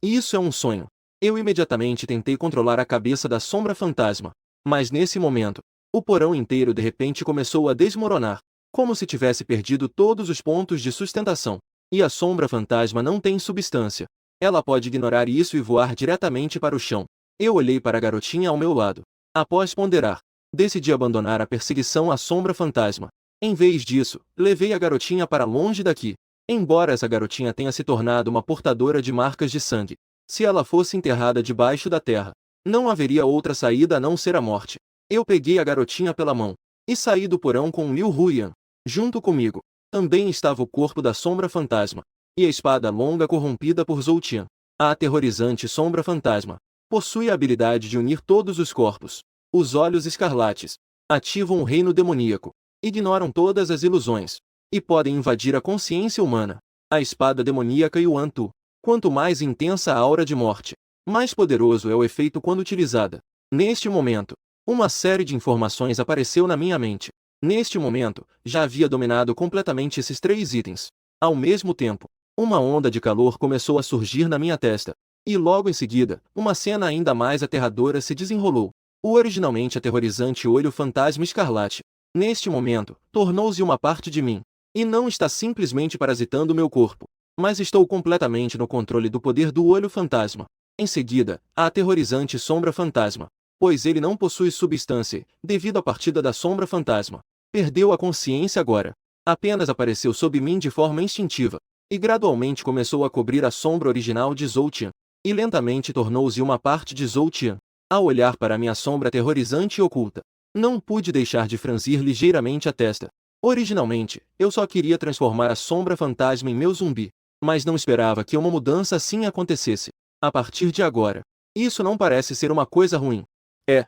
Isso é um sonho. Eu imediatamente tentei controlar a cabeça da sombra fantasma. Mas nesse momento, o porão inteiro de repente começou a desmoronar, como se tivesse perdido todos os pontos de sustentação. E a sombra fantasma não tem substância. Ela pode ignorar isso e voar diretamente para o chão. Eu olhei para a garotinha ao meu lado. Após ponderar, decidi abandonar a perseguição à sombra fantasma. Em vez disso, levei a garotinha para longe daqui. Embora essa garotinha tenha se tornado uma portadora de marcas de sangue, se ela fosse enterrada debaixo da terra, não haveria outra saída a não ser a morte. Eu peguei a garotinha pela mão e saí do porão com Liu Huyan. Junto comigo também estava o corpo da sombra fantasma e a espada longa corrompida por Zhou Tian. A aterrorizante sombra fantasma possui a habilidade de unir todos os corpos. Os olhos escarlates ativam o reino demoníaco, ignoram todas as ilusões e podem invadir a consciência humana. A espada demoníaca Yuan Tu. Quanto mais intensa a aura de morte, mais poderoso é o efeito quando utilizada. Neste momento, uma série de informações apareceu na minha mente. Neste momento, já havia dominado completamente esses 3 itens. Ao mesmo tempo, uma onda de calor começou a surgir na minha testa. E logo em seguida, uma cena ainda mais aterradora se desenrolou. O originalmente aterrorizante olho fantasma escarlate, neste momento, tornou-se uma parte de mim. E não está simplesmente parasitando meu corpo, mas estou completamente no controle do poder do olho fantasma. Em seguida, a aterrorizante sombra fantasma, pois ele não possui substância, devido à partida da sombra fantasma. Perdeu a consciência agora. Apenas apareceu sob mim de forma instintiva, e gradualmente começou a cobrir a sombra original de Zhou Tian, e lentamente tornou-se uma parte de Zhou Tian. Ao olhar para minha sombra aterrorizante e oculta, não pude deixar de franzir ligeiramente a testa. Originalmente, eu só queria transformar a sombra fantasma em meu zumbi, mas não esperava que uma mudança assim acontecesse. A partir de agora, isso não parece ser uma coisa ruim. É.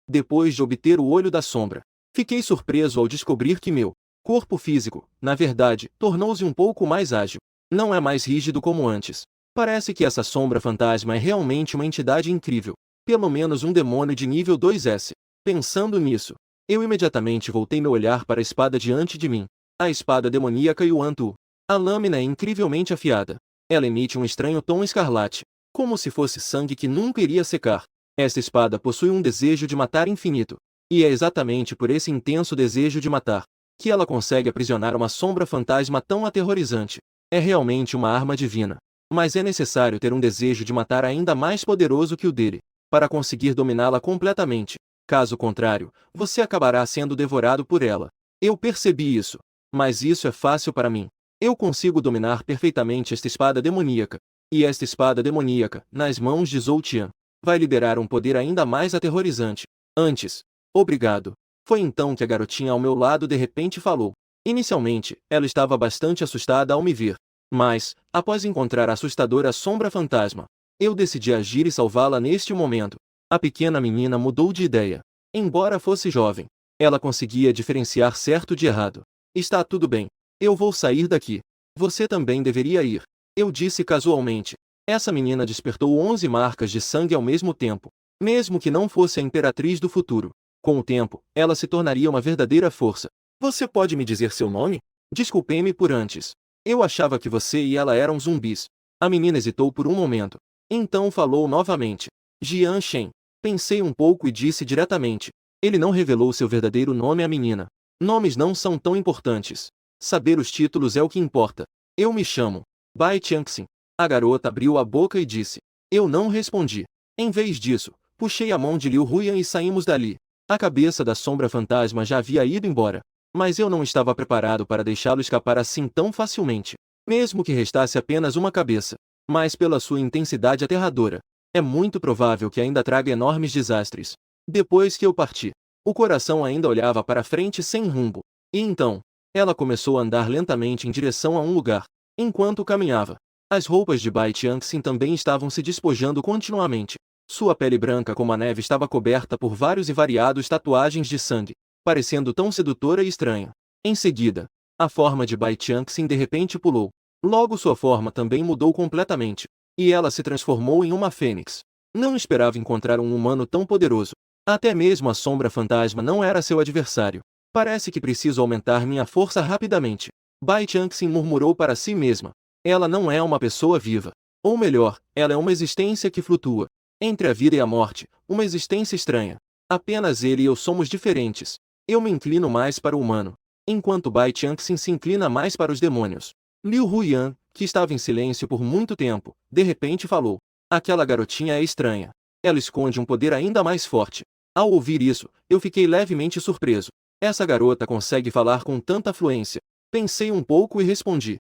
Depois de obter o olho da sombra, fiquei surpreso ao descobrir que meu corpo físico, na verdade, tornou-se um pouco mais ágil. Não é mais rígido como antes. Parece que essa sombra fantasma é realmente uma entidade incrível. Pelo menos um demônio de nível 2S. Pensando nisso, eu imediatamente voltei meu olhar para a espada diante de mim. A espada demoníaca Yuan Tu. A lâmina é incrivelmente afiada. Ela emite um estranho tom escarlate, como se fosse sangue que nunca iria secar. Esta espada possui um desejo de matar infinito. E é exatamente por esse intenso desejo de matar que ela consegue aprisionar uma sombra fantasma tão aterrorizante. É realmente uma arma divina. Mas é necessário ter um desejo de matar ainda mais poderoso que o dele, para conseguir dominá-la completamente. Caso contrário, você acabará sendo devorado por ela. Eu percebi isso. Mas isso é fácil para mim. Eu consigo dominar perfeitamente esta espada demoníaca. E esta espada demoníaca, nas mãos de Zhou Tian, vai liberar um poder ainda mais aterrorizante. Antes. Obrigado. Foi então que a garotinha ao meu lado de repente falou. Inicialmente, ela estava bastante assustada ao me ver. Mas, após encontrar a assustadora sombra fantasma, eu decidi agir e salvá-la neste momento. A pequena menina mudou de ideia. Embora fosse jovem, ela conseguia diferenciar certo de errado. Está tudo bem. Eu vou sair daqui. Você também deveria ir. Eu disse casualmente. Essa menina despertou 11 marcas de sangue ao mesmo tempo. Mesmo que não fosse a imperatriz do futuro. Com o tempo, ela se tornaria uma verdadeira força. Você pode me dizer seu nome? Desculpe-me por antes. Eu achava que você e ela eram zumbis. A menina hesitou por um momento. Então falou novamente. Jian Shen. Pensei um pouco e disse diretamente. Ele não revelou seu verdadeiro nome à menina. Nomes não são tão importantes. Saber os títulos é o que importa. Eu me chamo Bai Tianxin. A garota abriu a boca e disse. Eu não respondi. Em vez disso, puxei a mão de Liu Huyan e saímos dali. A cabeça da sombra fantasma já havia ido embora. Mas eu não estava preparado para deixá-lo escapar assim tão facilmente. Mesmo que restasse apenas uma cabeça. Mas pela sua intensidade aterradora, é muito provável que ainda traga enormes desastres. Depois que eu parti, o coração ainda olhava para frente sem rumo. E então, ela começou a andar lentamente em direção a um lugar. Enquanto caminhava, as roupas de Bai Tianxin também estavam se despojando continuamente. Sua pele branca como a neve estava coberta por vários e variados tatuagens de sangue, parecendo tão sedutora e estranha. Em seguida, a forma de Bai Tianxin de repente pulou. Logo sua forma também mudou completamente, e ela se transformou em uma fênix. Não esperava encontrar um humano tão poderoso. Até mesmo a sombra fantasma não era seu adversário. Parece que preciso aumentar minha força rapidamente. Bai Tianxin murmurou para si mesma. Ela não é uma pessoa viva. Ou melhor, ela é uma existência que flutua. Entre a vida e a morte, uma existência estranha. Apenas ele e eu somos diferentes. Eu me inclino mais para o humano, enquanto Bai Tianxin se inclina mais para os demônios. Liu Huyan, que estava em silêncio por muito tempo, de repente falou. Aquela garotinha é estranha. Ela esconde um poder ainda mais forte. Ao ouvir isso, eu fiquei levemente surpreso. Essa garota consegue falar com tanta fluência. Pensei um pouco e respondi.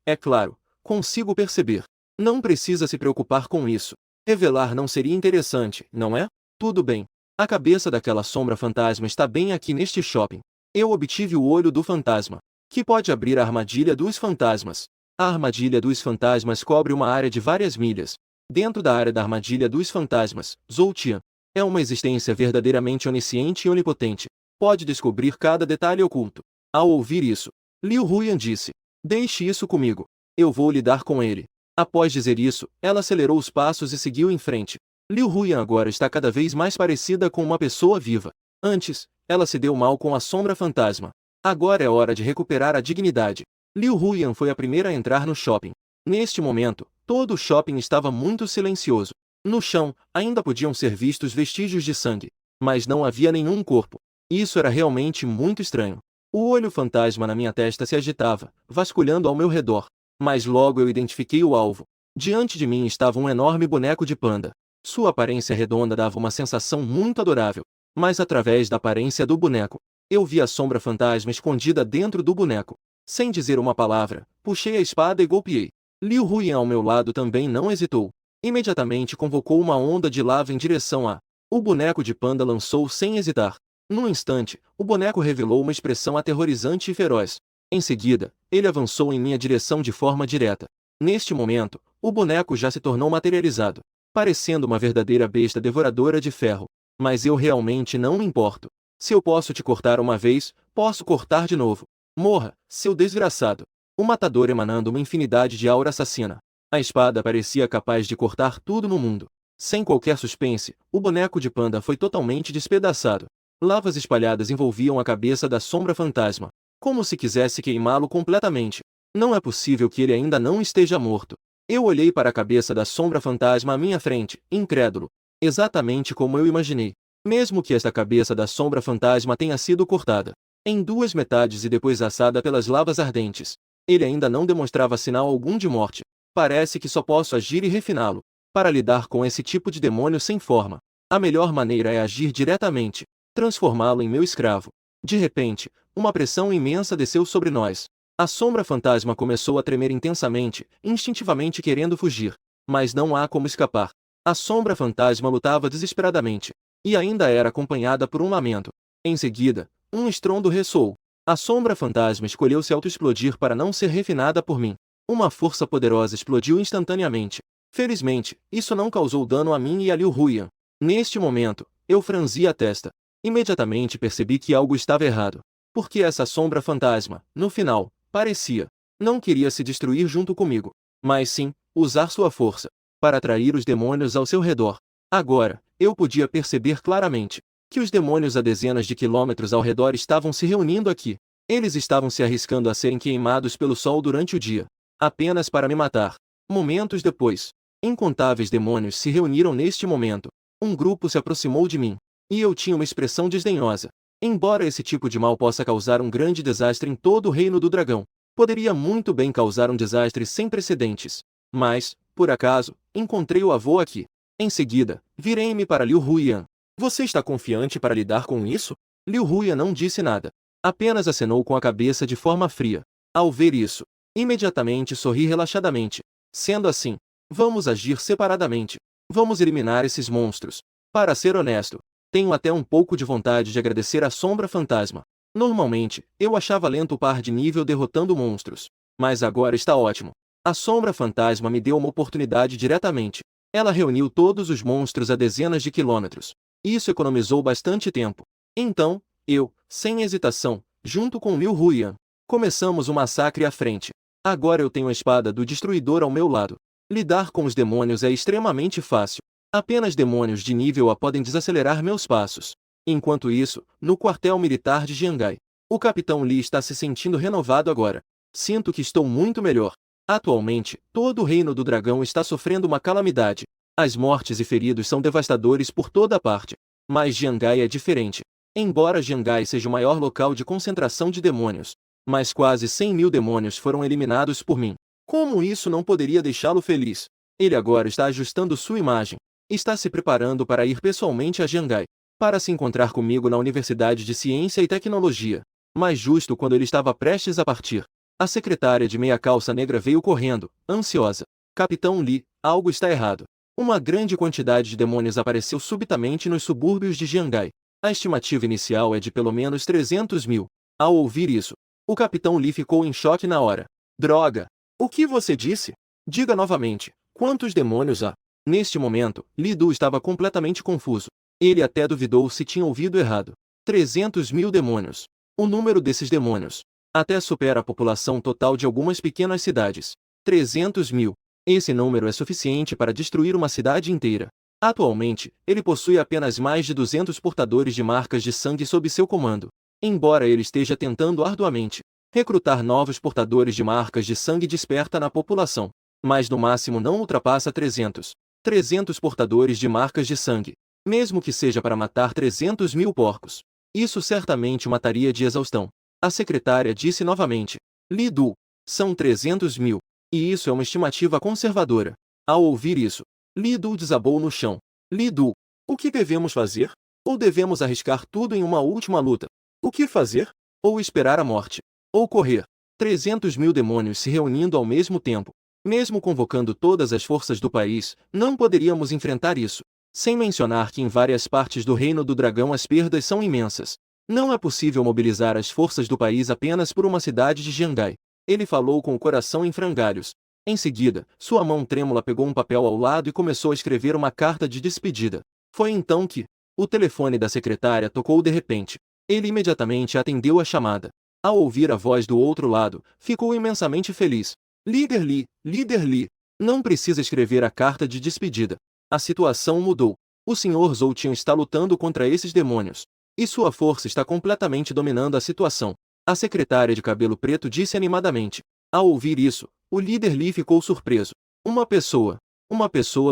É claro, consigo perceber. Não precisa se preocupar com isso. Revelar não seria interessante, não é? Tudo bem. A cabeça daquela sombra fantasma está bem aqui neste shopping. Eu obtive o olho do fantasma, que pode abrir a armadilha dos fantasmas. A armadilha dos fantasmas cobre uma área de várias milhas. Dentro da área da armadilha dos fantasmas, Zhou Tian é uma existência verdadeiramente onisciente e onipotente. Pode descobrir cada detalhe oculto. Ao ouvir isso, Liu Huyan disse. Deixe isso comigo. Eu vou lidar com ele. Após dizer isso, ela acelerou os passos e seguiu em frente. Liu Huyan agora está cada vez mais parecida com uma pessoa viva. Antes, ela se deu mal com a sombra fantasma. Agora é hora de recuperar a dignidade. Liu Huyan foi a primeira a entrar no shopping. Neste momento, todo o shopping estava muito silencioso. No chão, ainda podiam ser vistos vestígios de sangue, mas não havia nenhum corpo. Isso era realmente muito estranho. O olho fantasma na minha testa se agitava, vasculhando ao meu redor. Mas logo eu identifiquei o alvo. Diante de mim estava um enorme boneco de panda. Sua aparência redonda dava uma sensação muito adorável. Mas através da aparência do boneco, eu vi a sombra fantasma escondida dentro do boneco. Sem dizer uma palavra, puxei a espada e golpeei. Liu Huyan ao meu lado também não hesitou. Imediatamente convocou uma onda de lava em direção a. O boneco de panda lançou sem hesitar. Num instante, o boneco revelou uma expressão aterrorizante e feroz. Em seguida, ele avançou em minha direção de forma direta. Neste momento, o boneco já se tornou materializado, parecendo uma verdadeira besta devoradora de ferro. Mas eu realmente não me importo. Se eu posso te cortar uma vez, posso cortar de novo. Morra, seu desgraçado. O matador emanando uma infinidade de aura assassina. A espada parecia capaz de cortar tudo no mundo. Sem qualquer suspense, o boneco de panda foi totalmente despedaçado. Lavas espalhadas envolviam a cabeça da sombra fantasma, como se quisesse queimá-lo completamente. Não é possível que ele ainda não esteja morto. Eu olhei para a cabeça da sombra fantasma à minha frente, incrédulo. Exatamente como eu imaginei. Mesmo que esta cabeça da sombra fantasma tenha sido cortada em duas metades e depois assada pelas lavas ardentes, ele ainda não demonstrava sinal algum de morte. Parece que só posso agir e refiná-lo. Para lidar com esse tipo de demônio sem forma, a melhor maneira é agir diretamente, transformá-lo em meu escravo. De repente, uma pressão imensa desceu sobre nós. A sombra fantasma começou a tremer intensamente, instintivamente querendo fugir. Mas não há como escapar. A sombra fantasma lutava desesperadamente, e ainda era acompanhada por um lamento. Em seguida, um estrondo ressoou. A sombra fantasma escolheu se autoexplodir para não ser refinada por mim. Uma força poderosa explodiu instantaneamente. Felizmente, isso não causou dano a mim e a Liu Huyan. Neste momento, eu franzi a testa. Imediatamente percebi que algo estava errado. Porque essa sombra fantasma, no final, parecia, não queria se destruir junto comigo, mas sim, usar sua força, para atrair os demônios ao seu redor. Agora, eu podia perceber claramente, que os demônios a dezenas de quilômetros ao redor estavam se reunindo aqui. Eles estavam se arriscando a serem queimados pelo sol durante o dia, apenas para me matar. Momentos depois, incontáveis demônios se reuniram neste momento. Um grupo se aproximou de mim, e eu tinha uma expressão desdenhosa. Embora esse tipo de mal possa causar um grande desastre em todo o reino do dragão, poderia muito bem causar um desastre sem precedentes. Mas, por acaso, encontrei o avô aqui. Em seguida, virei-me para Liu Huyan. Você está confiante para lidar com isso? Liu Huyan não disse nada. Apenas acenou com a cabeça de forma fria. Ao ver isso, imediatamente sorri relaxadamente. Sendo assim, vamos agir separadamente. Vamos eliminar esses monstros. Para ser honesto, tenho até um pouco de vontade de agradecer a sombra fantasma. Normalmente, eu achava lento o par de nível derrotando monstros. Mas agora está ótimo. A sombra fantasma me deu uma oportunidade diretamente. Ela reuniu todos os monstros a dezenas de quilômetros. Isso economizou bastante tempo. Então, eu, sem hesitação, junto com Liu Huyan, começamos o massacre à frente. Agora eu tenho a espada do destruidor ao meu lado. Lidar com os demônios é extremamente fácil. Apenas demônios de nível A podem desacelerar meus passos. Enquanto isso, no quartel militar de Jiangai, o capitão Li está se sentindo renovado agora. Sinto que estou muito melhor. Atualmente, todo o reino do dragão está sofrendo uma calamidade. As mortes e feridos são devastadores por toda parte. Mas Jiangai é diferente. Embora Jiangai seja o maior local de concentração de demônios, mas quase 100.000 demônios foram eliminados por mim. Como isso não poderia deixá-lo feliz? Ele agora está ajustando sua imagem. Está se preparando para ir pessoalmente a Jiangai, para se encontrar comigo na Universidade de Ciência e Tecnologia. Mas justo quando ele estava prestes a partir, a secretária de meia calça negra veio correndo, ansiosa. Capitão Li, algo está errado. Uma grande quantidade de demônios apareceu subitamente nos subúrbios de Jiangai. A estimativa inicial é de pelo menos 300.000. Ao ouvir isso, o capitão Li ficou em choque na hora. Droga! O que você disse? Diga novamente, quantos demônios há? Neste momento, Li Du estava completamente confuso. Ele até duvidou se tinha ouvido errado. 300.000 demônios. O número desses demônios até supera a população total de algumas pequenas cidades. 300.000. Esse número é suficiente para destruir uma cidade inteira. Atualmente, ele possui apenas mais de 200 portadores de marcas de sangue sob seu comando. Embora ele esteja tentando arduamente recrutar novos portadores de marcas de sangue desperta na população, mas no máximo não ultrapassa 300. 300 portadores de marcas de sangue, mesmo que seja para matar 300.000 porcos. Isso certamente o mataria de exaustão. A secretária disse novamente. Li Du, são 300.000. E isso é uma estimativa conservadora. Ao ouvir isso, Li Du desabou no chão. Li Du, o que devemos fazer? Ou devemos arriscar tudo em uma última luta? O que fazer? Ou esperar a morte? Ou correr? 300.000 demônios se reunindo ao mesmo tempo. Mesmo convocando todas as forças do país, não poderíamos enfrentar isso. Sem mencionar que em várias partes do Reino do Dragão as perdas são imensas. Não é possível mobilizar as forças do país apenas por uma cidade de Jiangai. Ele falou com o coração em frangalhos. Em seguida, sua mão trêmula pegou um papel ao lado e começou a escrever uma carta de despedida. Foi então que o telefone da secretária tocou de repente. Ele imediatamente atendeu a chamada. Ao ouvir a voz do outro lado, ficou imensamente feliz. Líder Li, não precisa escrever a carta de despedida. A situação mudou. O Sr. Zhou Tian está lutando contra esses demônios. E sua força está completamente dominando a situação. A secretária de cabelo preto disse animadamente. Ao ouvir isso, o líder Li ficou surpreso. Uma pessoa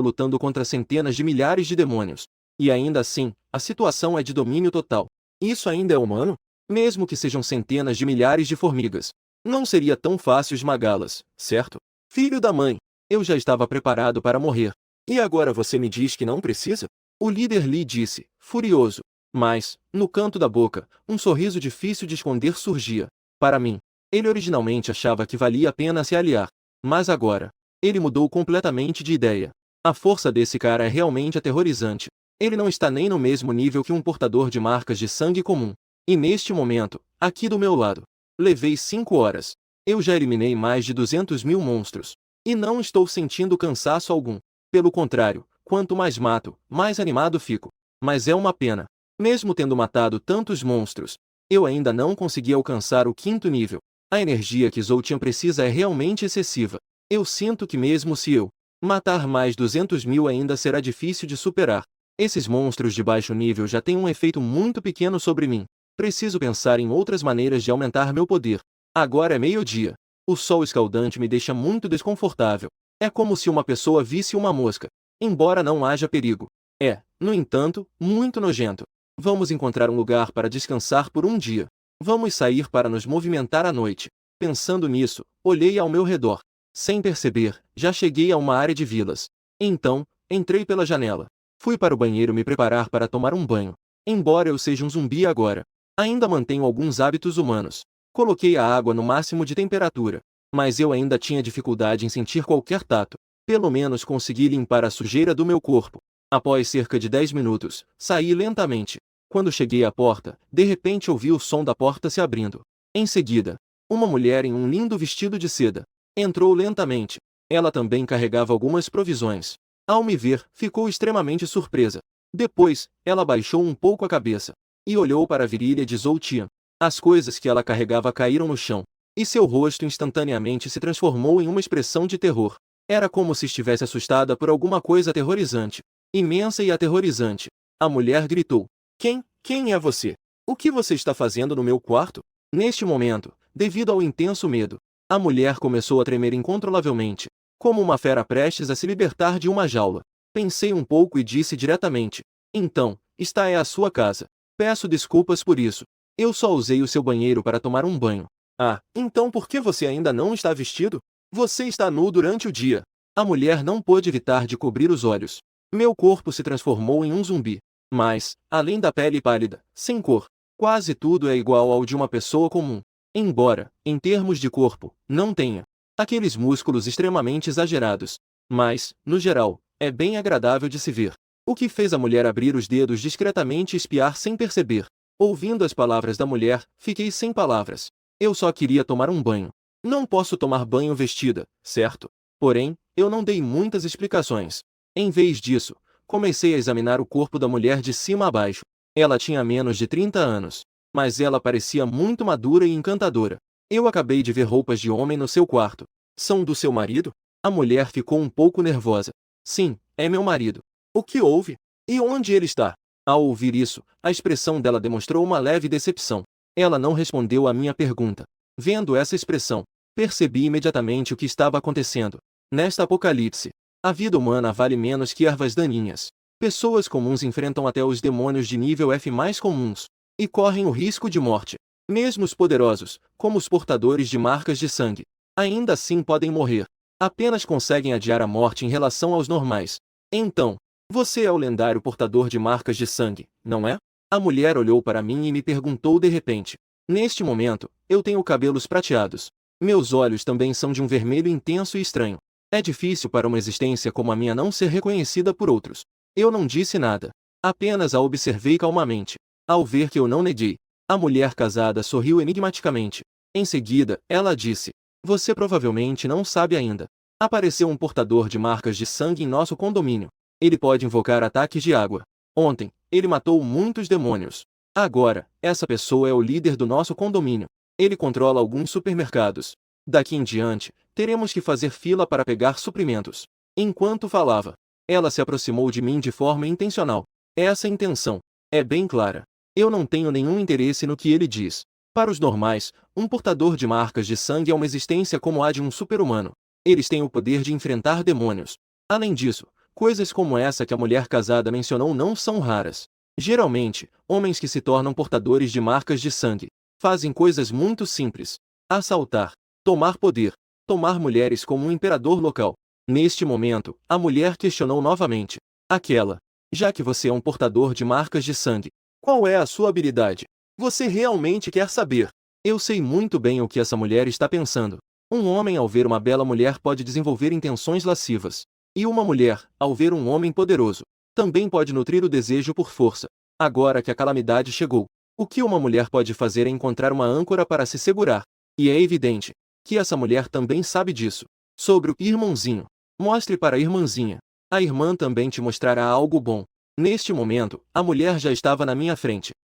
lutando contra centenas de milhares de demônios. E ainda assim, a situação é de domínio total. Isso ainda é humano? Mesmo que sejam centenas de milhares de formigas. Não seria tão fácil esmagá-las, certo? Filho da mãe, eu já estava preparado para morrer. E agora você me diz que não precisa? O líder Li disse, furioso. Mas, no canto da boca, um sorriso difícil de esconder surgia. Para mim, ele originalmente achava que valia a pena se aliar. Mas agora, ele mudou completamente de ideia. A força desse cara é realmente aterrorizante. Ele não está nem no mesmo nível que um portador de marcas de sangue comum. E neste momento, aqui do meu lado, levei 5 horas. Eu já eliminei mais de 200.000 monstros. E não estou sentindo cansaço algum. Pelo contrário, Quanto mais mato, mais animado fico. Mas é uma pena. Mesmo tendo matado tantos monstros, eu ainda não consegui alcançar o 5º nível. A energia que Zoltian precisa é realmente excessiva. Eu sinto que mesmo se eu matar mais 200.000 ainda será difícil de superar. Esses monstros de baixo nível já têm um efeito muito pequeno sobre mim. Preciso pensar em outras maneiras de aumentar meu poder. Agora é meio-dia. O sol escaldante me deixa muito desconfortável. É como se uma pessoa visse uma mosca. Embora não haja perigo. É, no entanto, muito nojento. Vamos encontrar um lugar para descansar por um dia. Vamos sair para nos movimentar à noite. Pensando nisso, olhei ao meu redor. Sem perceber, já cheguei a uma área de vilas. Então, entrei pela janela. Fui para o banheiro me preparar para tomar um banho. Embora eu seja um zumbi agora, ainda mantenho alguns hábitos humanos. Coloquei a água no máximo de temperatura, mas eu ainda tinha dificuldade em sentir qualquer tato. Pelo menos consegui limpar a sujeira do meu corpo. Após cerca de 10 minutos, saí lentamente. Quando cheguei à porta, de repente ouvi o som da porta se abrindo. Em seguida, uma mulher em um lindo vestido de seda entrou lentamente. Ela também carregava algumas provisões. Ao me ver, ficou extremamente surpresa. Depois, ela baixou um pouco a cabeça e olhou para a virilha de Zoltian. As coisas que ela carregava caíram no chão, e seu rosto instantaneamente se transformou em uma expressão de terror. Era como se estivesse assustada por alguma coisa aterrorizante. Imensa e aterrorizante. A mulher gritou. Quem é você? O que você está fazendo no meu quarto? Neste momento, devido ao intenso medo, a mulher começou a tremer incontrolavelmente, como uma fera prestes a se libertar de uma jaula. Pensei um pouco e disse diretamente. Então, esta é a sua casa. Peço desculpas por isso. Eu só usei o seu banheiro para tomar um banho. Ah, então por que você ainda não está vestido? Você está nu durante o dia. A mulher não pôde evitar de cobrir os olhos. Meu corpo se transformou em um zumbi. Mas, além da pele pálida, sem cor, quase tudo é igual ao de uma pessoa comum. Embora, em termos de corpo, não tenha aqueles músculos extremamente exagerados. Mas, no geral, é bem agradável de se ver. O que fez a mulher abrir os dedos discretamente e espiar sem perceber. Ouvindo as palavras da mulher, fiquei sem palavras. Eu só queria tomar um banho. Não posso tomar banho vestida, certo? Porém, eu não dei muitas explicações. Em vez disso, comecei a examinar o corpo da mulher de cima a baixo. Ela tinha menos de 30 anos, mas ela parecia muito madura e encantadora. Eu acabei de ver roupas de homem no seu quarto. São do seu marido? A mulher ficou um pouco nervosa. Sim, é meu marido. O que houve? E onde ele está? Ao ouvir isso, a expressão dela demonstrou uma leve decepção. Ela não respondeu à minha pergunta. Vendo essa expressão, percebi imediatamente o que estava acontecendo. Nesta apocalipse, a vida humana vale menos que ervas daninhas. Pessoas comuns enfrentam até os demônios de nível F mais comuns e correm o risco de morte. Mesmo os poderosos, como os portadores de marcas de sangue, ainda assim podem morrer. Apenas conseguem adiar a morte em relação aos normais. Então, você é o lendário portador de marcas de sangue, não é? A mulher olhou para mim e me perguntou de repente. Neste momento, eu tenho cabelos prateados. Meus olhos também são de um vermelho intenso e estranho. É difícil para uma existência como a minha não ser reconhecida por outros. Eu não disse nada. Apenas a observei calmamente. Ao ver que eu não neguei, a mulher casada sorriu enigmaticamente. Em seguida, ela disse. Você provavelmente não sabe ainda. Apareceu um portador de marcas de sangue em nosso condomínio. Ele pode invocar ataques de água. Ontem, ele matou muitos demônios. Agora, essa pessoa é o líder do nosso condomínio. Ele controla alguns supermercados. Daqui em diante, teremos que fazer fila para pegar suprimentos. Enquanto falava, ela se aproximou de mim de forma intencional. Essa intenção é bem clara. Eu não tenho nenhum interesse no que ele diz. Para os normais, um portador de marcas de sangue é uma existência como a de um super-humano. Eles têm o poder de enfrentar demônios. Além disso, coisas como essa que a mulher casada mencionou não são raras. Geralmente, homens que se tornam portadores de marcas de sangue fazem coisas muito simples: assaltar, tomar poder, tomar mulheres como um imperador local. Neste momento, a mulher questionou novamente. Aquela. Já que você é um portador de marcas de sangue, qual é a sua habilidade? Você realmente quer saber? Eu sei muito bem o que essa mulher está pensando. Um homem ao ver uma bela mulher pode desenvolver intenções lascivas. E uma mulher, ao ver um homem poderoso, também pode nutrir o desejo por força. Agora que a calamidade chegou, o que uma mulher pode fazer é encontrar uma âncora para se segurar. E é evidente que essa mulher também sabe disso. Sobre o irmãozinho. Mostre para a irmãzinha. A irmã também te mostrará algo bom. Neste momento, a mulher já estava na minha frente.